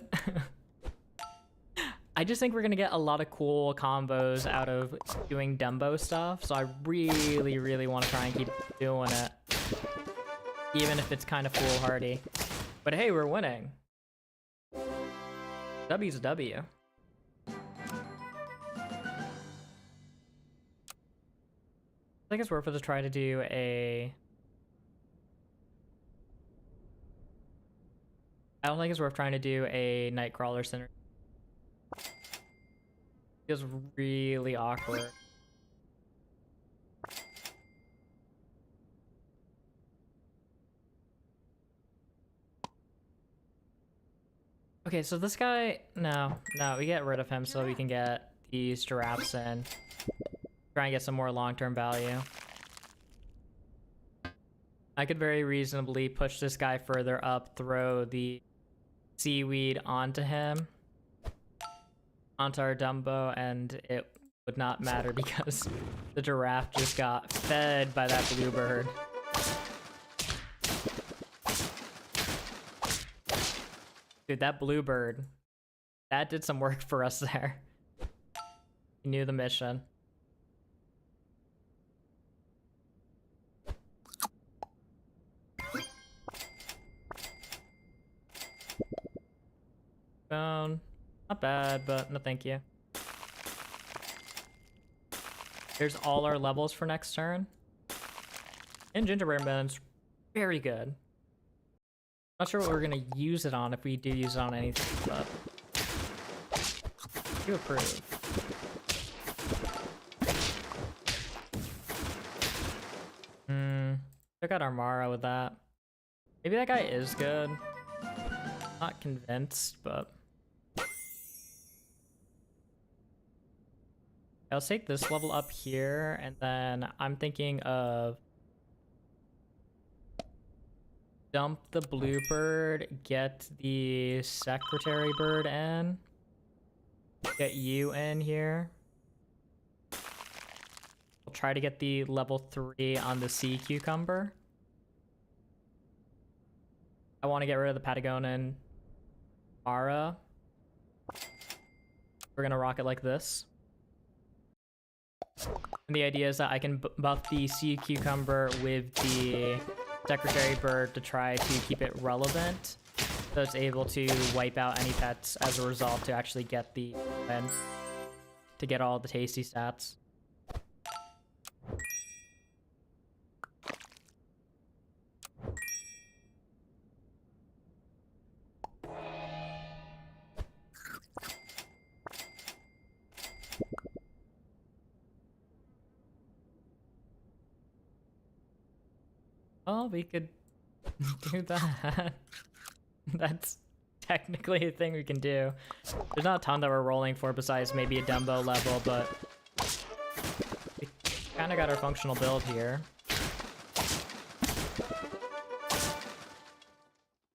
I just think we're gonna get a lot of cool combos out of doing Dumbo stuff, so I really, really want to try and keep doing it. Even if it's kind of foolhardy. But hey, we're winning. W's a W. I think it's worth it to try to do a... I don't think it's worth trying to do a Nightcrawler Center. Feels really awkward. Okay, so this guy, no, we get rid of him so we can get these giraffes in. Try and get some more long-term value. I could very reasonably push this guy further up, throw the seaweed onto him, onto our Dumbo, and it would not matter because the giraffe just got fed by that bluebird. Dude, that bluebird, that did some work for us there. He knew the mission. Not bad, but no thank you. Here's all our levels for next turn. And Gingerbread Man's very good. Not sure what we're gonna use it on if we do use it on anything, but you approve. Check out Armara with that. Maybe that guy is good. Not convinced, but I'll take this level up here, and then I'm thinking of dump the bluebird, get the secretary bird in, get you in here. We'll try to get the level 3 on the sea cucumber. I want to get rid of the Patagonian Ara. We're gonna rock it like this. And the idea is that I can buff the sea cucumber with the secretary bird to try to keep it relevant, so it's able to wipe out any pets as a result to actually get the win, to get all the tasty stats. Oh, we could do that. That's technically a thing we can do. There's not a ton that we're rolling for besides maybe a Dumbo level, but we kind of got our functional build here.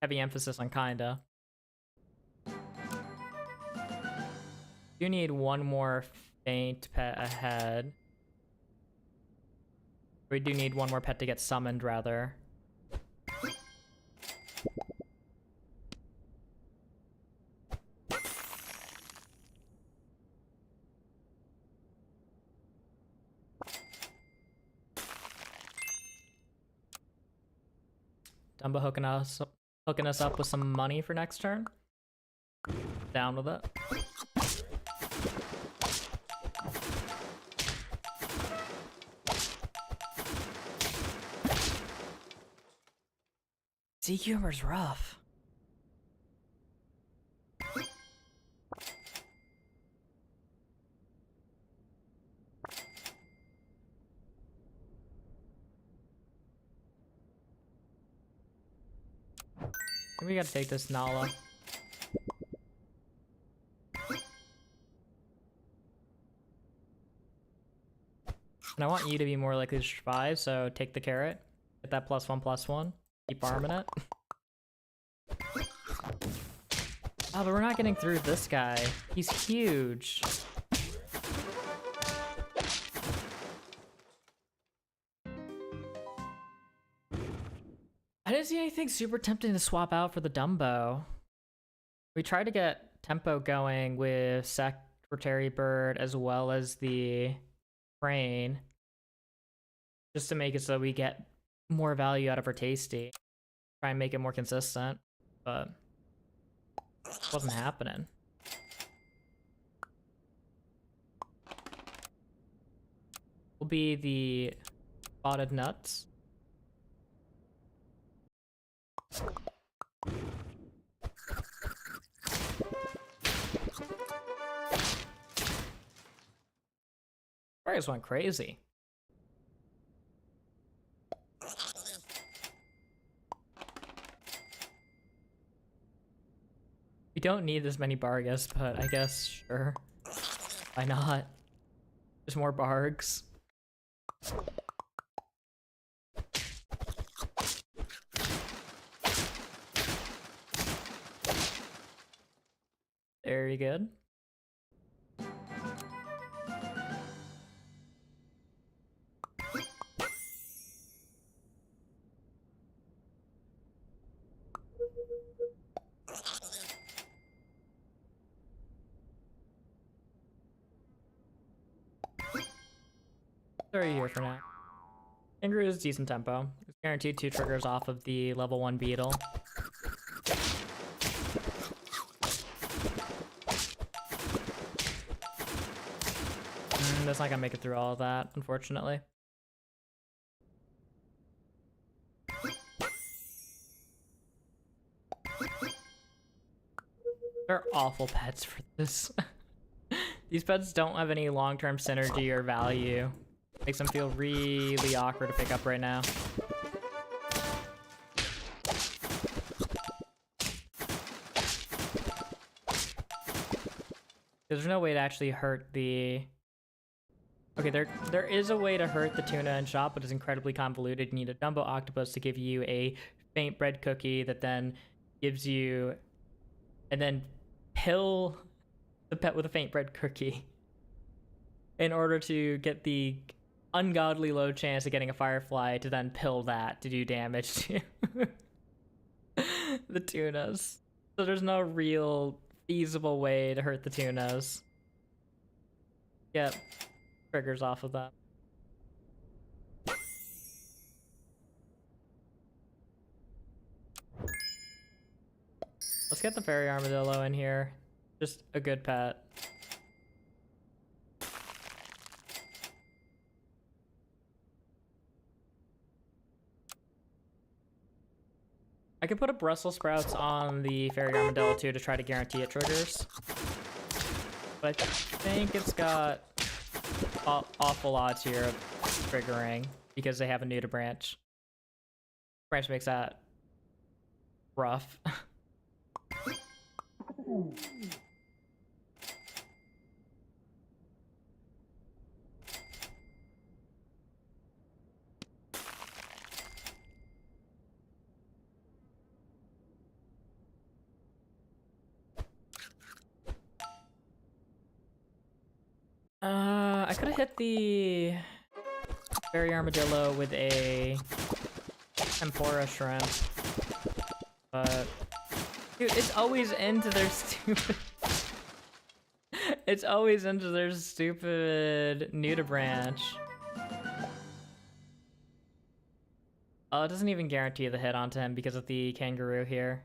Heavy emphasis on kinda. You need one more faint pet ahead. We do need one more pet to get summoned, rather. Dumbo hooking us up with some money for next turn. Down with it. Sea humor's rough. We gotta take this Nala. And I want you to be more likely to survive, so take the carrot. Get that +1/+1. Keep farming it. Oh, but we're not getting through this guy. He's huge. didn't see anything super tempting to swap out for the Dumbo. We tried to get tempo going with Secretary Bird as well as the Crane, just to make it so we get more value out of our Tasty. Try and make it more consistent, but it wasn't happening. Will be the spotted nuts. I just went crazy. We don't need this many Bargas, but I guess sure. Why not? Just more Bargs. Very good. What are you here for now? Kangaroo is decent tempo. It's guaranteed 2 triggers off of the level 1 beetle. That's not gonna make it through all of that, unfortunately. They're awful pets for this. These pets don't have any long-term synergy or value. Makes them feel really awkward to pick up right now. There's no way to actually hurt the... Okay, there is a way to hurt the tuna in shop, but it's incredibly convoluted. You need a Dumbo Octopus to give you a faint bread cookie that then gives you... And then pill the pet with a faint bread cookie in order to get the ungodly low chance of getting a Firefly to then pill that to do damage to the tunas. So there's no real feasible way to hurt the tunas. Yep. Triggers off of that. Let's get the fairy armadillo in here. Just a good pet. I could put a Brussels sprouts on the fairy armadillo too to try to guarantee it triggers. But I think it's got awful odds here of triggering because they have a new to branch. Branch makes that rough. I could have hit the fairy armadillo with a tempura shrimp, but dude, it's always into their stupid. It's always into their stupid nudibranch. Oh, it doesn't even guarantee the hit onto him because of the kangaroo here.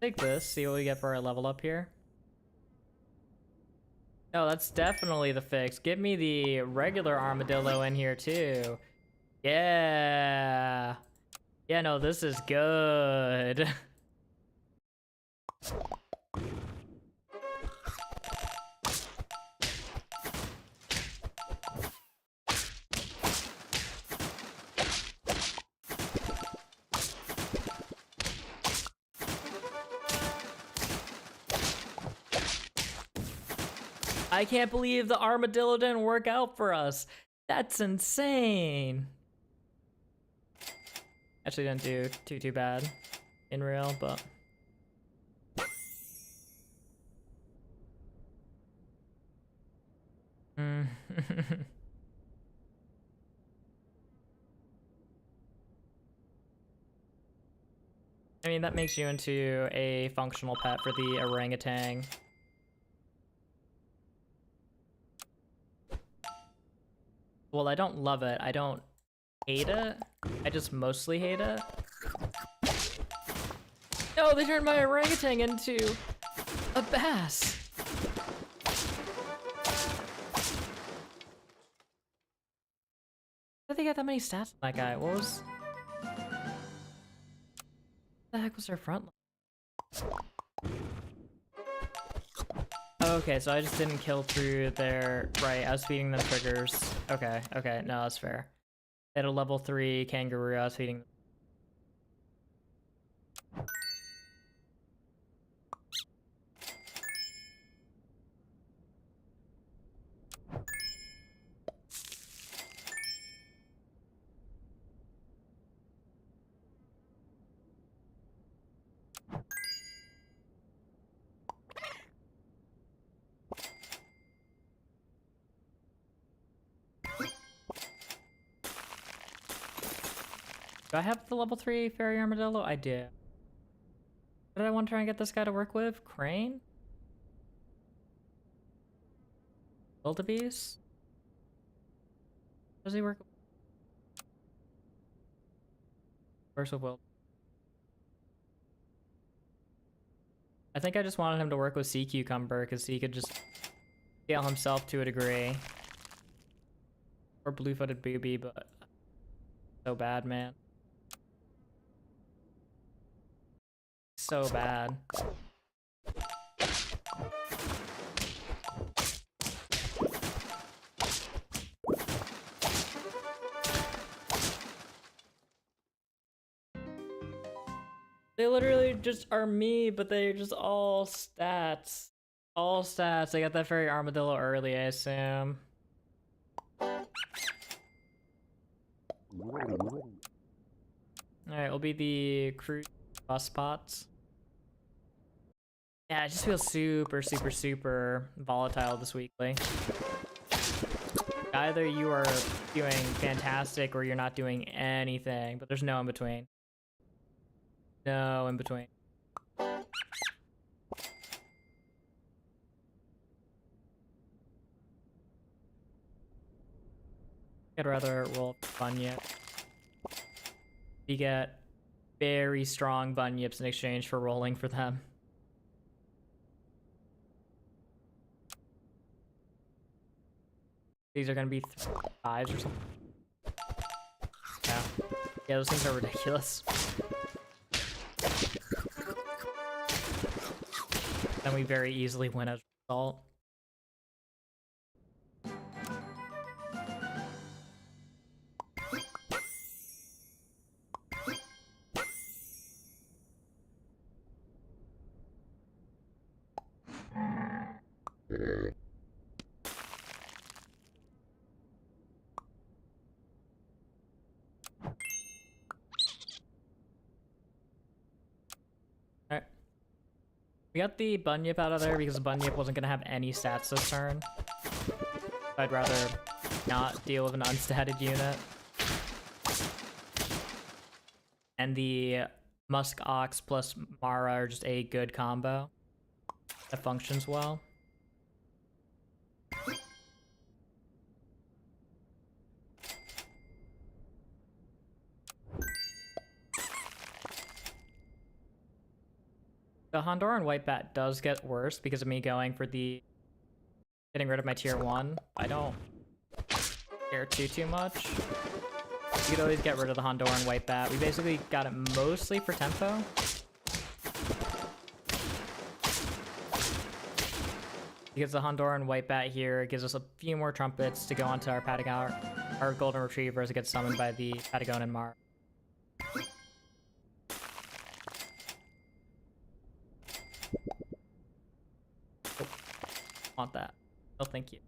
Take this, see what we get for our level up here. No, that's definitely the fix. Give me the regular armadillo in here too. Yeah. Yeah, no, this is good. I can't believe the armadillo didn't work out for us. That's insane. Actually didn't do too bad in real, but... I mean, that makes you into a functional pet for the orangutan. Well, I don't love it. I don't hate it. I just mostly hate it. No, they turned my orangutan into a bass. How did they get that many stats on that guy? What the heck was their front line? Okay, so I just didn't kill through their... Right, I was feeding them triggers. Okay, no, that's fair. They had a level 3 kangaroo, I was feeding them. Do I have the level 3 fairy armadillo? I do. What did I want to try and get this guy to work with? Crane? Wildebeest? Does he work with? Where's the wild? I think I just wanted him to work with Sea Cucumber because he could just scale himself to a degree. Or Blue-footed Booby, but so bad, man. So bad. They literally just are me, but they're just all stats. All stats. I got that fairy armadillo early, I assume. Alright, will be the cruise bus spots. Yeah, it just feels super volatile this weekly. Either you are doing fantastic or you're not doing anything, but there's no in between. No in between. I'd rather roll Bunyip. You get very strong Bunyips in exchange for rolling for them. These are gonna be 5s or something. Yeah, those things are ridiculous. And we very easily win as a result. Alright. We got the Bunyip out of there because the Bunyip wasn't going to have any stats this turn. I'd rather not deal with an unstatted unit. And the Musk Ox plus Mara are just a good combo that functions well. The Honduran White Bat does get worse because of me going for the getting rid of my tier 1. I don't care too much. You could always get rid of the Honduran White Bat. We basically got it mostly for tempo. Because the Honduran White Bat here gives us a few more trumpets to go onto our our Golden Retriever as it gets summoned by the Patagonan Mar. Want that. Oh, thank you.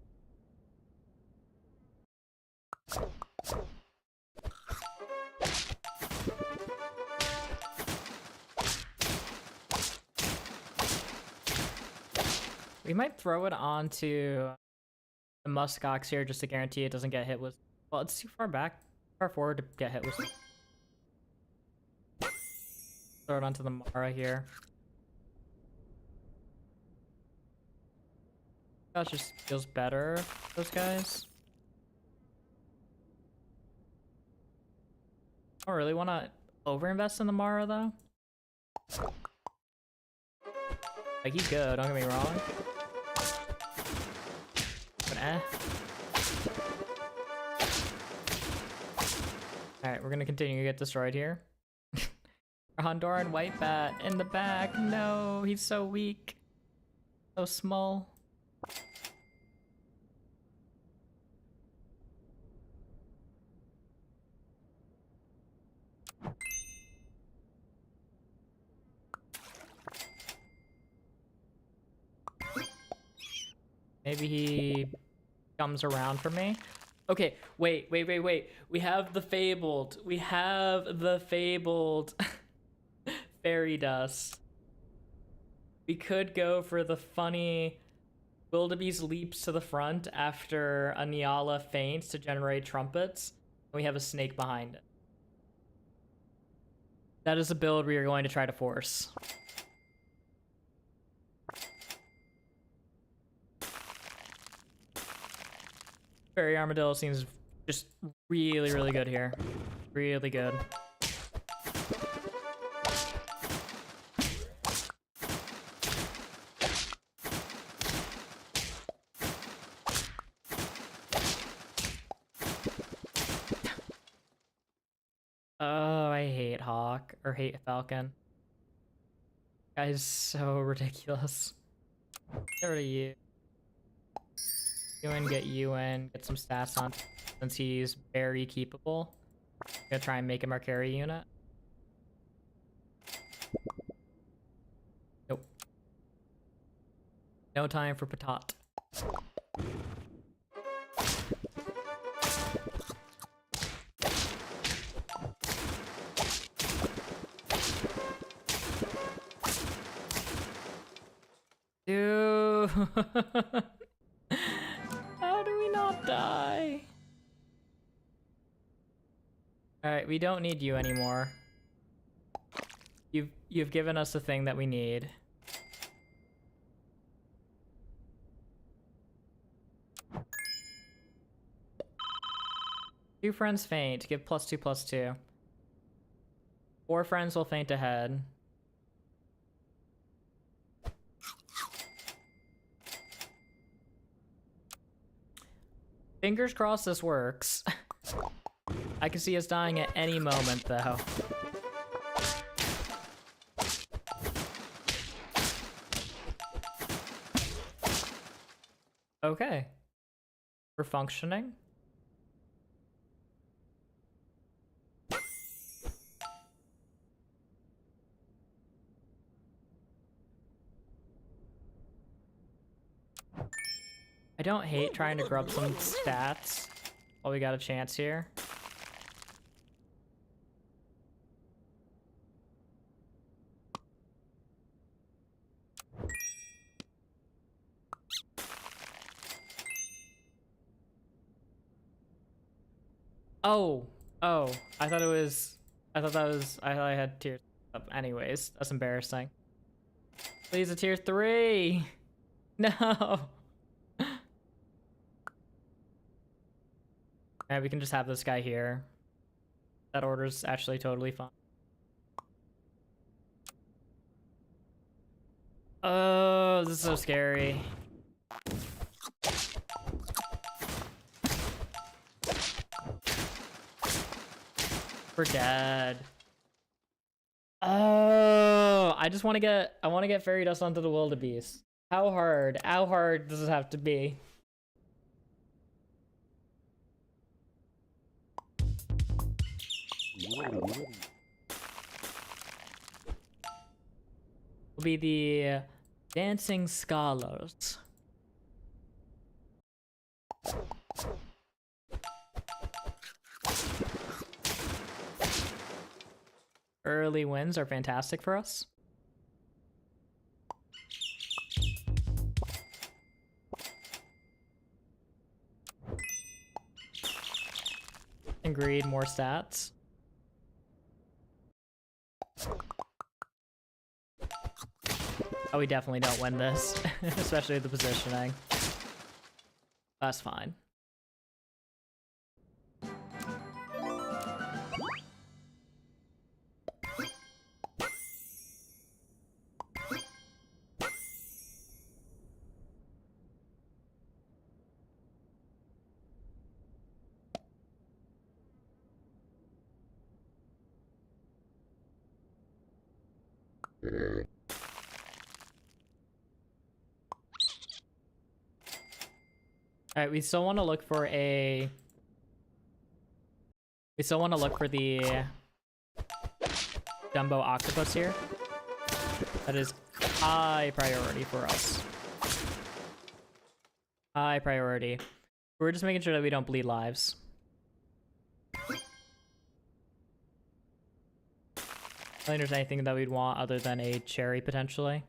We might throw it onto the Muskox here just to guarantee it doesn't get hit with... Well, it's too far back, far forward to get hit with... Throw Throw it onto the Mara here. That just feels better, those guys. I don't really want to overinvest in the Mara, though. Like, he's good, don't get me wrong. But Alright, we're gonna continue to get destroyed here. Honduran White Bat in the back. No, he's so weak. So small. Maybe he comes around for me. Okay, wait. We have the fabled. We have the fabled fairy dust. We could go for the funny wildebeest leaps to the front after a Nyala faints to generate trumpets. And we have a snake behind it. That is a build we are going to try to force. Fairy Armadillo seems just really, really good here. Really good. Oh, I hate Hawk, or hate Falcon. Guy's so ridiculous. Get rid of you. Get you in, get some stats on since he's very keepable. Gonna try and make him our carry unit. Nope. No time for patat. Dude. How do we not die? Alright, we don't need you anymore. You've given us the thing that we need. Two friends faint. Give +2/+2. 4 friends will faint ahead. Fingers crossed this works. I can see us dying at any moment, though. Okay. We're functioning. I don't hate trying to grab some stats while we got a chance here. Oh, I thought I had tier up. Anyways, that's embarrassing. Please, a tier 3. No. Yeah, we can just have this guy here. That order's actually totally fine. Oh, this is so scary. We're dead. Oh, I want to get fairy dust onto the wildebeest. How hard does it have to be? Will be the dancing scholars. Early wins are fantastic for us. Agreed, more stats. Oh, we definitely don't win this, especially with the positioning. That's fine. All right, we still want to look for a... We still want to look for the Jumbo Octopus here. That is high priority for us. High priority. We're just making sure that we don't bleed lives. I don't think there's anything that we'd want other than a cherry, potentially.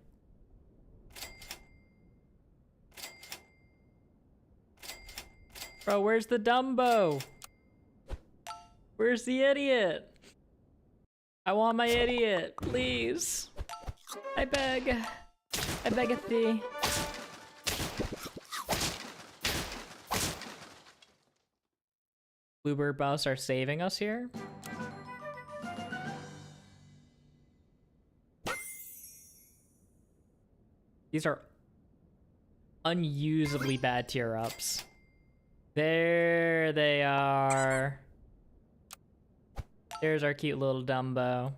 Bro, where's the Dumbo? Where's the idiot? I want my idiot, please. I beg. I beggeth thee. Bluebird Bus are saving us here. These are unusably bad tier ups. There they are. There's our cute little Dumbo.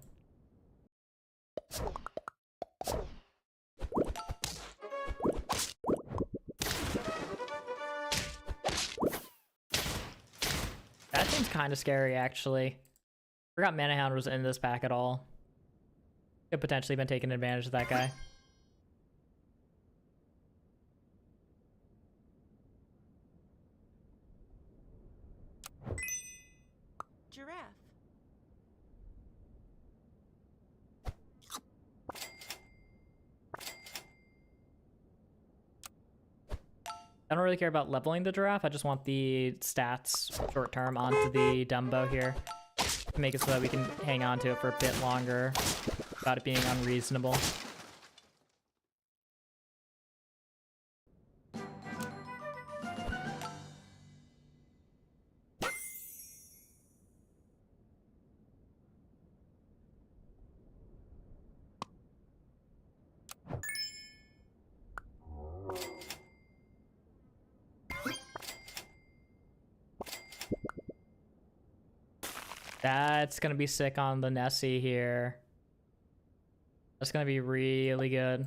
That seems kind of scary, actually. Forgot Mana Hound was in this pack at all. Could potentially been taking advantage of that guy. Giraffe. I don't really care about leveling the giraffe. I just want the stats short term onto the Dumbo here. To make it so that we can hang on to it for a bit longer without it being unreasonable. That's gonna be sick on the Nessie here. That's gonna be really good.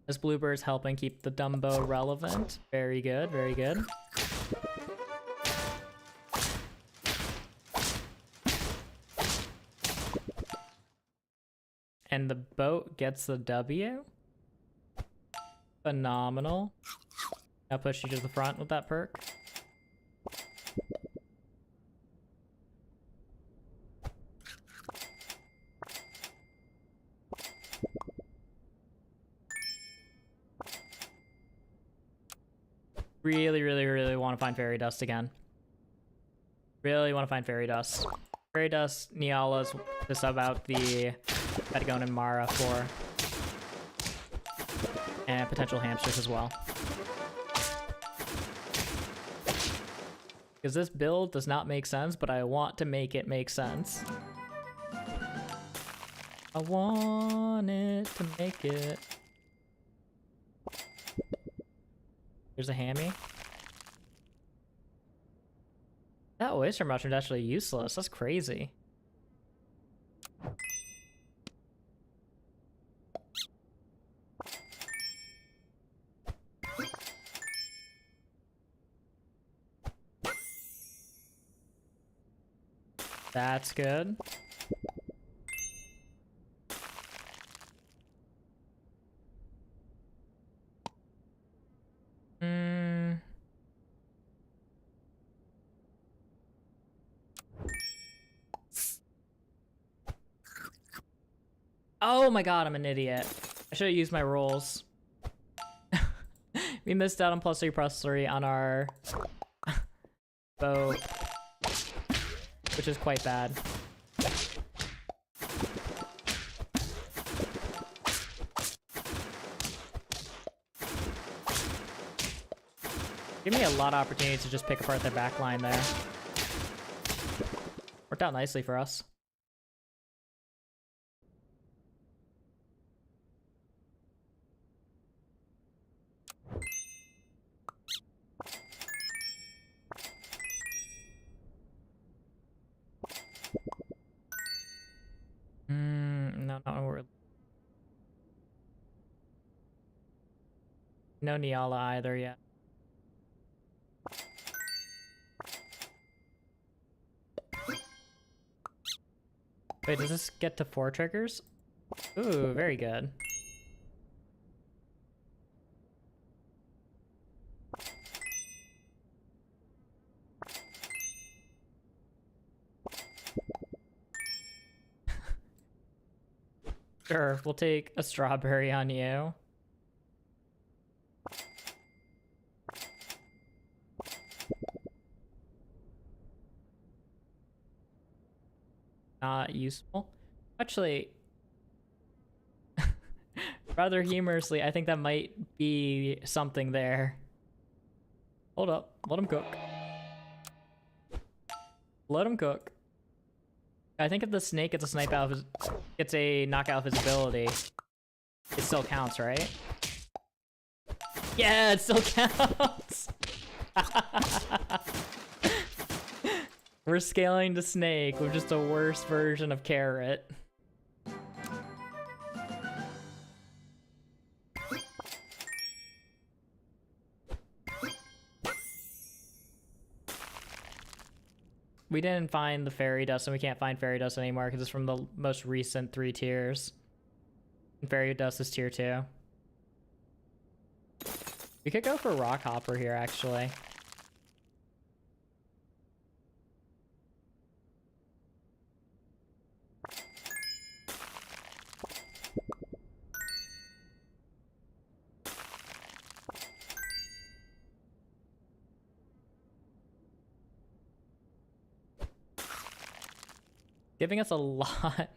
This Bluebird's helping keep the Dumbo relevant. Very good, very good. And the boat gets the W. Phenomenal. Now push you to the front with that perk. Really want to find Fairy Dust again. Really want to find Fairy Dust. Fairy Dust, Neala's to sub out the Patagon and Mara for. And potential hamsters as well. Because this build does not make sense, but I want to make it make sense. I want it to make it. There's a hammy. That oyster mushroom's actually useless. That's crazy. That's good. Oh my god, I'm an idiot. I should have used my rolls. We missed out on +3/+3 on our boat, which is quite bad. Give me a lot of opportunities to just pick apart their back line there. Worked out nicely for us. No, not really. No Niala either yet. Wait, does this get to 4 triggers? Ooh, very good. Sure, we'll take a strawberry on you. Not useful. Actually, rather humorously, I think that might be something there. Hold up, let him cook. Let him cook. I think if the snake gets a snipe out of his, gets a knockout of his ability, it still counts, right? Yeah, it still counts. We're scaling to snake with just a worse version of carrot. We didn't find the fairy dust, and we can't find fairy dust anymore because it's from the most recent 3 tiers. And fairy dust is tier 2. We could go for rock hopper here, actually. Giving us a lot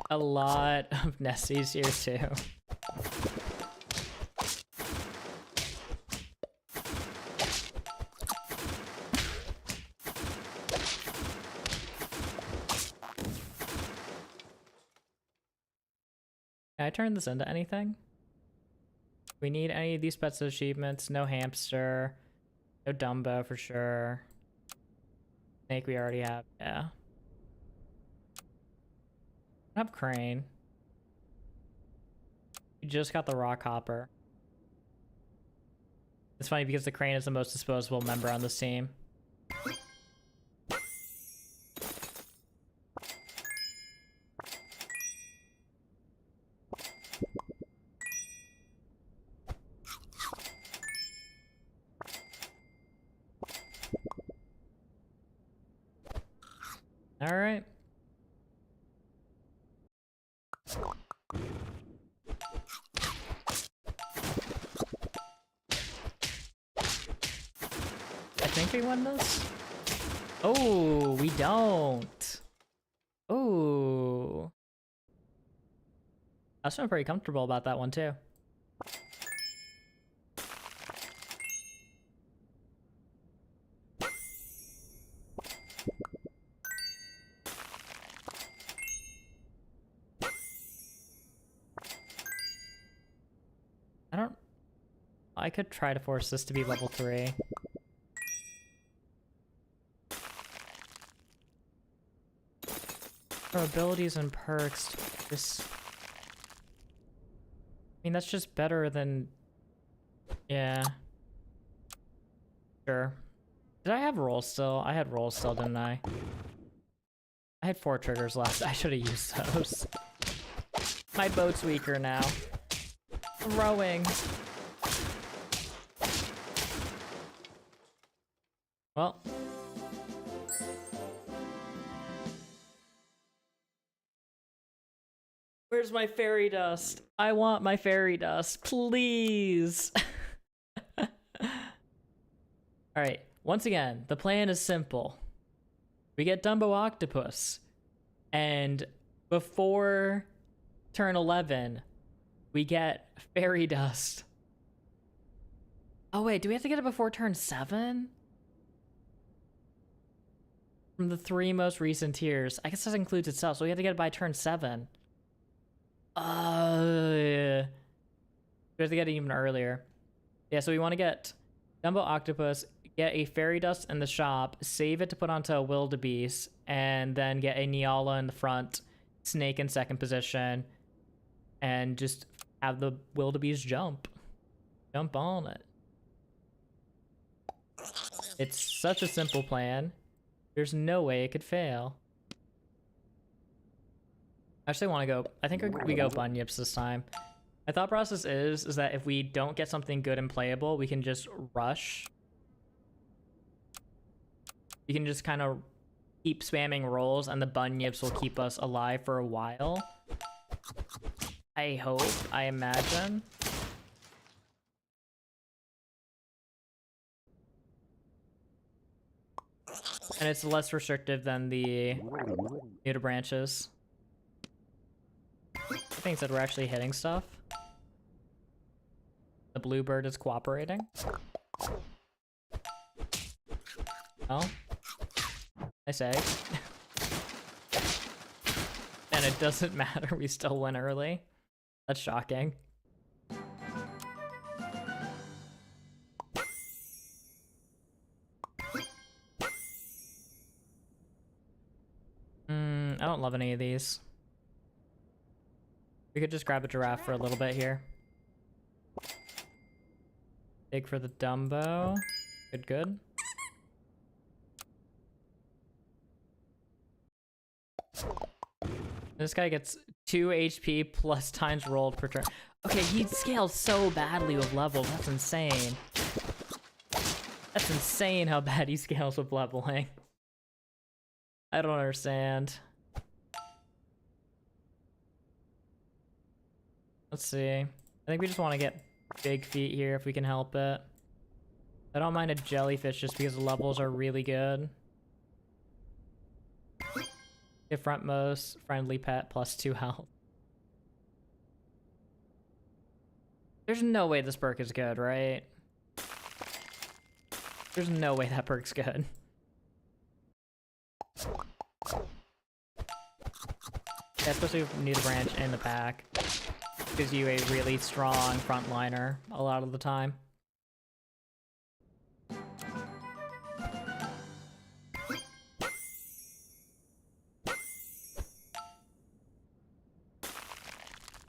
of Nessies here too. Can I turn this into anything? We need any of these pets achievements. No hamster. No Dumbo for sure. Snake we already have, yeah. Have crane. We just got the rock hopper. It's funny because the crane is the most disposable member on this team. All right. I think we won this? Oh, we don't. Oh. I was feeling pretty comfortable about that one too. I could try to force this to be level 3. For abilities and perks, this... I mean, that's just better than... Yeah. Sure. Did I have roll still? I had roll still, didn't I? I had 4 triggers left. I should have used those. My boat's weaker now. Rowing. Well. Where's my fairy dust? I want my fairy dust, please. Alright, once again, the plan is simple. We get Dumbo Octopus, and before turn 11, we get fairy dust. Oh wait, do we have to get it before turn 7? From the 3 most recent tiers. I guess that includes itself, so we have to get it by turn 7. Yeah. We have to get it even earlier. Yeah, so we want to get Dumbo Octopus, get a Fairy Dust in the shop, save it to put onto a Wildebeest, and then get a Niala in the front, Snake in second position, and just have the Wildebeest jump. Jump on it. It's such a simple plan. There's no way it could fail. I actually want to go... I think we go Bunyips this time. My thought process is that if we don't get something good and playable, we can just rush. We can just kind of keep spamming rolls, and the Bunyips will keep us alive for a while. I hope. I imagine. And it's less restrictive than the new to branches. I think that we're actually hitting stuff. The bluebird is cooperating. Oh. I say. And it doesn't matter, we still win early. That's shocking. I don't love any of these. We could just grab a giraffe for a little bit here. Dig for the Dumbo. Good, good. This guy gets 2 HP plus times rolled per turn. Okay, he scales so badly with levels. That's insane. That's insane how bad he scales with leveling. I don't understand. Let's see. I think we just want to get big feet here if we can help it. I don't mind a jellyfish just because the levels are really good. Get frontmost, friendly pet, plus 2 health. There's no way this perk is good, right? There's no way that perk's good. Yeah, especially with new to branch in the pack. Gives you a really strong frontliner a lot of the time.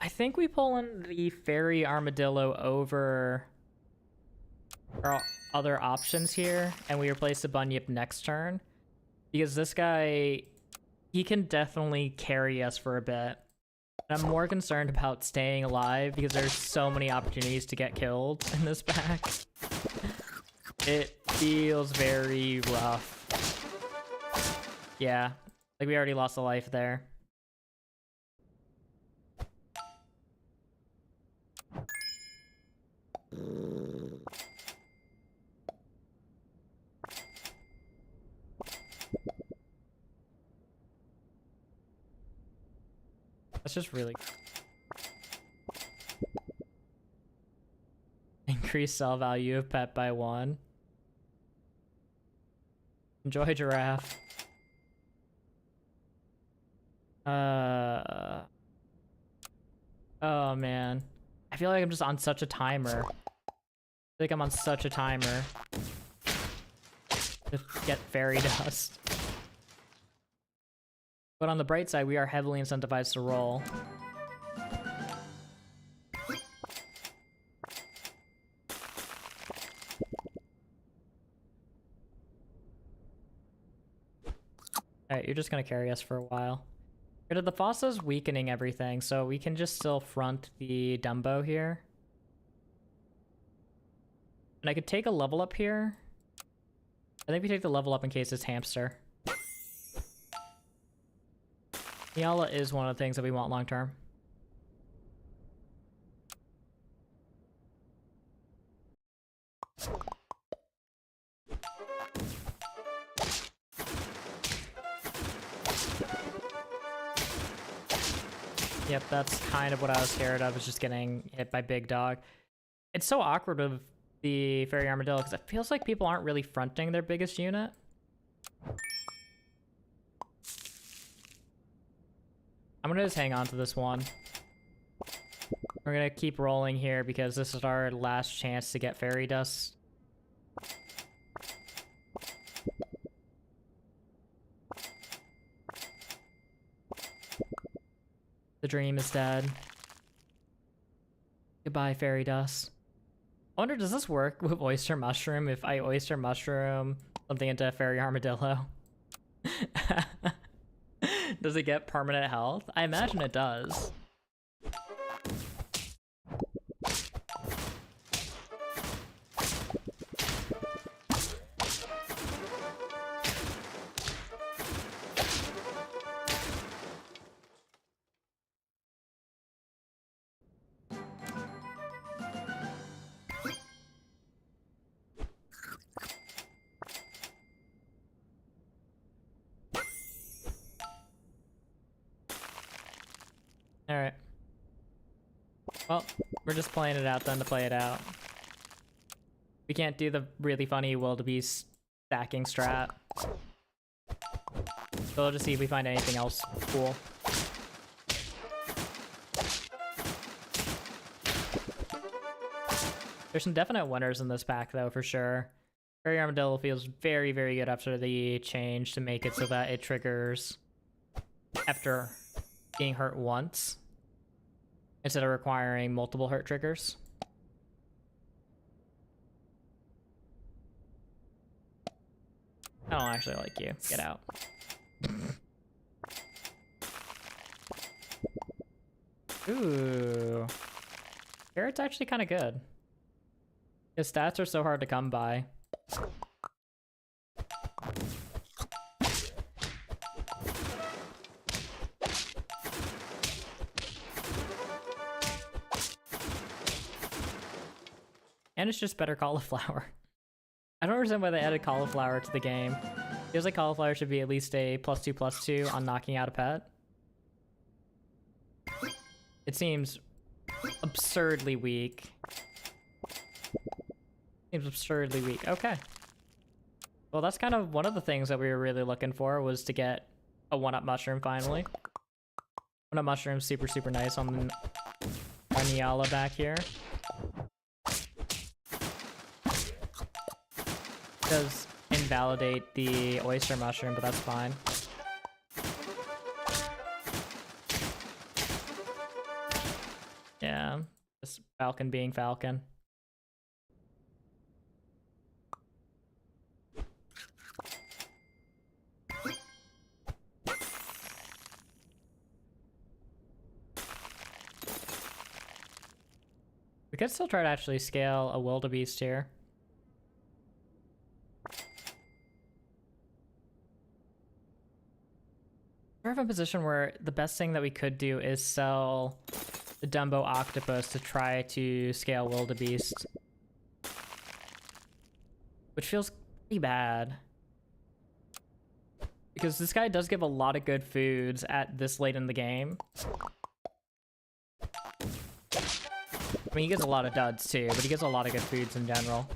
I think we pull in the Fairy Armadillo over our other options here, and we replace the Bunyip next turn. Because this guy, he can definitely carry us for a bit. I'm more concerned about staying alive because there's so many opportunities to get killed in this pack. It feels very rough. Yeah, like we already lost a life there. That's just really... Increase sell value of pet by 1. Enjoy giraffe. Oh man. I feel like I'm just on such a timer. I feel like I'm on such a timer to get fairy dust. But on the bright side, we are heavily incentivized to roll. Alright, you're just gonna carry us for a while. The Fossa's weakening everything, so we can just still front the Dumbo here. And I could take a level up here. I think we take the level up in case it's hamster. Niala is one of the things that we want long term. Yep, that's kind of what I was scared of, is just getting hit by Big Dog. It's so awkward of the Fairy Armadillo, because it feels like people aren't really fronting their biggest unit. I'm gonna just hang on to this one. We're gonna keep rolling here because this is our last chance to get fairy dust. The dream is dead. Goodbye, fairy dust. I wonder, does this work with oyster mushroom if I oyster mushroom something into a fairy armadillo? Does it get permanent health? I imagine it does. Alright. Well, we're just playing it out then to play it out. We can't do the really funny wildebeest stacking strat. So we'll just see if we find anything else cool. There's some definite winners in this pack though, for sure. Fairy Armadillo feels very, very good after the change to make it so that it triggers after being hurt once instead of requiring multiple hurt triggers. I don't actually like you. Get out. Ooh. Carrot's actually kind of good. His stats are so hard to come by. And it's just better cauliflower. I don't understand why they added cauliflower to the game. Feels like cauliflower should be at least a +2/+2 on knocking out a pet. It seems absurdly weak. Seems absurdly weak. Okay. Well, that's kind of one of the things that we were really looking for, was to get a 1-up mushroom finally. 1-up mushroom, super, super nice on Niala back here. Does invalidate the oyster mushroom, but that's fine. Yeah, just Falcon being Falcon. We could still try to actually scale a wildebeest here. We're in a position where the best thing that we could do is sell the Dumbo Octopus to try to scale wildebeest, which feels pretty bad because this guy does give a lot of good foods at this late in the game. I mean, he gets a lot of duds too, but he gets a lot of good foods in general.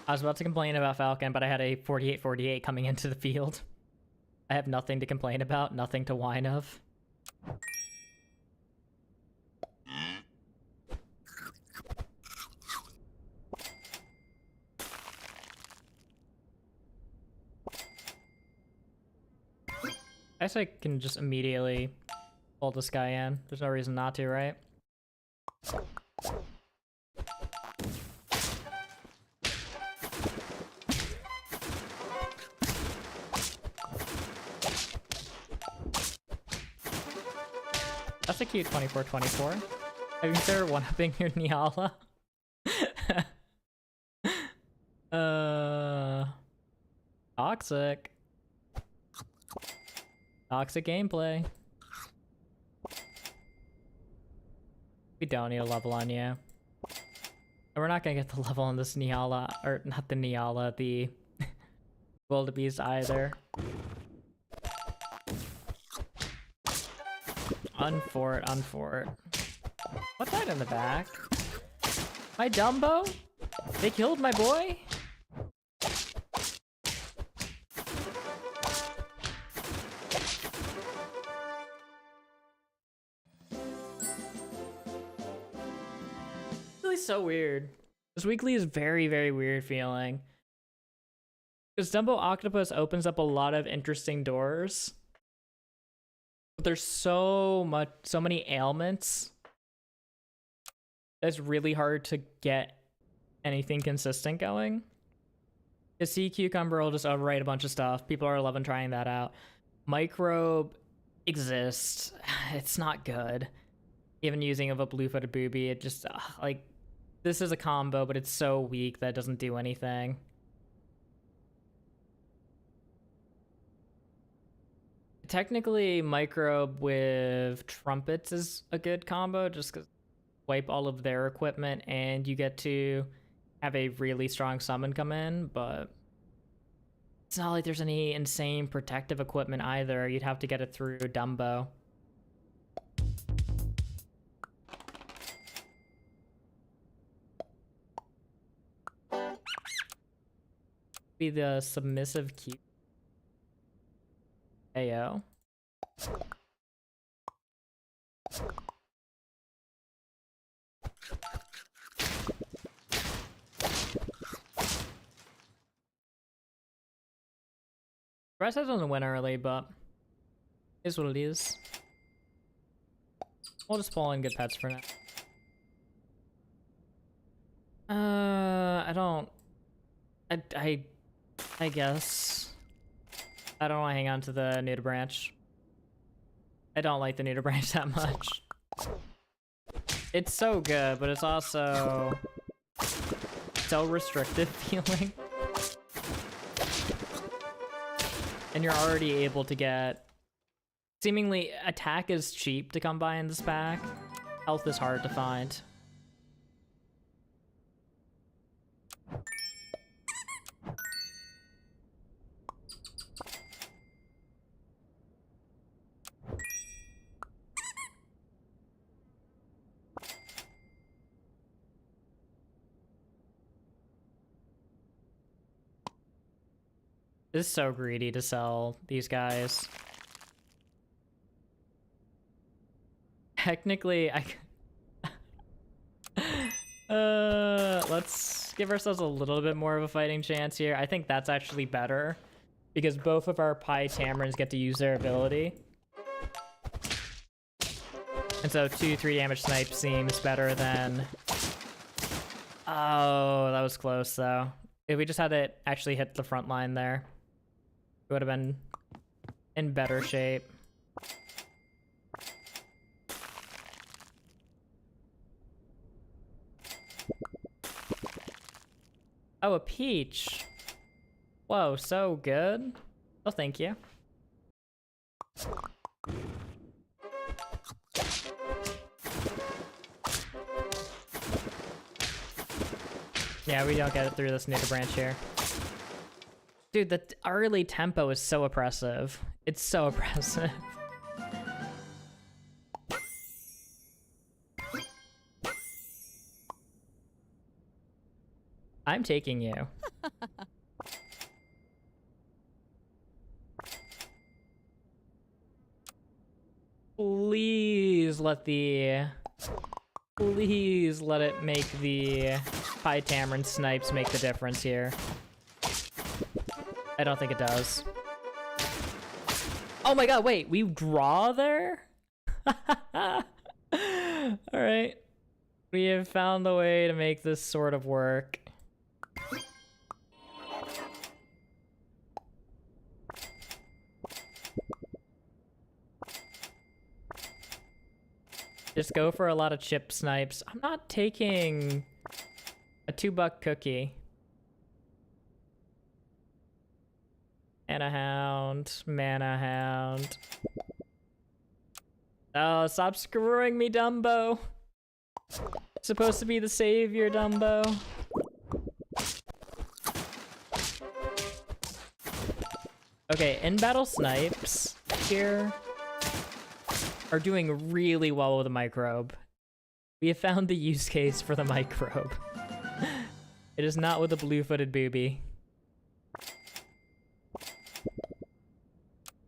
I was about to complain about Falcon, but I had a 48-48 coming into the field. I have nothing to complain about, nothing to whine of. I guess I can just immediately pull this guy in. There's no reason not to, right? That's a cute 24-24. Have you considered one-upping your Niala? Toxic. Toxic gameplay. We don't need a level on you. And we're not gonna get the level on this Niala, or not the Niala, the wildebeest either. unfort, unfort. What died in the back? My Dumbo? They killed my boy? Really so weird. This weekly is very, very weird feeling. Because Dumbo Octopus opens up a lot of interesting doors. But there's so many ailments. That's really hard to get anything consistent going. The Sea Cucumber will just overwrite a bunch of stuff. People are loving trying that out. Microbe exists. It's not good. Even using of a blue-footed booby, it just like this is a combo, but it's so weak that it doesn't do anything. Technically, Microbe with Trumpets is a good combo, just because wipe all of their equipment and you get to have a really strong summon come in, but it's not like there's any insane protective equipment either. You'd have to get it through Dumbo. Be the submissive keep. AO. Rest doesn't win early, but is what it is. We'll just pull in good pets for now. I guess. I don't want to hang on to the neuter branch. I don't like the neuter branch that much. It's so good, but it's also so restrictive feeling. And you're already able to get... Seemingly, attack is cheap to come by in this pack. Health is hard to find. This is so greedy to sell these guys. Technically, let's give ourselves a little bit more of a fighting chance here. I think that's actually better because both of our Pi Tamarins get to use their ability. And so 2-3 damage snipe seems better than... Oh, that was close though. If we just had it actually hit the front line there, it would have been in better shape. Oh, a peach. Whoa, so good. Oh, thank you. Yeah, we don't get it through this neuter branch here. Dude, the early tempo is so oppressive. It's so oppressive. I'm taking you. Please let it make the Pi Tamarin snipes make the difference here. I don't think it does. Oh my god, wait, we draw there? Alright. We have found a way to make this sort of work. Just go for a lot of chip snipes. I'm not taking a $2 cookie. Mana Hound, Mana Hound. Oh, stop screwing me, Dumbo. Supposed to be the savior, Dumbo. Okay, in battle snipes here. are doing really well with the microbe. We have found the use case for the microbe. It is not with the blue-footed booby.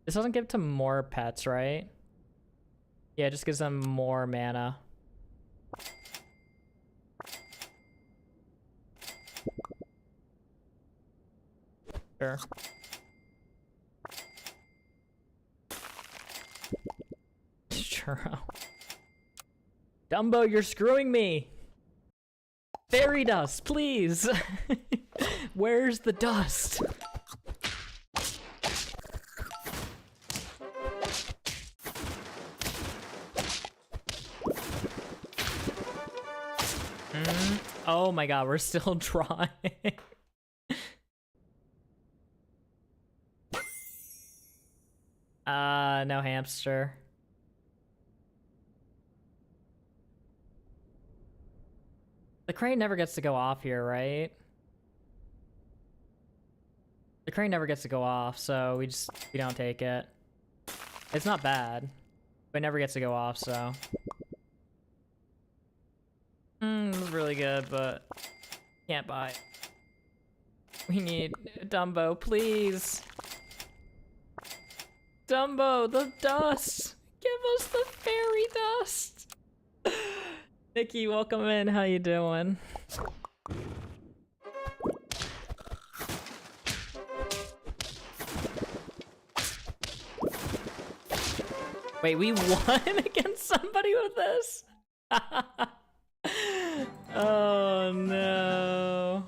This doesn't give to more pets, right? Yeah, it just gives them more mana. Sure. Churro. Dumbo, you're screwing me! Fairy dust, please! Where's the dust? Oh my god, we're still trying. No hamster. The crane never gets to go off here, right? The crane never gets to go off, so we don't take it. It's not bad, but it never gets to go off, so. This is really good, but can't buy it. We need Dumbo, please. Dumbo, the dust! Give us the fairy dust! Nikki, welcome in. How you doing? Wait, we won against somebody with this? Oh no.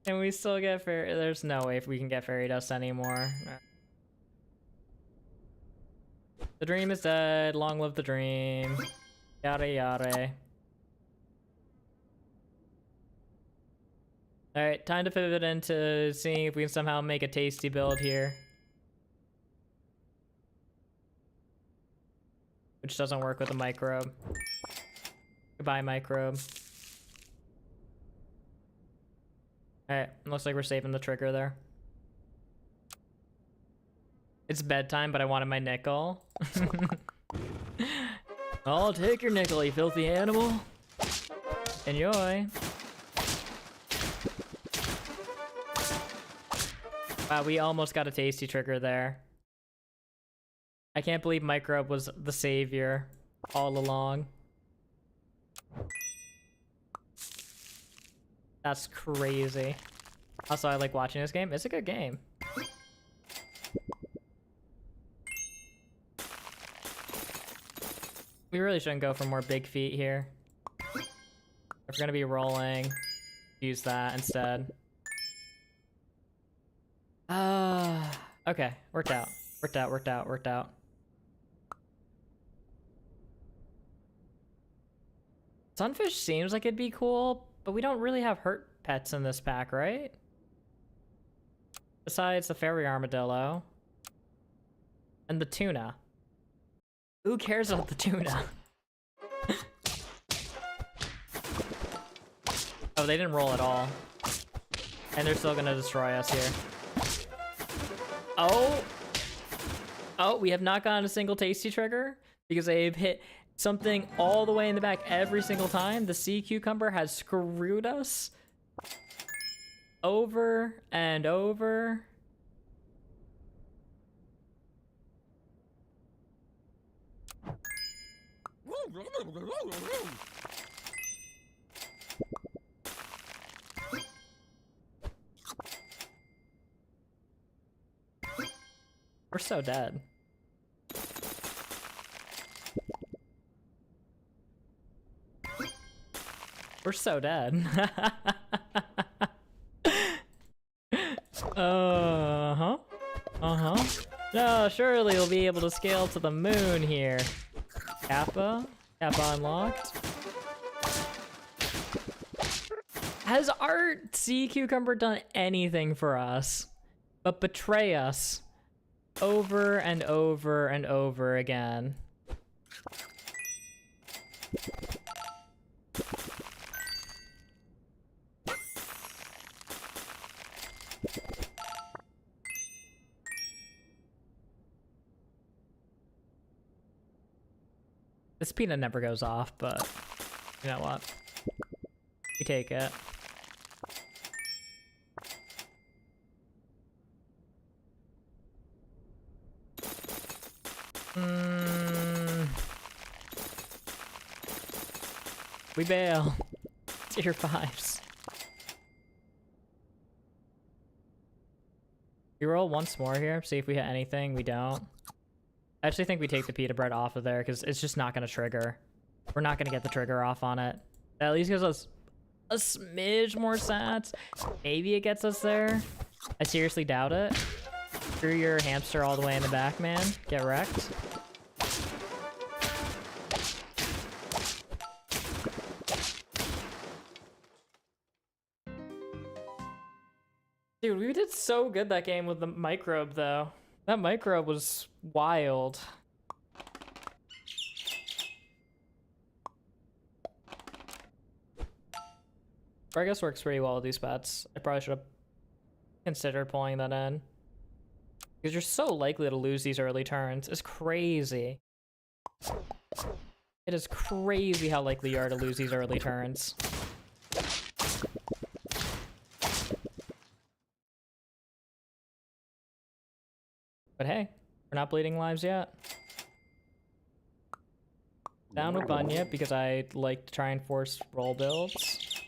Can we still get fairy? There's no way if we can get fairy dust anymore. The dream is dead. Long live the dream. Yada yada. Alright, time to pivot into seeing if we can somehow make a tasty build here. Which doesn't work with a microbe. Goodbye, microbe. Alright, looks like we're saving the trigger there. It's bedtime, but I wanted my nickel. I'll take your nickel, you filthy animal. Enjoy. Wow, we almost got a tasty trigger there. I can't believe Microbe was the savior all along. That's crazy. Also, I like watching this game. It's a good game. We really shouldn't go for more big feet here. If we're gonna be rolling, use that instead. Okay, worked out. Worked out. Sunfish seems like it'd be cool, but we don't really have hurt pets in this pack, right? Besides the fairy armadillo. And the tuna. Who cares about the tuna? Oh, they didn't roll at all. And they're still gonna destroy us here. Oh! Oh, we have not gotten a single tasty trigger because they've hit something all the way in the back every single time. The sea cucumber has screwed us over and over. We're so dead. We're so dead. Uh-huh. Uh-huh. No, surely we'll be able to scale to the moon here. Kappa? Kappa unlocked. Has our sea cucumber done anything for us but betray us over and over and over again? This pita never goes off, but you know what? We take it. We bail. Tier 5s. We roll once more here, see if we hit anything. We don't. I actually think we take the pita bread off of there because it's just not going to trigger. We're not going to get the trigger off on it. That at least gives us a smidge more sats. Maybe it gets us there. I seriously doubt it. Screw your hamster all the way in the back, man. Get wrecked. Dude, we did so good that game with the microbe, though. That microbe was wild. Vargas works pretty well with these bets. I probably should have considered pulling that in. Because you're so likely to lose these early turns. It's crazy. It is crazy how likely you are to lose these early turns. But hey, we're not bleeding lives yet. Down with Bunyip because I like to try and force roll builds.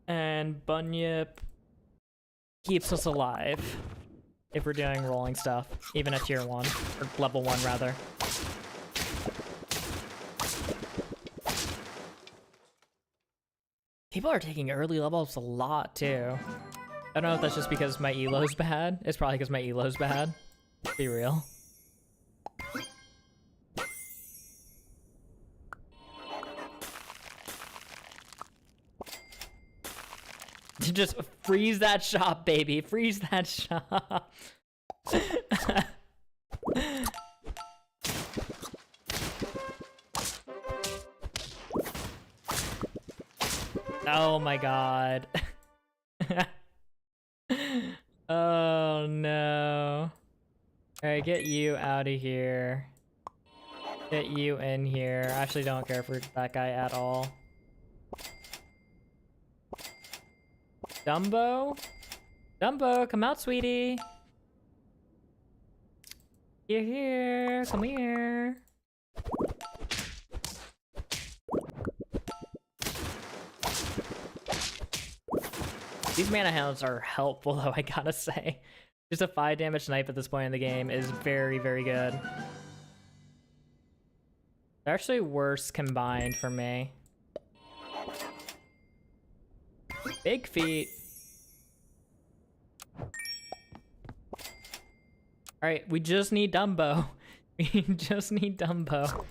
And Bunyip keeps us alive if we're doing rolling stuff, even at tier 1, or level 1 rather. People are taking early levels a lot too. I don't know if that's just because my elo's bad. It's probably because my elo's bad. Be real. Just freeze that shop, baby. Freeze that shop. Oh my god. Oh no. Alright, get you out of here. Get you in here. I actually don't care for that guy at all. Dumbo? Dumbo, come out, sweetie. You're here. Come here. These mana hounds are helpful, though, I gotta say. Just a 5 damage snipe at this point in the game is very, very good. They're actually worse combined for me. Big feet. Alright, we just need Dumbo. We just need Dumbo.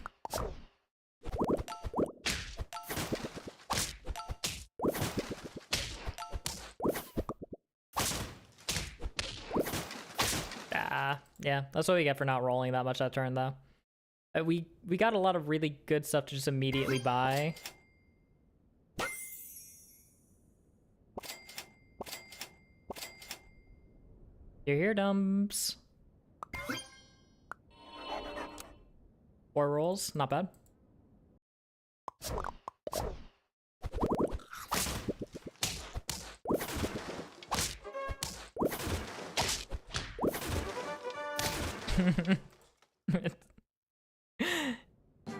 Yeah, that's what we get for not rolling that much that turn, though. We got a lot of really good stuff to just immediately buy. You're here, Dumbs. 4 rolls, not bad.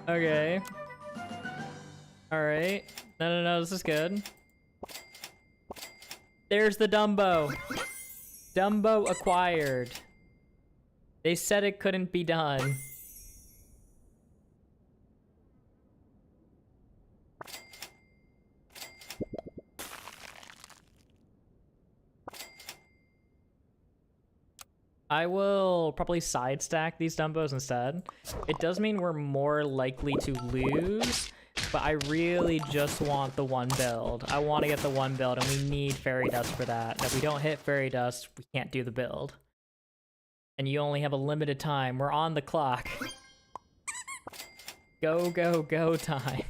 Okay. Alright. No, this is good. There's the Dumbo. Dumbo acquired. They said it couldn't be done. I will probably side stack these Dumbos instead. It does mean we're more likely to lose, but I really just want the one build. I want to get the one build, and we need Fairy Dust for that. And if we don't hit Fairy Dust, we can't do the build. And you only have a limited time. We're on the clock. Go, go, go time.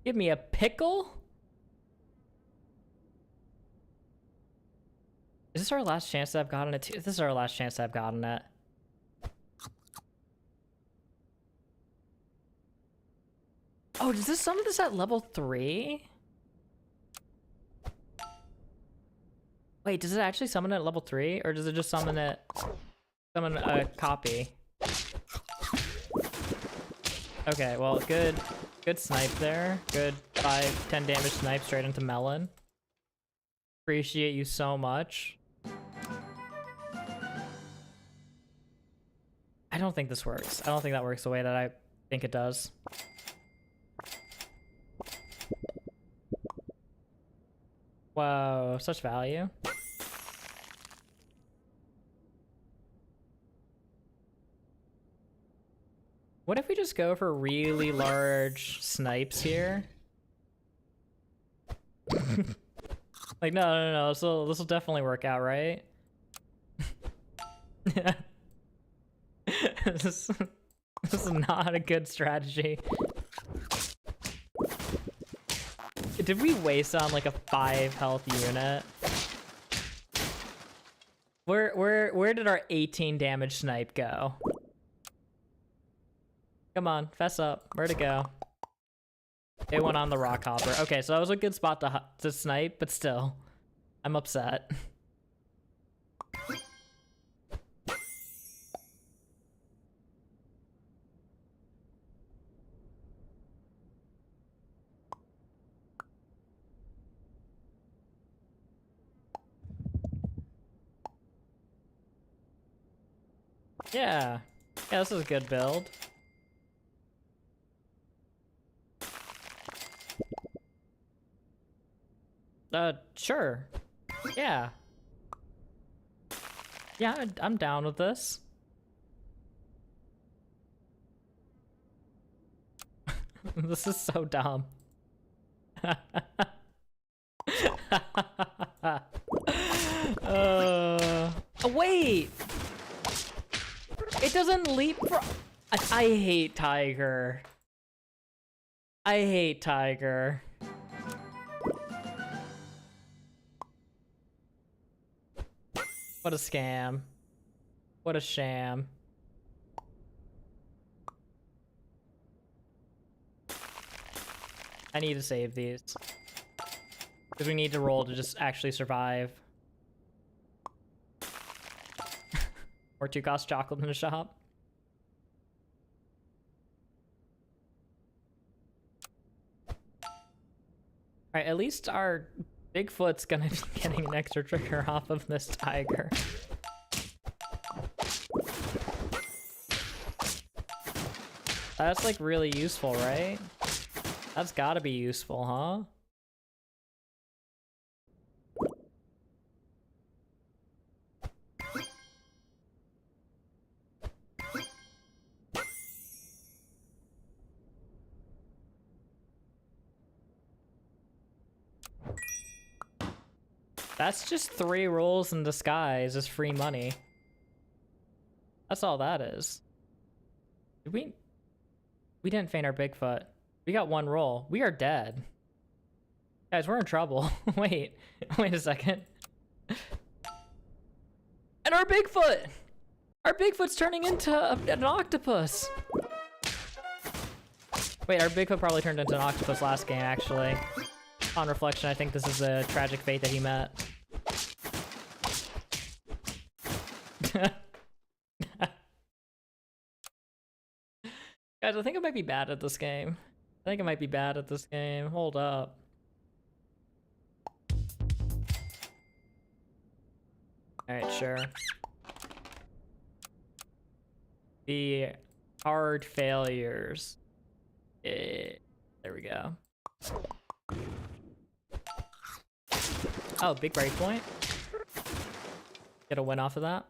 Give me a pickle? Is this our last chance that I've gotten it? This is our last chance that I've gotten it. Oh, does this summon this at level 3? Wait, does it actually summon it at level 3? Or does it just summon a copy? Okay, well, good snipe there. Good 5-10 damage snipe straight into Melon. Appreciate you so much. I don't think this works. I don't think that works the way that I think it does. Whoa, such value. What if we just go for really large snipes here? Like, no. This will definitely work out, right? This is not a good strategy. Did we waste on like a 5 health unit? Where did our 18 damage snipe go? Come on, fess up. Where'd it go? It went on the rock hopper. Okay, so that was a good spot to snipe, but still, I'm upset. Yeah, this is a good build. Sure. Yeah. Yeah, I'm down with this. This is so dumb. Wait! It doesn't leapfrog. I hate Tiger. I hate Tiger. What a scam. What a sham. I need to save these. Because we need to roll to just actually survive. Or 2 cost chocolate in the shop. Alright, at least our Bigfoot's gonna be getting an extra trigger off of this Tiger. That's like really useful, right? That's gotta be useful, huh? That's just 3 rolls in disguise as free money. That's all that is. Did we didn't feint our Bigfoot. We got 1 roll. We are dead. Guys, we're in trouble. Wait a second. And our Bigfoot! Our Bigfoot's turning into an octopus. Wait, our Bigfoot probably turned into an octopus last game, actually. On reflection, I think this is a tragic fate that he met. Guys, I think I might be bad at this game. Hold up. Alright, sure. The hard failures. There we go. Oh, big breakpoint. Get a win off of that.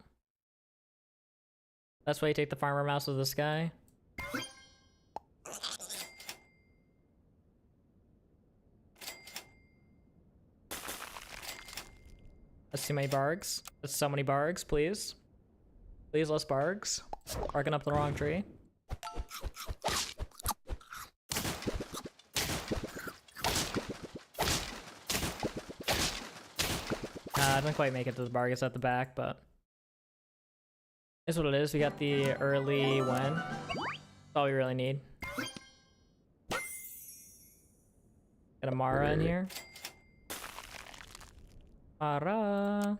That's why you take the farmer mouse with this guy. That's too many bargs. That's so many bargs, please. Please, less bargs. Barking up the wrong tree. Didn't quite make it to the Bargus at the back, but it's what it is. We got the early win. That's all we really need. Got a Mara in here. Mara.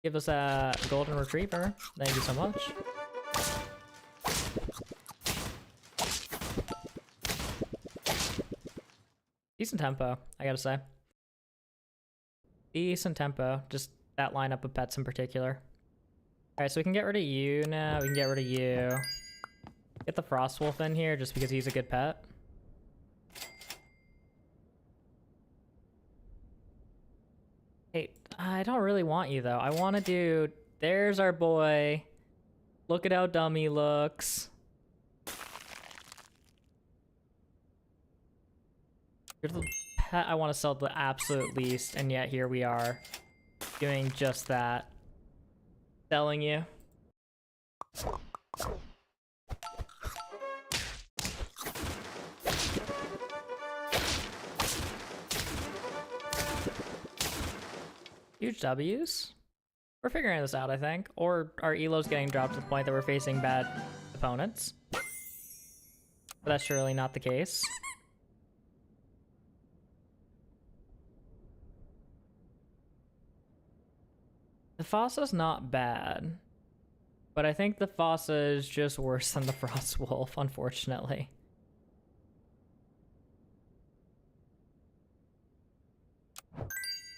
Give us a golden retriever. Thank you so much. Decent tempo, I gotta say. Decent tempo, just that lineup of pets in particular. Alright, so we can get rid of you now. We can get rid of you. Get the Frostwolf in here just because he's a good pet. Hey, I don't really want you though. I want to do... There's our boy. Look at how dumb he looks. You're the pet I want to sell the absolute least, and yet here we are doing just that. Selling you. Huge W's. We're figuring this out, I think. Or our elo's getting dropped to the point that we're facing bad opponents. But that's surely not the case. The Fossa's not bad, but I think the Fossa is just worse than the Frostwolf, unfortunately.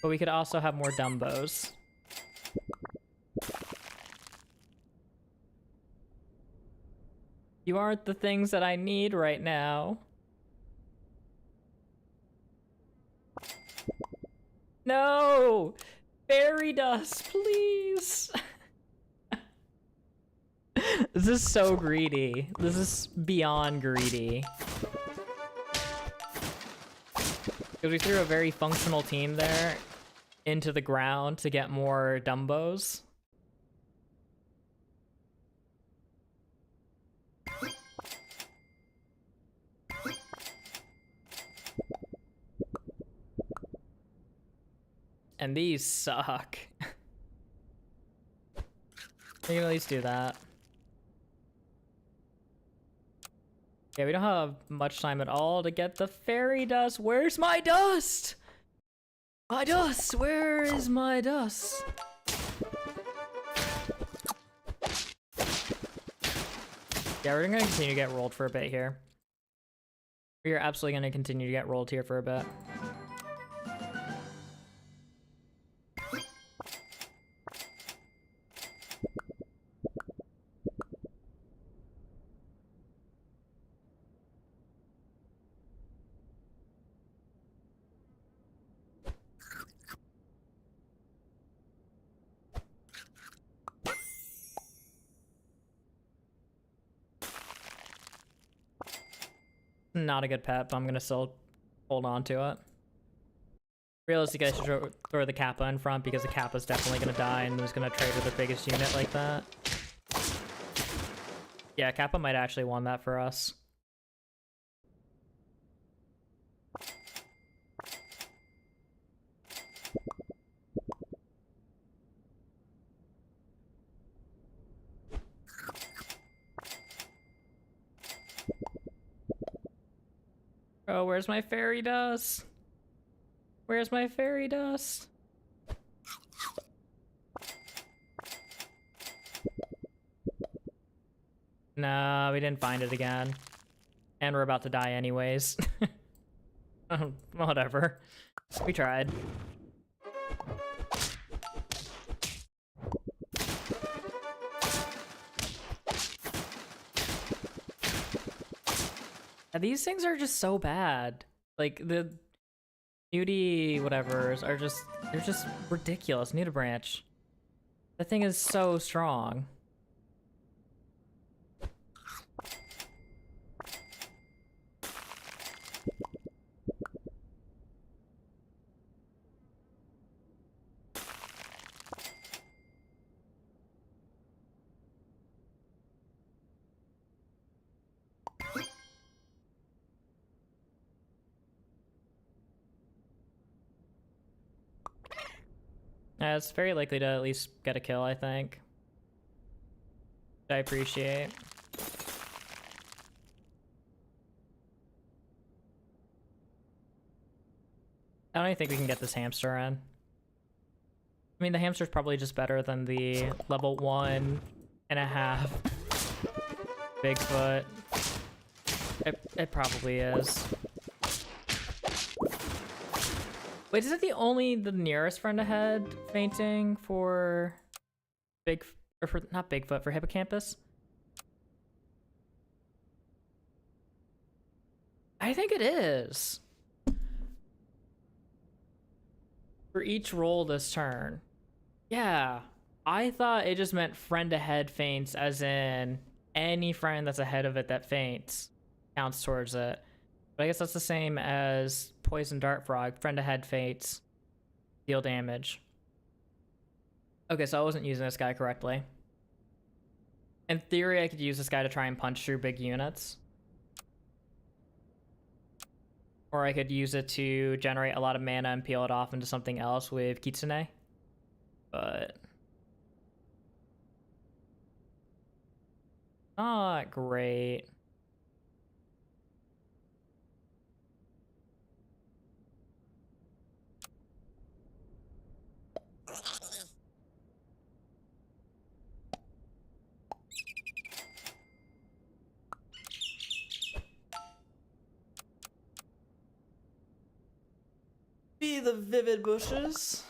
But we could also have more Dumbos. You aren't the things that I need right now. No! Fairy dust, please! This is so greedy. This is beyond greedy. Because we threw a very functional team there into the ground to get more Dumbos. And these suck. We can at least do that. Yeah, we don't have much time at all to get the fairy dust. Where's my dust? My dust! Where is my dust? Yeah, we're gonna continue to get rolled for a bit here. We are absolutely gonna continue to get rolled here for a bit. Not a good pet, but I'm gonna still hold on to it. Realistically, I should throw the Kappa in front because the Kappa's definitely gonna die and who's gonna trade with the biggest unit like that. Yeah, Kappa might actually won that for us. Oh, where's my fairy dust? Where's my fairy dust? No, we didn't find it again. And we're about to die anyways. Whatever. We tried. These things are just so bad. Like, the beauty whatevers are just, they're just ridiculous. Nudibranch. The thing is so strong. It's very likely to at least get a kill, I think. Which I appreciate. I don't even think we can get this hamster in. I mean, the hamster's probably just better than the level 1.5 Bigfoot. It probably is. Wait, is it the nearest friend ahead fainting for not Bigfoot, for Hippocampus? I think it is. For each roll this turn. Yeah, I thought it just meant friend ahead faints, as in any friend that's ahead of it that faints counts towards it. But I guess that's the same as Poison Dart Frog. Friend ahead faints, deal damage. Okay, so I wasn't using this guy correctly. In theory, I could use this guy to try and punch through big units. Or I could use it to generate a lot of mana and peel it off into something else with Kitsune. But not great. Be the vivid bushes.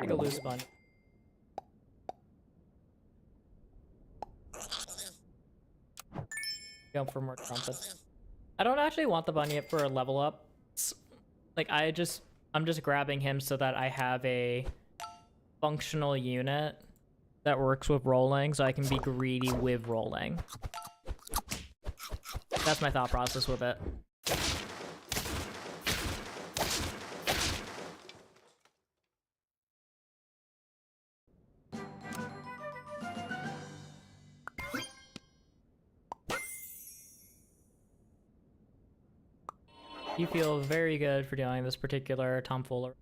I go lose a bunch. Go for more trumpets. I don't actually want the Bunyip for a level up. Like I'm just grabbing him so that I have a functional unit that works with rolling, so I can be greedy with rolling. That's my thought process with it. You feel very good for dealing this particular tomfoolery.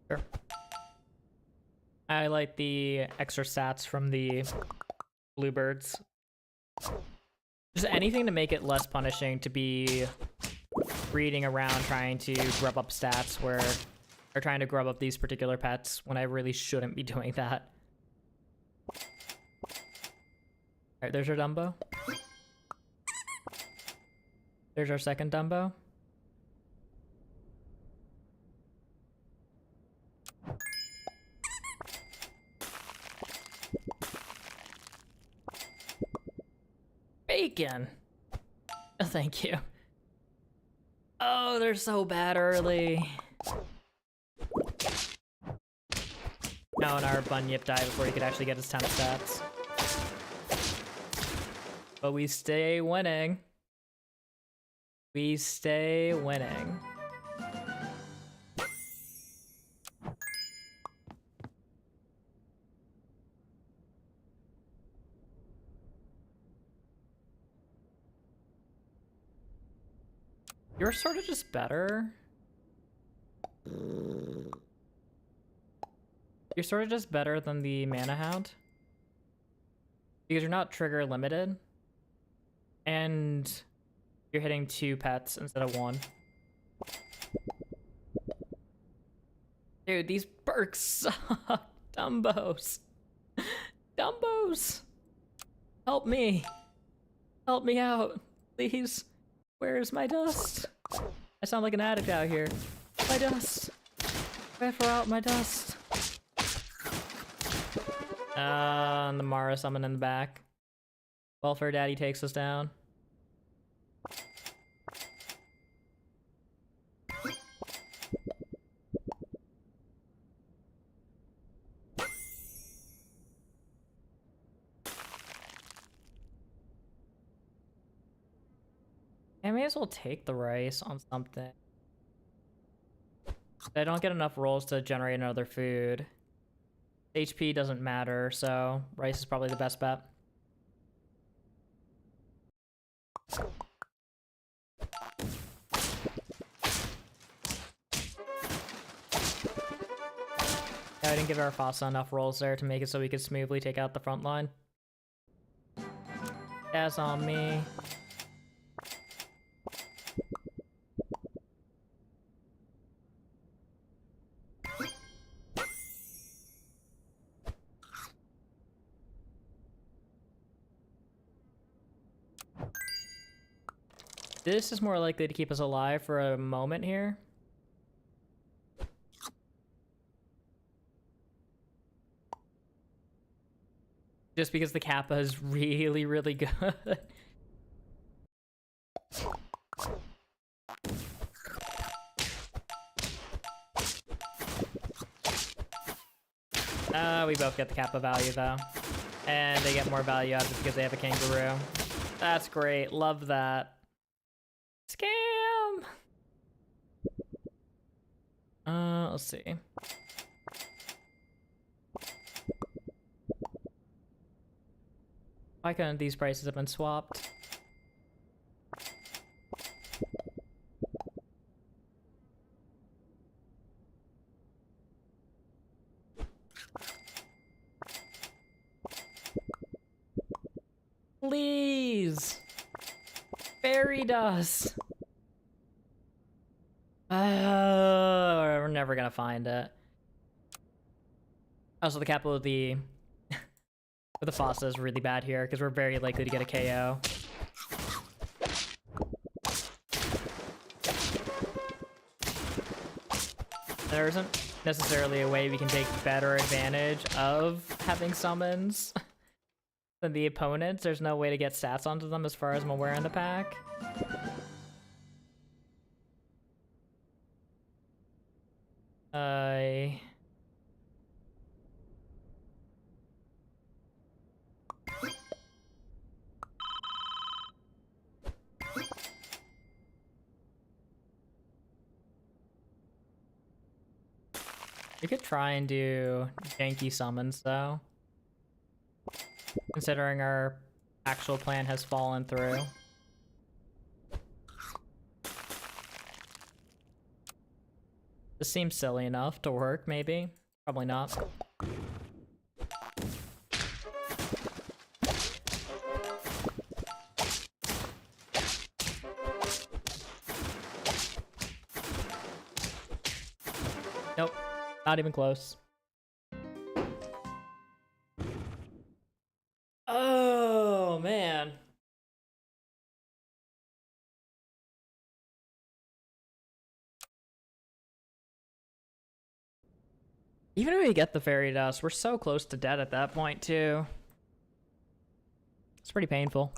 Sure. I like the extra stats from the bluebirds. Just anything to make it less punishing to be reading around trying to grub up stats where, or trying to grub up these particular pets when I really shouldn't be doing that. Alright, there's our Dumbo. There's our second Dumbo. Bacon! Oh, thank you. Oh, they're so bad early. No, and our Bunyip died before he could actually get his 10 stats. But we stay winning. We stay winning. You're sort of just better. You're sort of just better than the Mana Hound. Because you're not trigger limited. And you're hitting 2 pets instead of 1. Dude, these perks suck. Dumbos. Dumbos. Help me. Help me out. Please. Where's my dust? I sound like an addict out here. My dust. Where out my dust? And the Mara summon in the back. Welfare Daddy takes us down. I may as well take the rice on something. I don't get enough rolls to generate another food. HP doesn't matter, so rice is probably the best bet. Yeah, I didn't give our Fossa enough rolls there to make it so we could smoothly take out the front line. That's on me. This is more likely to keep us alive for a moment here. Just because the Kappa is really, really good. We both get the Kappa value though. And they get more value out of it because they have a kangaroo. That's great. Love that. Scam! Let's see. Why couldn't these prices have been swapped? Please! Fairy dust! We're never gonna find it. Also, the capital of the with the Fossa is really bad here because we're very likely to get a KO. There isn't necessarily a way we can take better advantage of having summons than the opponents. There's no way to get stats onto them as far as I'm aware in the pack. We could try and do janky summons though, considering our actual plan has fallen through. This seems silly enough to work, maybe. Probably not. Nope, not even close. Oh, man. Even if we get the fairy dust, we're so close to dead at that point, too. It's pretty painful.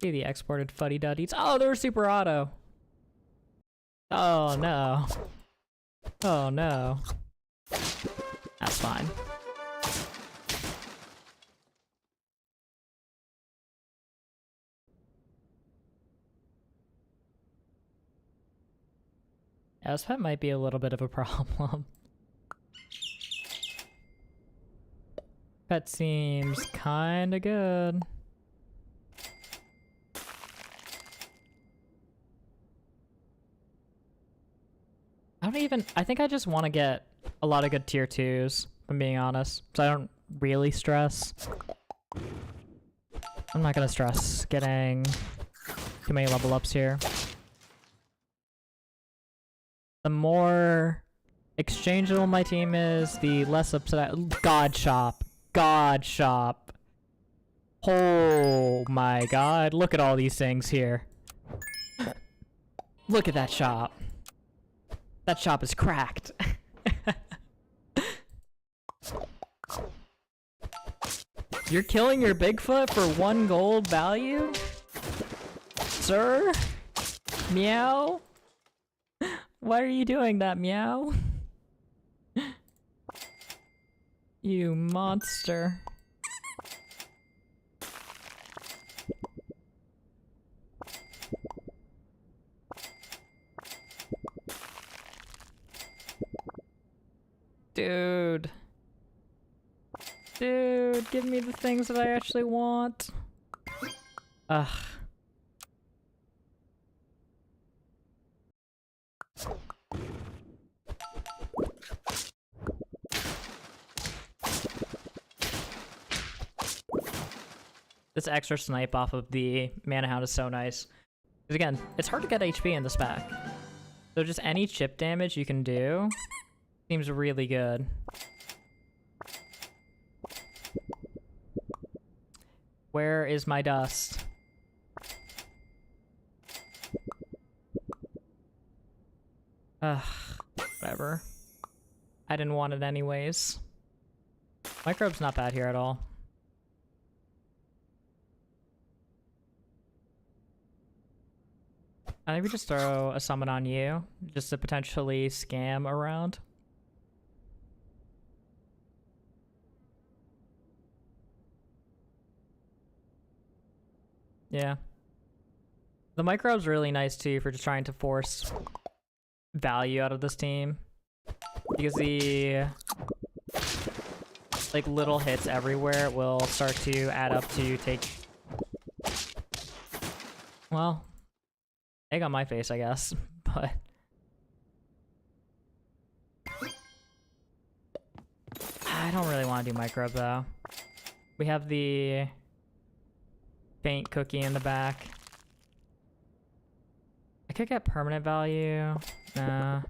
See the exported fuddy-duddies. Oh, they're super auto. Oh, no. Oh, no. That's fine. Yeah, this pet might be a little bit of a problem. Pet seems kinda good. I think I just want to get a lot of good tier 2s, if I'm being honest. So I don't really stress. I'm not gonna stress getting too many level ups here. The more exchangeable my team is, the less upset God shop. God shop. Oh my god, look at all these things here. Look at that shop. That shop is cracked. You're killing your Bigfoot for 1 gold value? Sir? Meow? Why are you doing that, meow? You monster. Dude. Dude, give me the things that I actually want. Ugh. This extra snipe off of the Mana Hound is so nice. Because again, it's hard to get HP in this pack. So just any chip damage you can do seems really good. Where is my dust? Ugh, whatever. I didn't want it anyways. Microbe's not bad here at all. I think we just throw a summon on you, just to potentially scam around. Yeah. The microbe's really nice too for just trying to force value out of this team. Because the like little hits everywhere will start to add up to take, well, egg on my face, I guess, but I don't really want to do microbe though. We have the faint cookie in the back. I could get permanent value. Nah.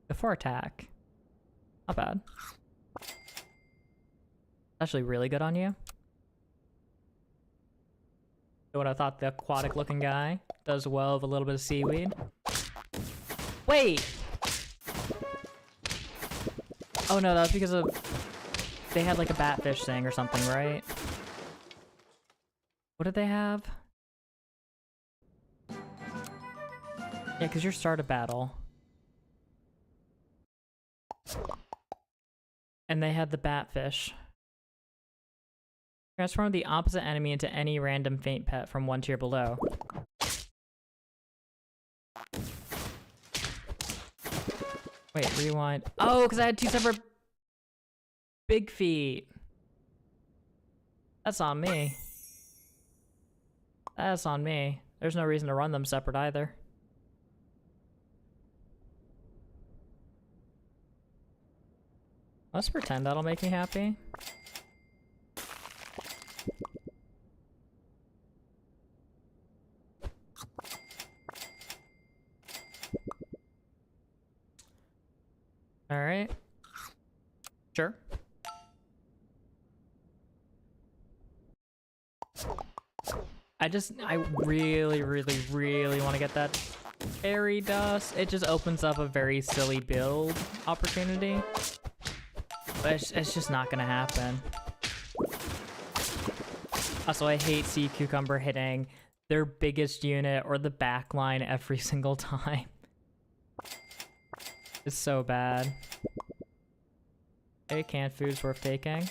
Before attack. Not bad. Actually really good on you. What I thought the aquatic looking guy does well with a little bit of seaweed. Wait! Oh no, that's because of they had like a batfish thing or something, right? What did they have? Yeah, because you're start a battle. And they had the batfish. Transform the opposite enemy into any random faint pet from one tier below. Wait, rewind. Oh, because I had two separate big feet. That's on me. That's on me. There's no reason to run them separate either. Let's pretend that'll make me happy. All right. Sure. I really, really, really want to get that fairy dust. It just opens up a very silly build opportunity. But it's just not gonna happen. Also, I hate sea cucumber hitting their biggest unit or the back line every single time. It's so bad. Hey, canned food's worth taking.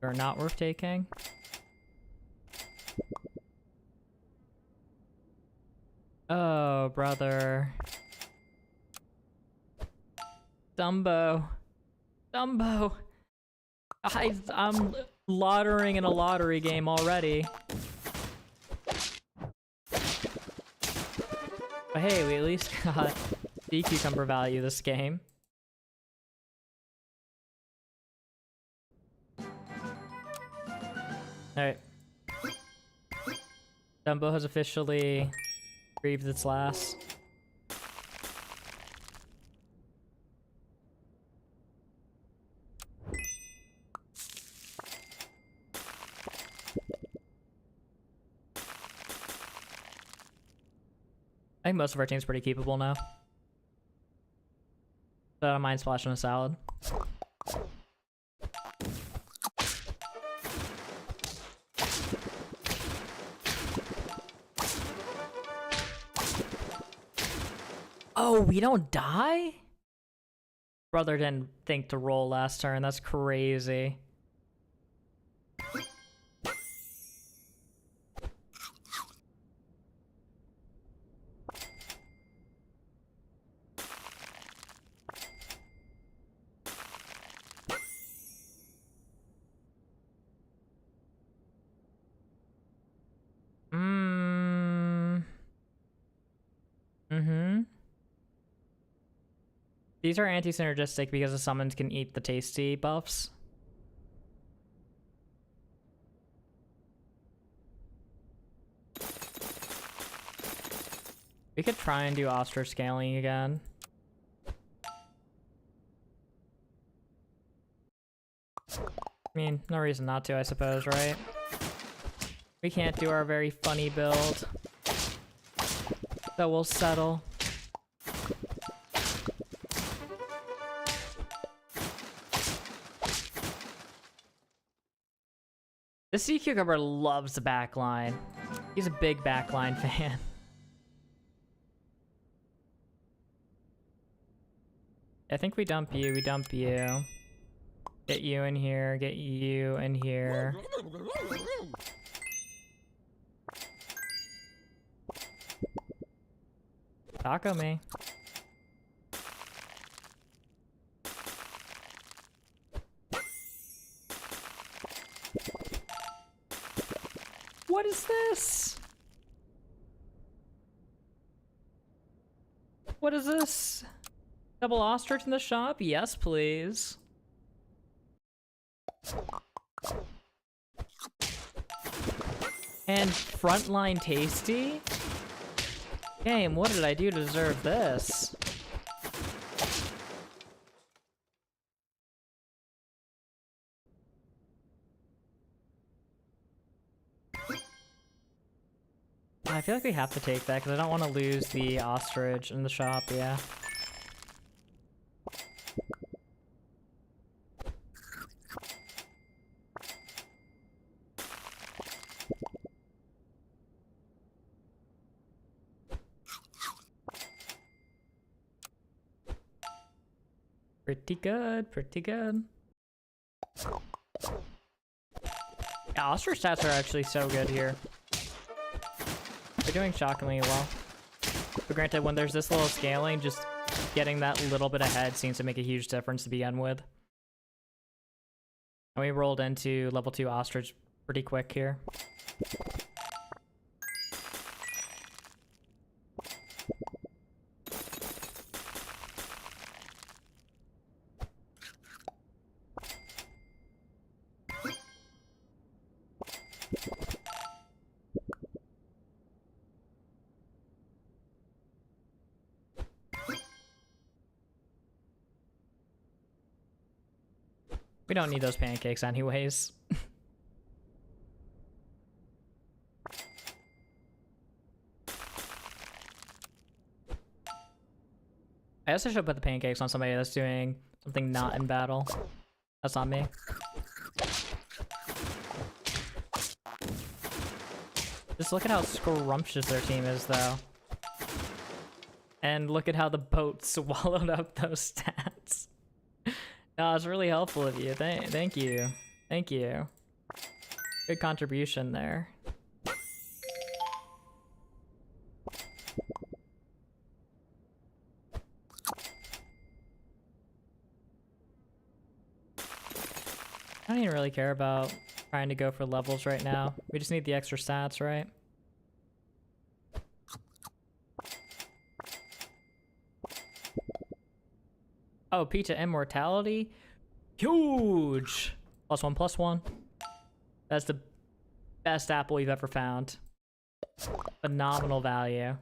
Or not worth taking. Oh, brother. Dumbo. Dumbo. I'm lottering in a lottery game already. But hey, we at least got sea cucumber value this game. Alright. Dumbo has officially breathed its last. I think most of our team's pretty keepable now. So I don't mind splashing a salad. Oh, we don't die? Brother didn't think to roll last turn. That's crazy. These are anti-synergistic because the summons can eat the tasty buffs. We could try and do ostrich scaling again. I mean, no reason not to, I suppose, right? We can't do our very funny build. So we'll settle. The sea cucumber loves the backline. He's a big backline fan. I think we dump you, Get you in here, get you in here. Taco me. What is this? What is this? Double ostrich in the shop? Yes, please. And frontline tasty? Game, what did I do to deserve this? I feel like we have to take that because I don't want to lose the ostrich in the shop, yeah. Pretty good, pretty good. Yeah, ostrich stats are actually so good here. They're doing shockingly well. But granted, when there's this little scaling, just getting that little bit ahead seems to make a huge difference to begin with. And we rolled into level 2 ostrich pretty quick here. We don't need those pancakes anyways. I guess I should put the pancakes on somebody that's doing something not in battle. That's not me. Just look at how scrumptious their team is, though. And look at how the boat swallowed up those stats. No, it's really helpful of you. Thank you. Thank you. Good contribution there. I don't even really care about trying to go for levels right now. We just need the extra stats, right? Oh, pizza immortality? Huge! +1/+1. That's the best apple we've ever found. Phenomenal value.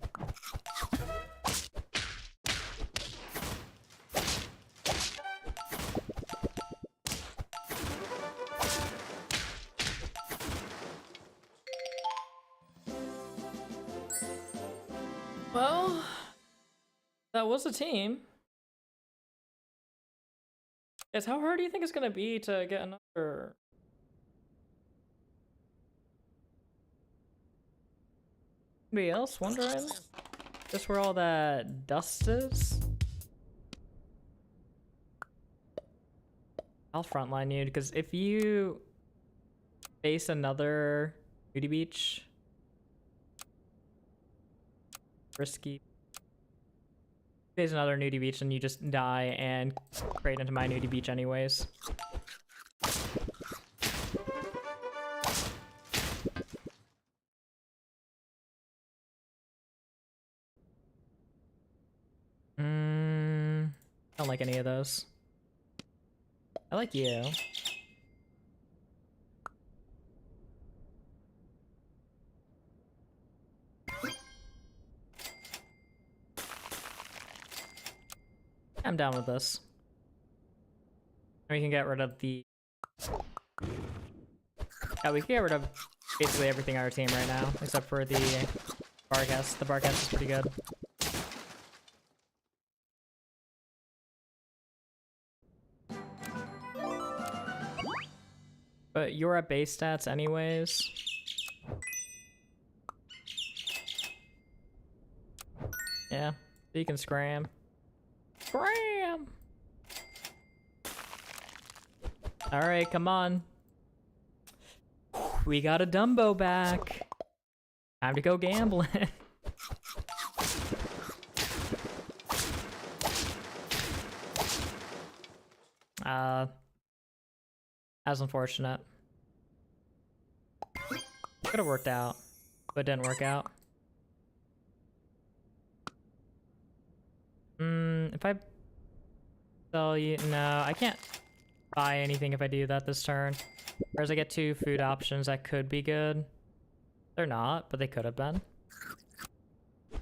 Well, that was a team. Guys, how hard do you think it's gonna be to get another? Anybody else wondering? Just where all that dust is? I'll frontline you, because if you face another nudie beach, risky. Face another nudie beach and you just die and crate into my nudie beach anyways. Don't like any of those. I like you. I'm down with this. We can get rid of the... Yeah, we can get rid of basically everything on our team right now, except for the Barcast. The Barcast is pretty good. But you're at base stats anyways. Yeah, so you can scram. Scram! Alright, come on. We got a Dumbo back. Time to go gambling. That's unfortunate. Could have worked out, but didn't work out. If I sell you, no, I can't buy anything if I do that this turn. Whereas I get 2 food options that could be good. They're not, but they could have been. So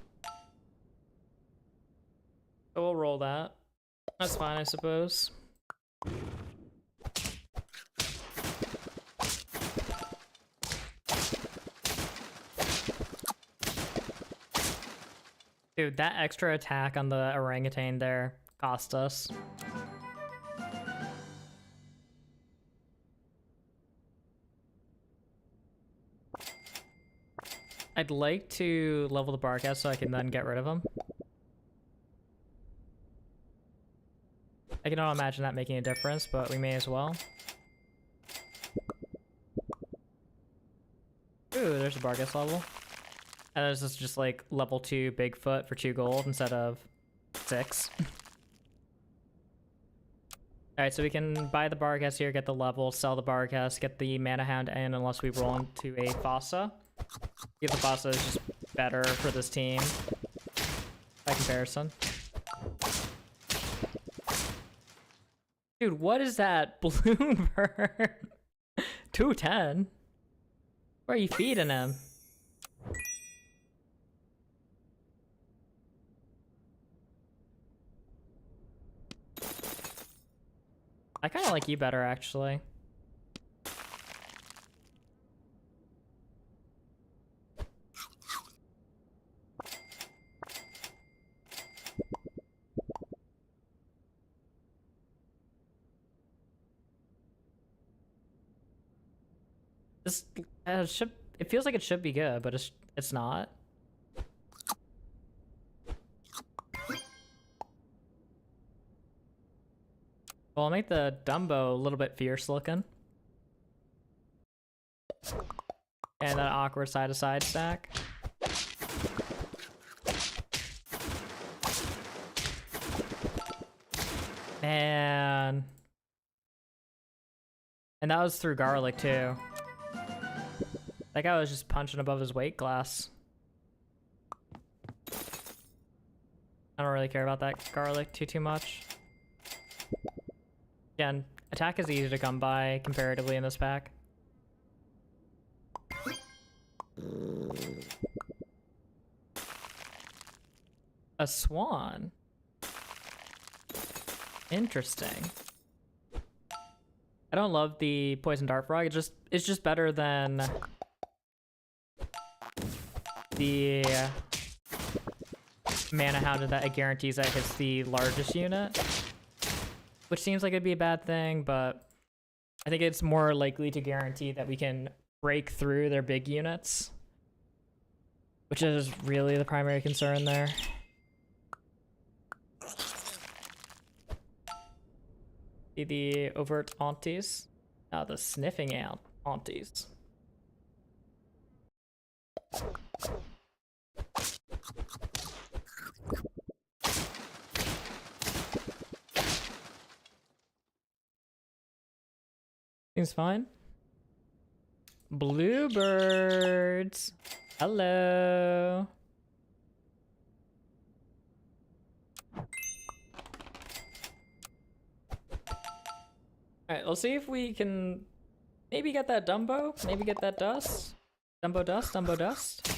we'll roll that. That's fine, I suppose. Dude, that extra attack on the orangutan there cost us. I'd like to level the Barcast so I can then get rid of him. I cannot imagine that making a difference, but we may as well. Ooh, there's a Barcast level. And this is just like level 2 Bigfoot for 2 gold instead of 6. Alright, so we can buy the Barcast here, get the level, sell the Barcast, get the Mana Hound in unless we roll into a Fossa. The Fossa is just better for this team by comparison. Dude, what is that bloomer? 210? Where are you feeding him? I kind of like you better, actually. This it feels like it should be good, but it's not. Well, I'll make the Dumbo a little bit fierce looking. And an awkward side-to-side stack. Man. And that was through garlic too. That guy was just punching above his weight class. I don't really care about that garlic too much. Again, attack is easy to come by comparatively in this pack. A swan. Interesting. I don't love the poison dart frog. It's just better than the mana hound that it guarantees that hits the largest unit, which seems like it'd be a bad thing, but I think it's more likely to guarantee that we can break through their big units. which is really the primary concern there. See the overt aunties? Now the sniffing out aunties. Seems fine. Bluebirds. Hello. Alright, let's see if we can maybe get that Dumbo. Maybe get that dust. Dumbo dust, Dumbo dust.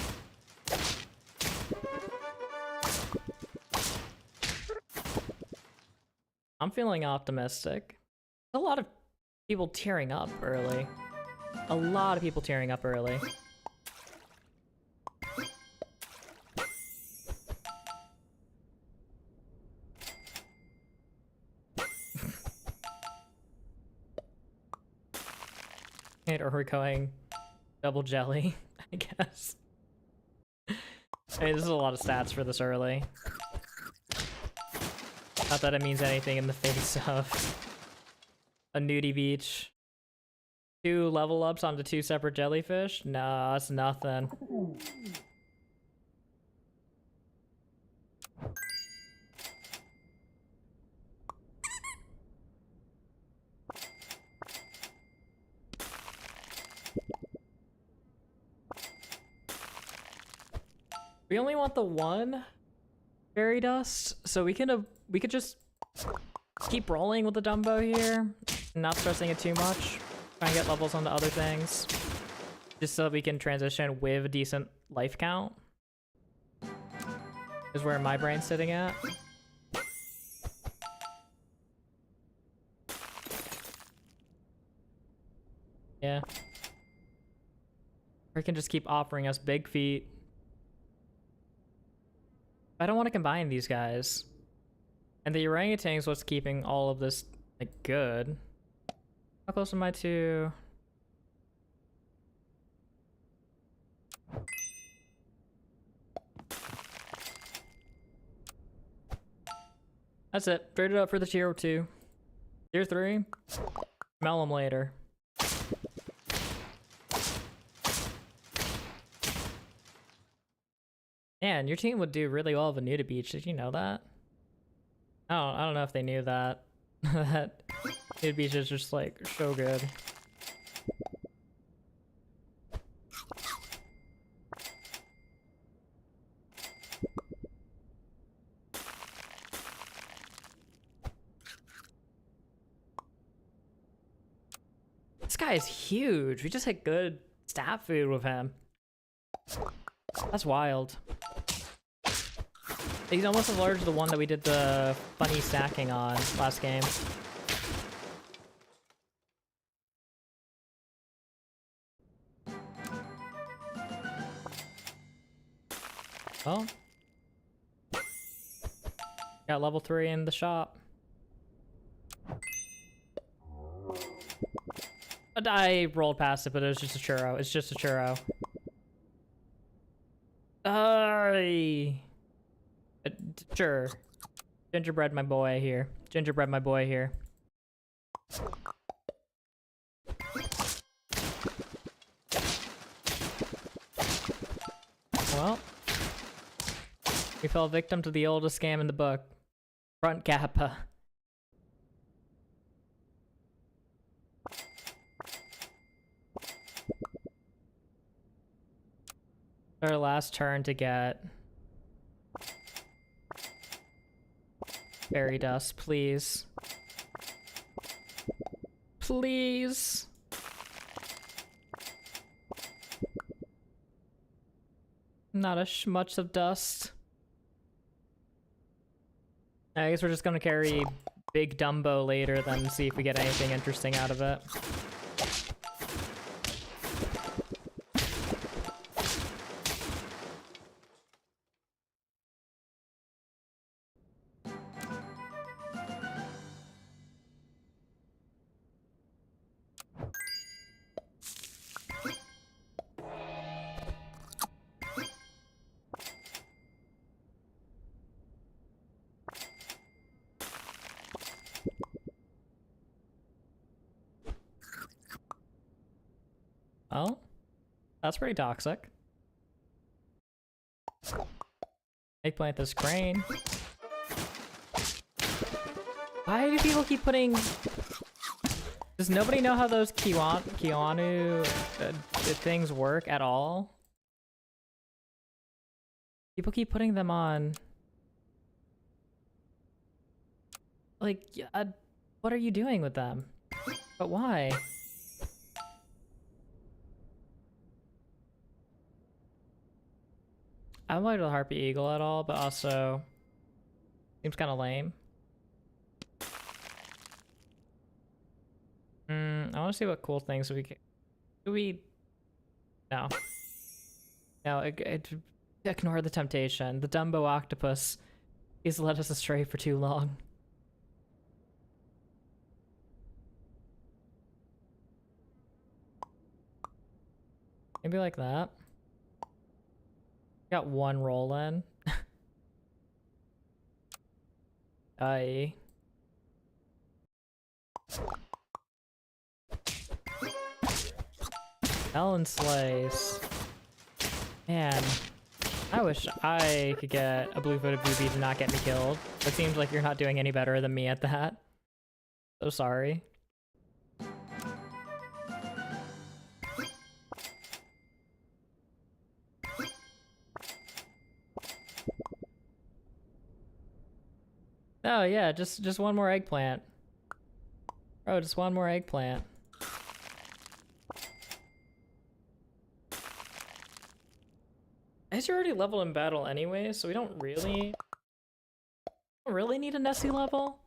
I'm feeling optimistic. A lot of people tearing up early. A lot of people tearing up early. Or we're going double jelly, I guess. Hey, this is a lot of stats for this early. Not that it means anything in the face of a nudie beach. 2 level ups onto 2 separate jellyfish? Nah, that's nothing. We only want the 1 fairy dust, so we could just keep rolling with the Dumbo here, not stressing it too much. Try and get levels onto other things, just so we can transition with a decent life count. Is where my brain's sitting at. Yeah. Or it can just keep offering us big feet. I don't want to combine these guys. And the orangutan's what's keeping all of this, like, good. How close am I to... That's it. Trade it up for the tier 2. Tier 3? Smell them later. Man, your team would do really well with a nude beach. Did you know that? I don't know if they knew that. That nude beach is just like so good. This guy is huge. We just hit good stat food with him. That's wild. He's almost as large as the one that we did the funny stacking on last game. Oh. Got level 3 in the shop. I rolled past it, but it was just a churro. It's just a churro. Sure. Gingerbread my boy here. Gingerbread my boy here. Well, we fell victim to the oldest scam in the book. Front Kappa. Our last turn to get fairy dust, please. Please. Not a schmutz of dust. I guess we're just gonna carry Big Dumbo later, then see if we get anything interesting out of it. Well, that's pretty toxic. Eggplant this crane. Why do people keep putting... Does nobody know how those Keanu things work at all? People keep putting them on. Like, what are you doing with them? But why? I don't like the Harpy Eagle at all, but also seems kind of lame. I want to see what cool things we can. Do we? No. No. Ignore the temptation. The Dumbo octopus. He's led us astray for too long. Maybe like that. Got one roll in. Aye. Ellen Slice. Man, I wish I could get a blue-footed booby to not get me killed. It seems like you're not doing any better than me at that. So sorry. Oh yeah, just one more eggplant. Bro, just one more eggplant. I guess you're already leveled in battle anyway, so we don't really need a Nessie level.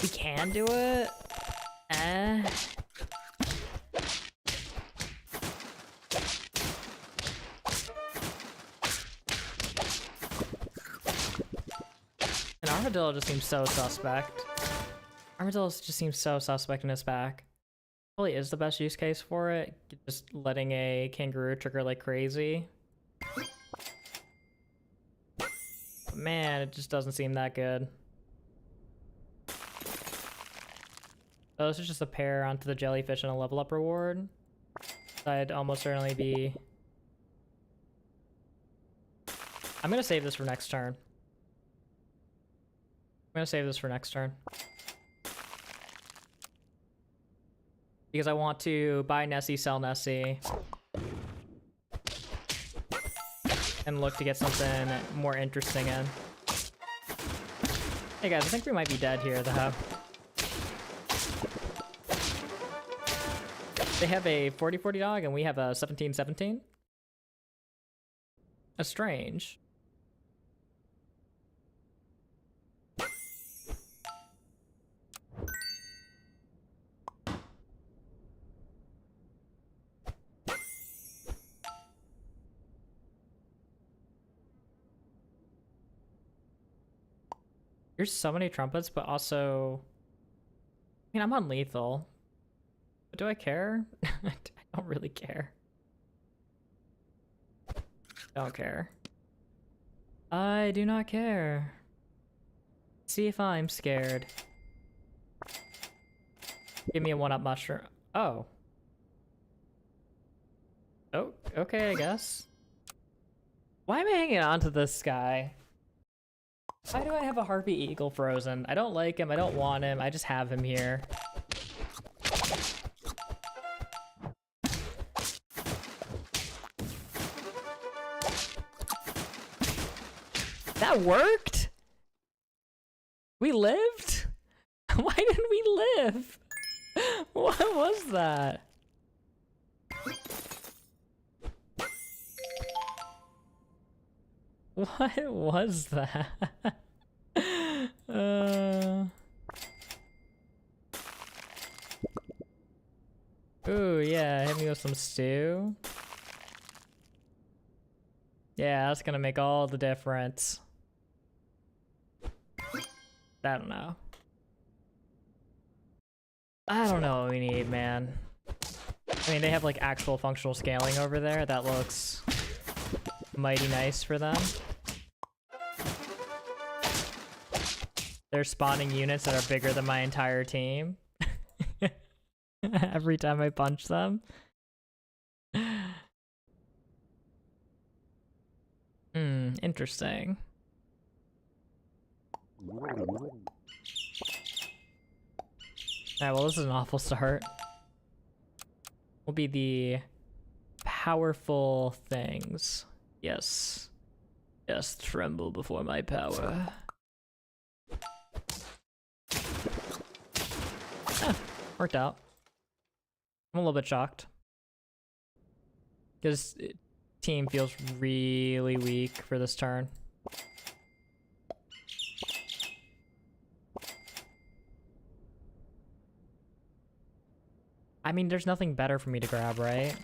We can do it. An armadillo just seems so suspect. Armadillo just seems so suspect in his pack. Probably is the best use case for it. Just letting a kangaroo trigger like crazy. But man, it just doesn't seem that good. So this is just a pair onto the jellyfish and a level up reward. I'd almost certainly be... I'm gonna save this for next turn. I'm gonna save this for next turn. Because I want to buy Nessie, sell Nessie. And look to get something more interesting in. Hey guys, I think we might be dead here though. They have a 40-40 dog and we have a 17-17. That's strange. There's so many trumpets, but also... I mean, I'm on lethal. But do I care? I don't really care. Don't care. I do not care. See if I'm scared. Give me a one-up mushroom. Oh. Oh, okay, I guess. Why am I hanging on to this guy? Why do I have a Harpy Eagle frozen? I don't like him, I don't want him, I just have him here. That worked? We lived? Why didn't we live? What was that? What was that? Ooh, yeah, hit me with some stew. Yeah, that's gonna make all the difference. I don't know. I don't know what we need, man. I mean, they have like actual functional scaling over there. That looks mighty nice for them. They're spawning units that are bigger than my entire team. Every time I punch them. Interesting. Alright, well, this is an awful start. Will be the powerful things. Yes. Yes, tremble before my power. Worked out. I'm a little bit shocked. Because team feels really weak for this turn. I mean, there's nothing better for me to grab, right?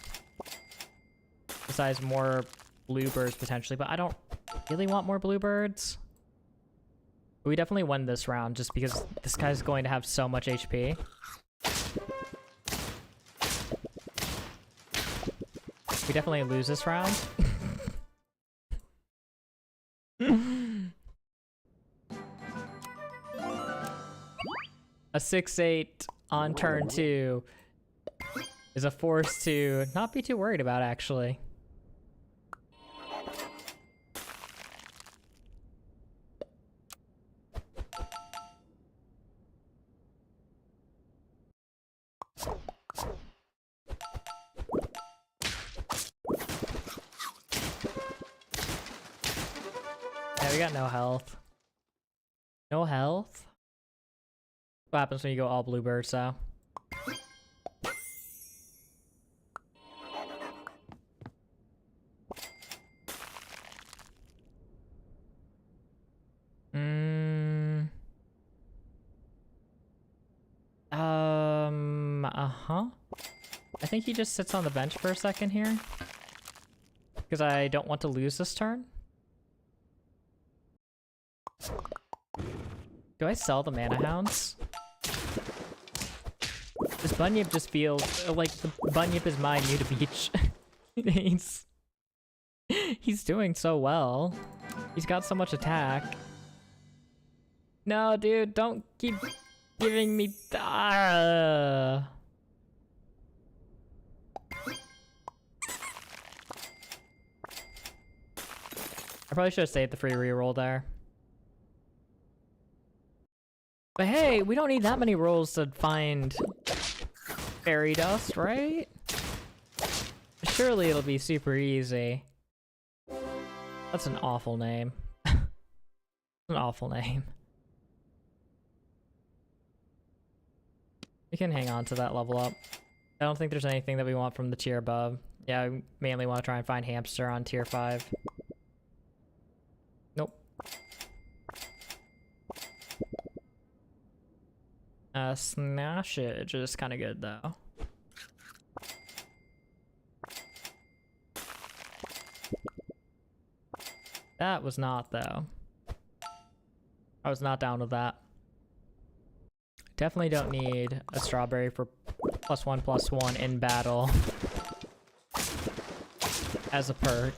Besides more bluebirds potentially, but I don't really want more bluebirds. We definitely win this round just because this guy's going to have so much HP. We definitely lose this round. A 6-8 on turn 2 is a force to not be too worried about, actually. Yeah, we got no health. No health? What happens when you go all bluebirds, though? I think he just sits on the bench for a second here. Because I don't want to lose this turn. Do I sell the Mana Hounds? This Bunyip just feels like the Bunyip is my new to beach. He's doing so well. He's got so much attack. No, dude, don't keep giving me... I probably should have saved the free reroll there. But hey, we don't need that many rolls to find fairy dust, right? Surely it'll be super easy. That's an awful name. An awful name. We can hang on to that level up. I don't think there's anything that we want from the tier above. Yeah, we mainly want to try and find hamster on tier 5. Nope. Snashage is kind of good though. That was not though. I was not down with that. Definitely don't need a strawberry for +1/+1 in battle as a perk.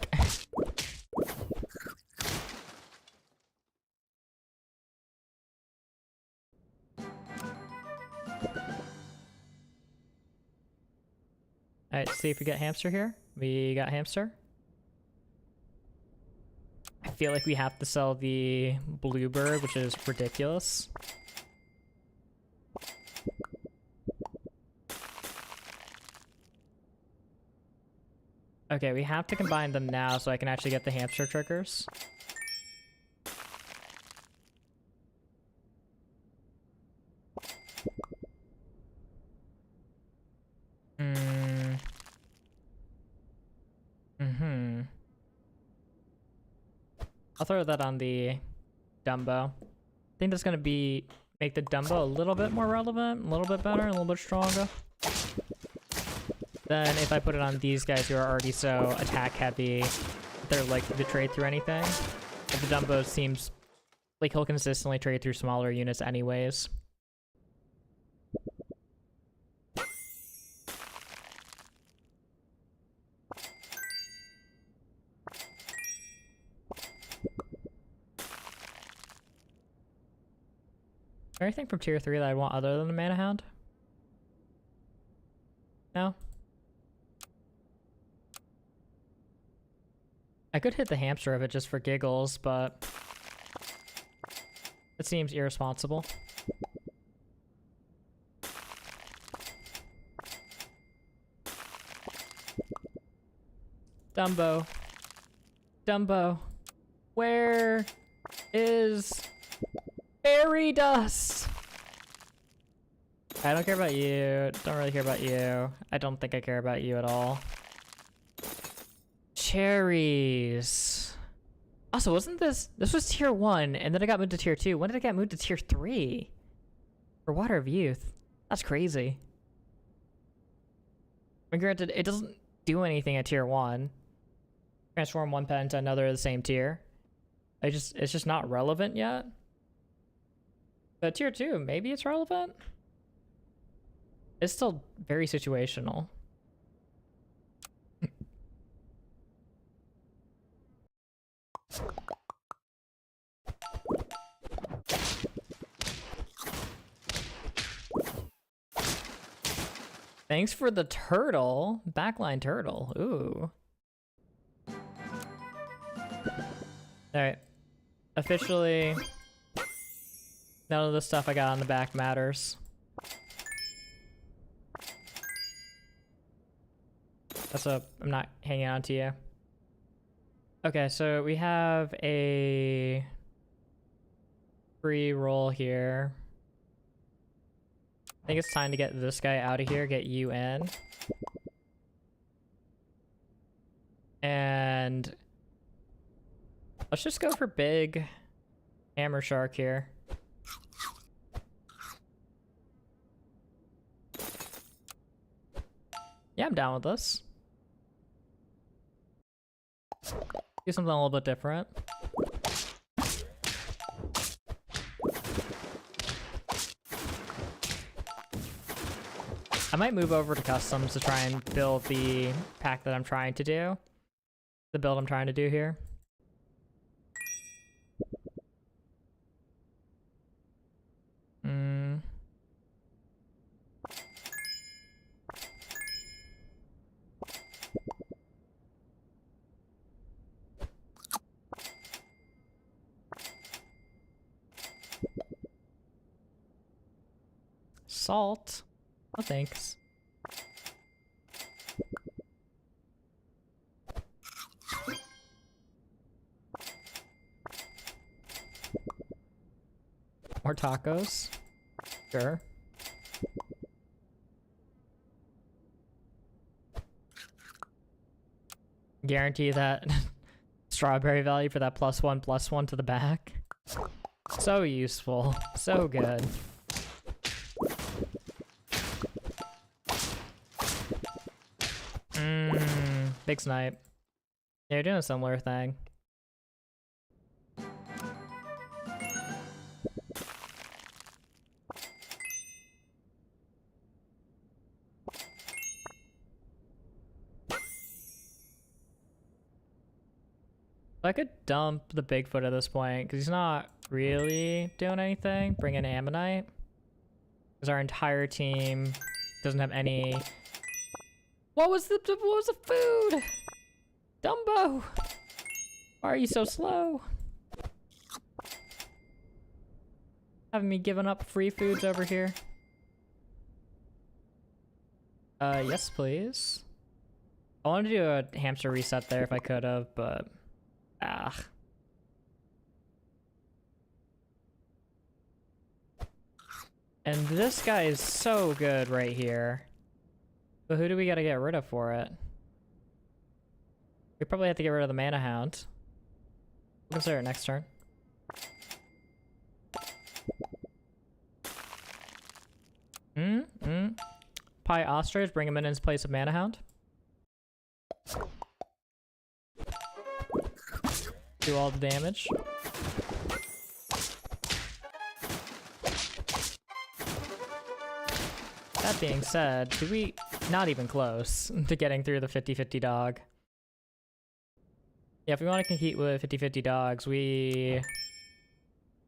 Alright, see if we get hamster here. We got hamster. I feel like we have to sell the bluebird, which is ridiculous. Okay, we have to combine them now so I can actually get the hamster triggers. I'll throw that on the Dumbo. I think that's gonna make the Dumbo a little bit more relevant, a little bit better, a little bit stronger. Then if I put it on these guys who are already so attack heavy, they're likely to trade through anything. But the Dumbo seems like he'll consistently trade through smaller units anyways. Is there anything from tier 3 that I want other than a Mana Hound? No? I could hit the hamster of it just for giggles, but it seems irresponsible. Dumbo. Dumbo. Where is fairy dust? I don't care about you. Don't really care about you. I don't think I care about you at all. Cherries. Also, wasn't this was tier 1, and then it got moved to tier 2. When did it get moved to tier 3? For Water of Youth. That's crazy. I mean, granted, it doesn't do anything at tier 1. Transform one pet into another of the same tier. It's just not relevant yet. But tier 2, maybe it's relevant? It's still very situational. Thanks for the turtle. Backline turtle. Ooh. Alright. Officially, none of the stuff I got on the back matters. That's I'm not hanging on to you. Okay, so we have a free roll here. I think it's time to get this guy out of here, get you in. And let's just go for big hammer shark here. Yeah, I'm down with this. Do something a little bit different. I might move over to customs to try and build the pack that I'm trying to do. The build I'm trying to do here. Salt? Oh, thanks. More tacos? Sure. Guarantee that strawberry value for that +1/+1 to the back. So useful. So good. Big snipe. Yeah, you're doing a similar thing. I could dump the Bigfoot at this point, because he's not really doing anything. Bring in Ammonite. Because our entire team doesn't have any... What was the food? Dumbo! Why are you so slow? Having me giving up free foods over here. Yes, please. I wanted to do a hamster reset there if I could have, but... Ah. And this guy is so good right here. But who do we gotta get rid of for it? We probably have to get rid of the Mana Hound. We'll consider it next turn. Pie Ostrich, bring him in his place of Mana Hound. Do all the damage. That being said, do we... Not even close to getting through the 50-50 dog. Yeah, if we want to compete with 50-50 dogs, we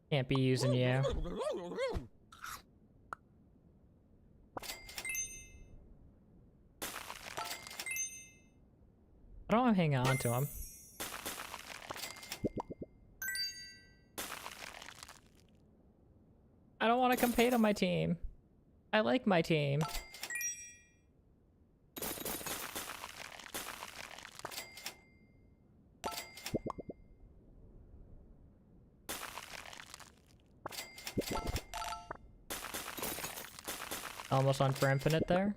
can't be using you. I don't want to hang on to him. want to compete on my team. I like my team. Almost on for infinite there.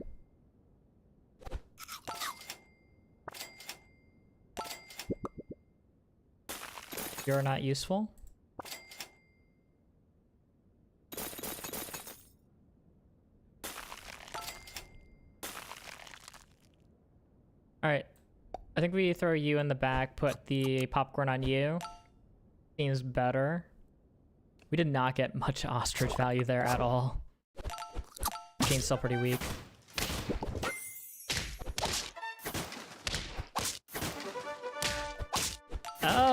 You're not useful. Alright. I think we throw you in the back, put the popcorn on you. Seems better. We did not get much ostrich value there at all. Game's still pretty weak.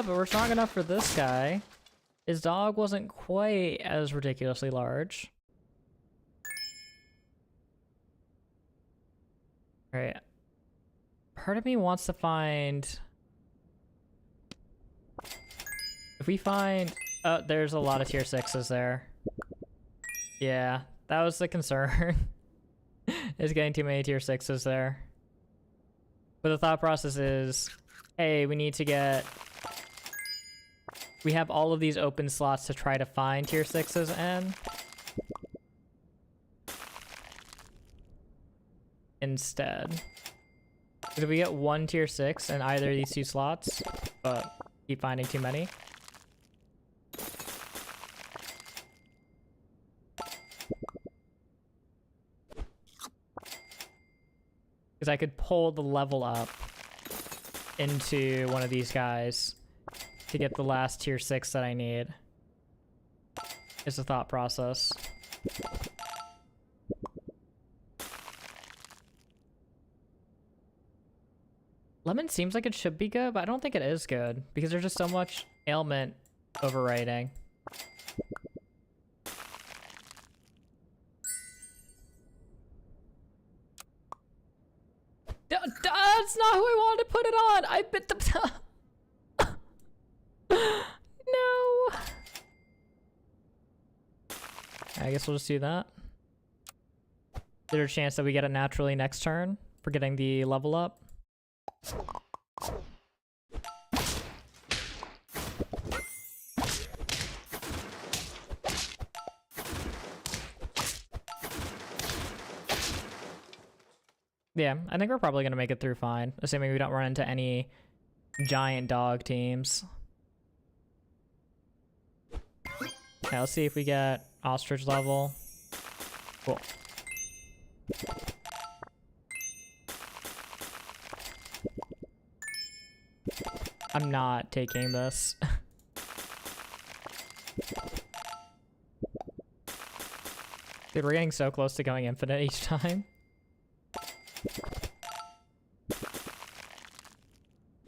But we're strong enough for this guy. His dog wasn't quite as ridiculously large. Alright. Part of me wants to find... If we find... Oh, there's a lot of tier 6s there. Yeah, that was the concern. Is getting too many tier 6s there. But the thought process is, hey, we need to get... We have all of these open slots to try to find tier 6s in. Instead. If we get one tier 6 in either of these two slots, but keep finding too many. Because I could pull the level up into one of these guys to get the last tier 6 that I need. Is the thought process. Lemon seems like it should be good, but I don't think it is good because there's just so much ailment overriding. That's not who I wanted to put it on. I bit the... No. I guess we'll just do that. Is there a chance that we get it naturally next turn for getting the level up? Yeah, I think we're probably gonna make it through fine, assuming we don't run into any giant dog teams. Okay, let's see if we get ostrich level. Cool. I'm not taking this. Dude, we're getting so close to going infinite each time.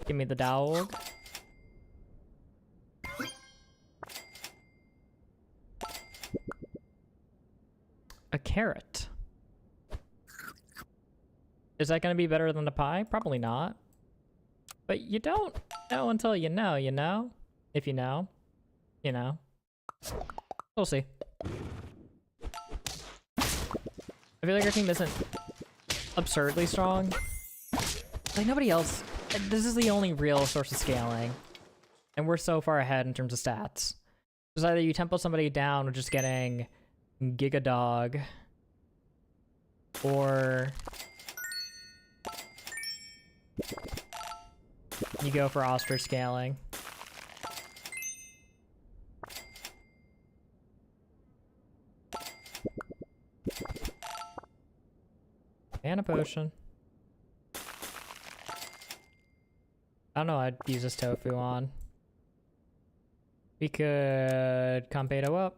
Give me the dog. A carrot. Is that going to be better than the pie? Probably not. But you don't know until you know, you know? If you know, you know. We'll see. I feel like our team isn't absurdly strong. Like, nobody else... This is the only real source of scaling. And we're so far ahead in terms of stats. It's either you tempo somebody down with just getting Giga Dog, or you go for ostrich scaling. And a potion. I don't know, I'd use this tofu on. We could Competo up.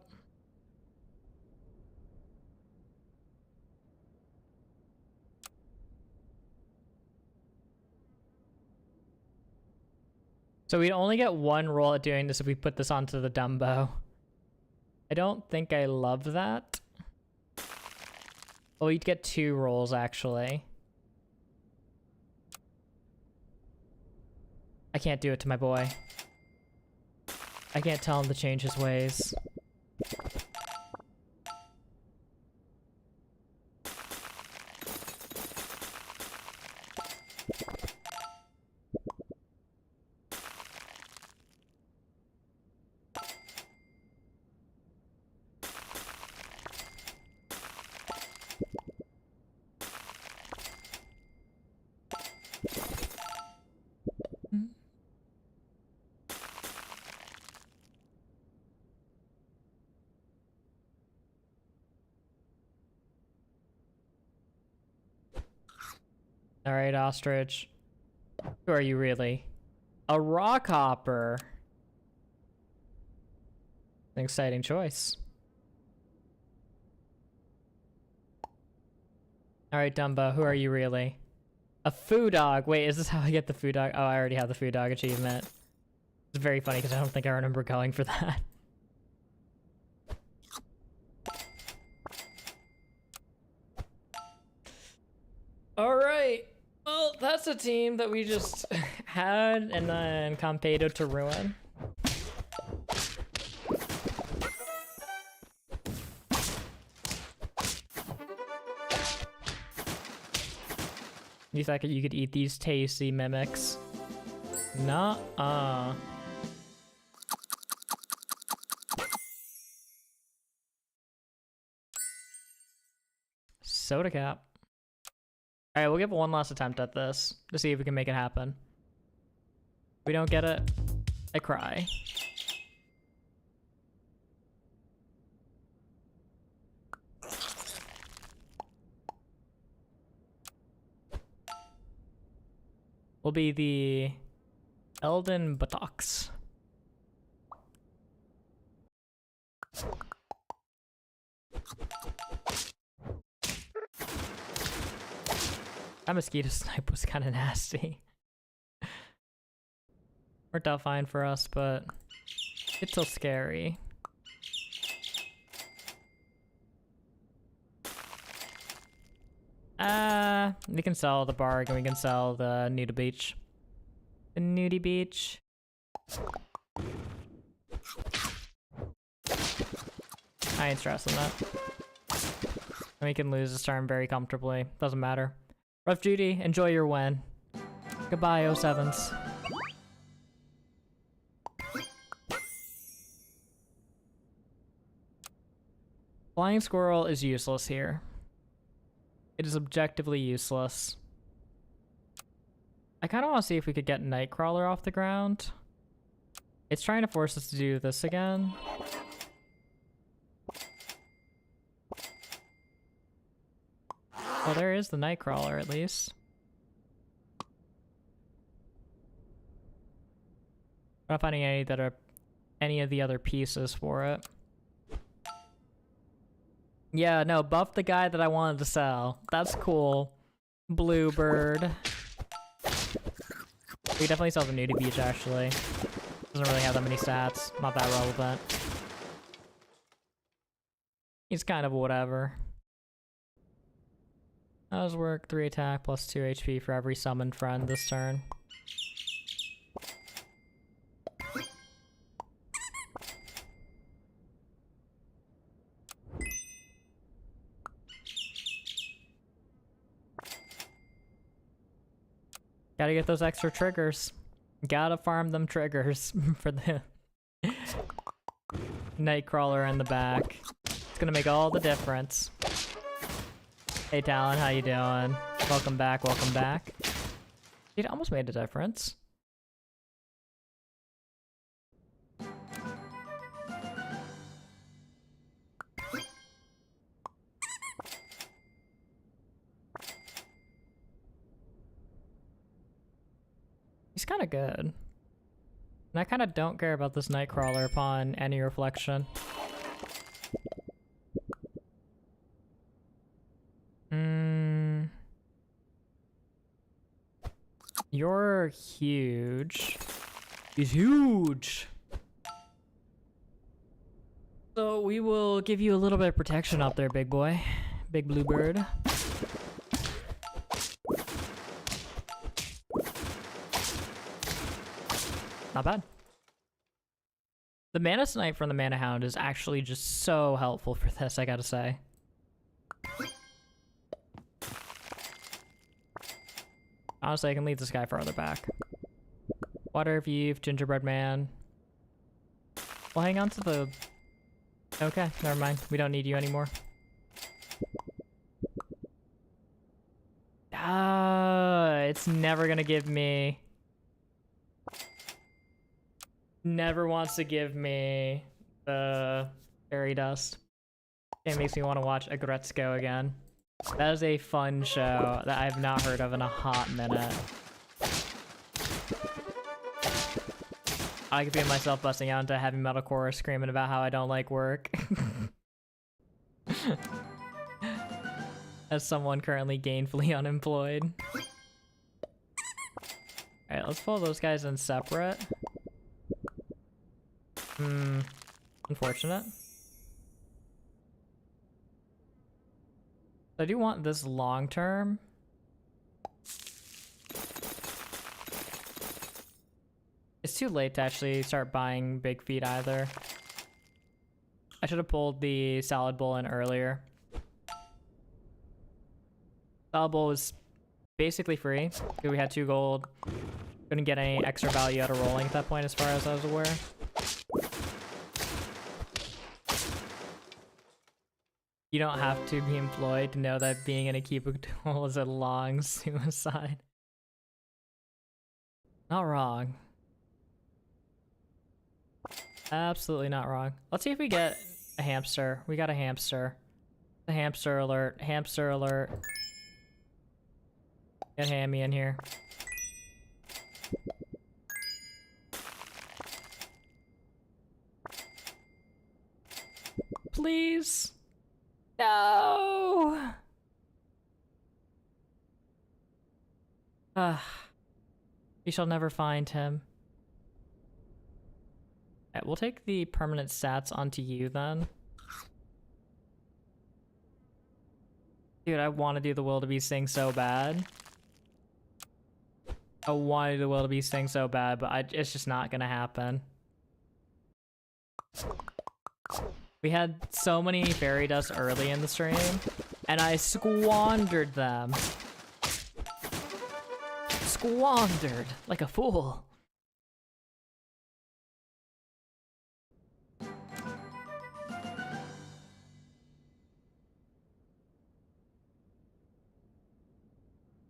So we'd only get one roll at doing this if we put this onto the Dumbo. I don't think I love that. Oh, you'd get 2 rolls, actually. I can't do it to my boy. I can't tell him to change his ways. All right, ostrich. Who are you really? A rock hopper. An exciting choice. All right, Dumbo. Who are you really? A foo dog. Wait, is this how I get the foo dog? Oh, I already have the foo dog achievement. It's very funny because I don't think I remember going for that. All right. Well, that's a team that we just had and then competed to ruin. You thought you could eat these tasty mimics? Nuh-uh. Soda cap. Alright, we'll give one last attempt at this to see if we can make it happen. If we don't get it, I cry. Will be the Elden buttocks. That mosquito snipe was kind of nasty. Worked out fine for us, but it's still scary. We can sell the barg and we can sell the nudie beach. The nudie beach. I ain't stressing that. We can lose this turn very comfortably. Doesn't matter. Rough Judy, enjoy your win. Goodbye, 07s. Flying squirrel is useless here. It is objectively useless. I kind of want to see if we could get Nightcrawler off the ground. It's trying to force us to do this again. Well, there is the Nightcrawler at least. I'm not finding any that are any of the other pieces for it. Yeah, no, buff the guy that I wanted to sell. That's cool. Bluebird. We definitely sell the nudie beach, actually. Doesn't really have that many stats. Not that relevant. He's kind of whatever. How's work? 3 attack plus 2 HP for every summoned friend this turn. Gotta get those extra triggers. Gotta farm them triggers for the Nightcrawler in the back. It's gonna make all the difference. Hey Talon, how you doing? Welcome back, welcome back. It almost made a difference. He's kind of good. And I kind of don't care about this Nightcrawler upon any reflection. You're huge. He's huge! So we will give you a little bit of protection up there, big boy. Big bluebird. Not bad. The Mana Snipe from the Mana Hound is actually just so helpful for this, I gotta say. Honestly, I can leave this guy farther back. Water Eve, Gingerbread Man. We'll hang on to the... Okay, never mind. We don't need you anymore. It's It's never gonna give me... Never wants to give me the fairy dust. It makes me want to watch Agretzko again. That is a fun show that I've not heard of in a hot minute. I could feel myself busting out into heavy metalcore screaming about how I don't like work. As someone currently gainfully unemployed. Alright, let's pull those guys in separate. Unfortunate. I do want this long term. It's too late to actually start buying big feet either. I should have pulled the salad bowl in earlier. Salad bowl was basically free because we had 2 gold. Couldn't get any extra value out of rolling at that point as far as I was aware. You don't have to be employed to know that being in a cubicle is a long suicide. Not wrong. Absolutely not wrong. Let's see if we get a hamster. We got a hamster. The hamster alert. Hamster alert. Get Hammy in here. Please. No. We shall never find him. Alright, we'll take the permanent stats onto you then. Dude, I want to do the wildebeest thing so bad. I want to do the wildebeest thing so bad, but it's just not gonna happen. We had so many fairy dust early in the stream, and I squandered them. Squandered like a fool. I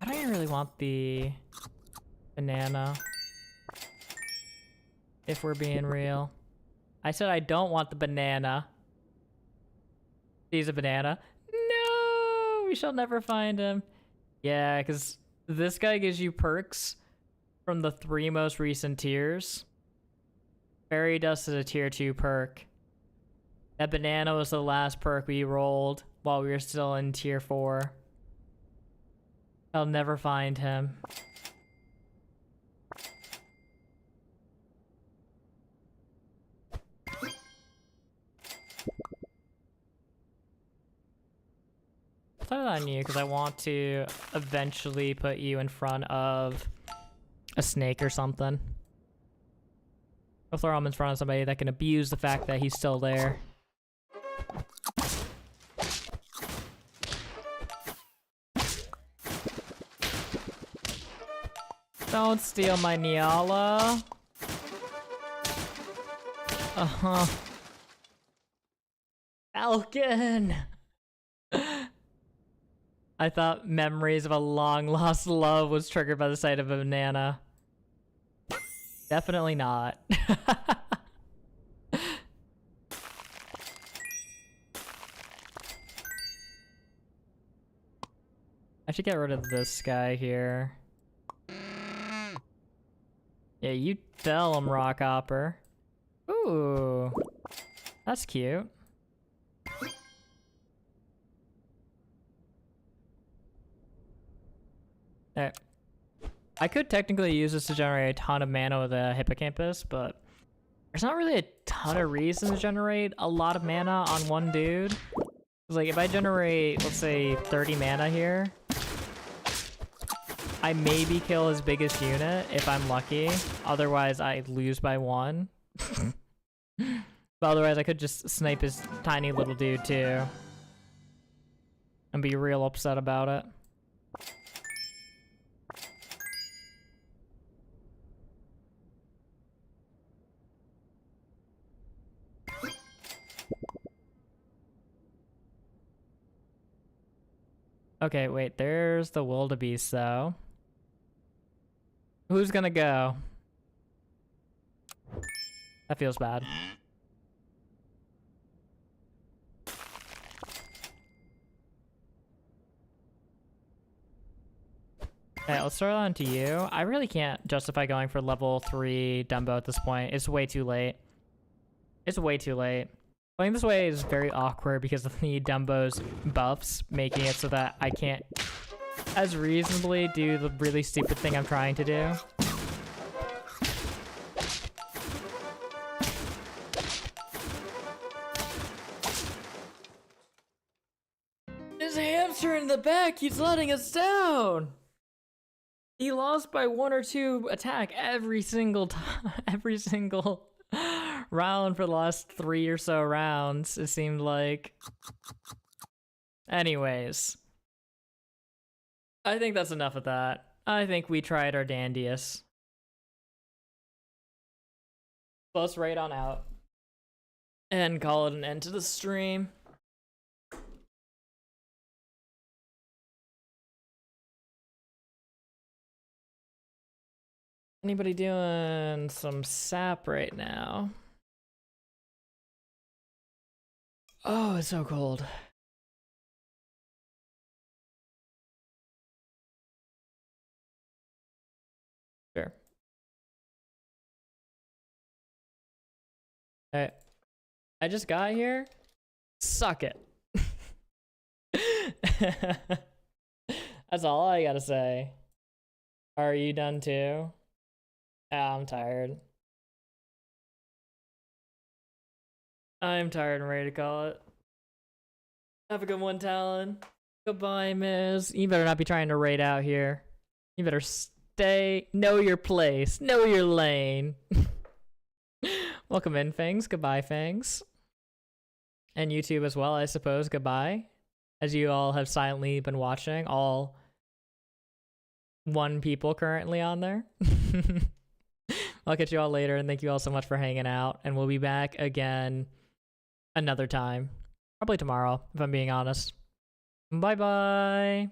don't even really want the banana, if we're being real. I said I don't want the banana. He's a banana. No, we shall never find him. Yeah, because this guy gives you perks from the 3 most recent tiers. Fairy Dust is a tier 2 perk. That banana was the last perk we rolled while we were still in tier 4. I'll never find him. Put it on you because I want to eventually put you in front of a snake or something. I'll throw him in front of somebody that can abuse the fact that he's still there. Don't steal my Niala. Falcon! I thought memories of a long-lost love was triggered by the sight of a banana. Definitely not. I should get rid of this guy here. Yeah, you tell him, Rockhopper. Ooh, that's cute. Alright. I could technically use this to generate a ton of mana with a hippocampus, but there's not really a ton of reason to generate a lot of mana on one dude. Like, if I generate, let's say, 30 mana here, I maybe kill his biggest unit if I'm lucky. Otherwise, I lose by 1. But otherwise, I could just snipe his tiny little dude too. And be real upset about it. Okay, wait, there's the wildebeest though. Who's gonna go? That feels bad. Okay, let's throw it on to you. I really can't justify going for level 3 Dumbo at this point. It's way too late. It's way too late. Playing this way is very awkward because of the Dumbo's buffs, making it so that I can't as reasonably do the really stupid thing I'm trying to do. His hamster in the back keeps letting us down. He lost by 1 or 2 attack every single time, every single round for the last 3 or so rounds, it seemed like. Anyways, I think that's enough of that. I think we tried our dandiest. So let's raid on out and call it an end to the stream. Anybody doing some SAP right now? Oh, it's so cold. Sure. Hey, I just got here. Suck it. That's all I gotta say. Are you done too? I'm tired. I'm tired and ready to call it. Have a good one, Talon. Goodbye, Miz. You better not be trying to raid out here. You better stay. Know your place. Know your lane. Welcome in, Fangs. Goodbye, Fangs. And YouTube as well, I suppose. Goodbye. As you all have silently been watching. All 1 people currently on there. I'll catch you all later, and thank you all so much for hanging out. And we'll be back again another time. Probably tomorrow, if I'm being honest. Bye-bye.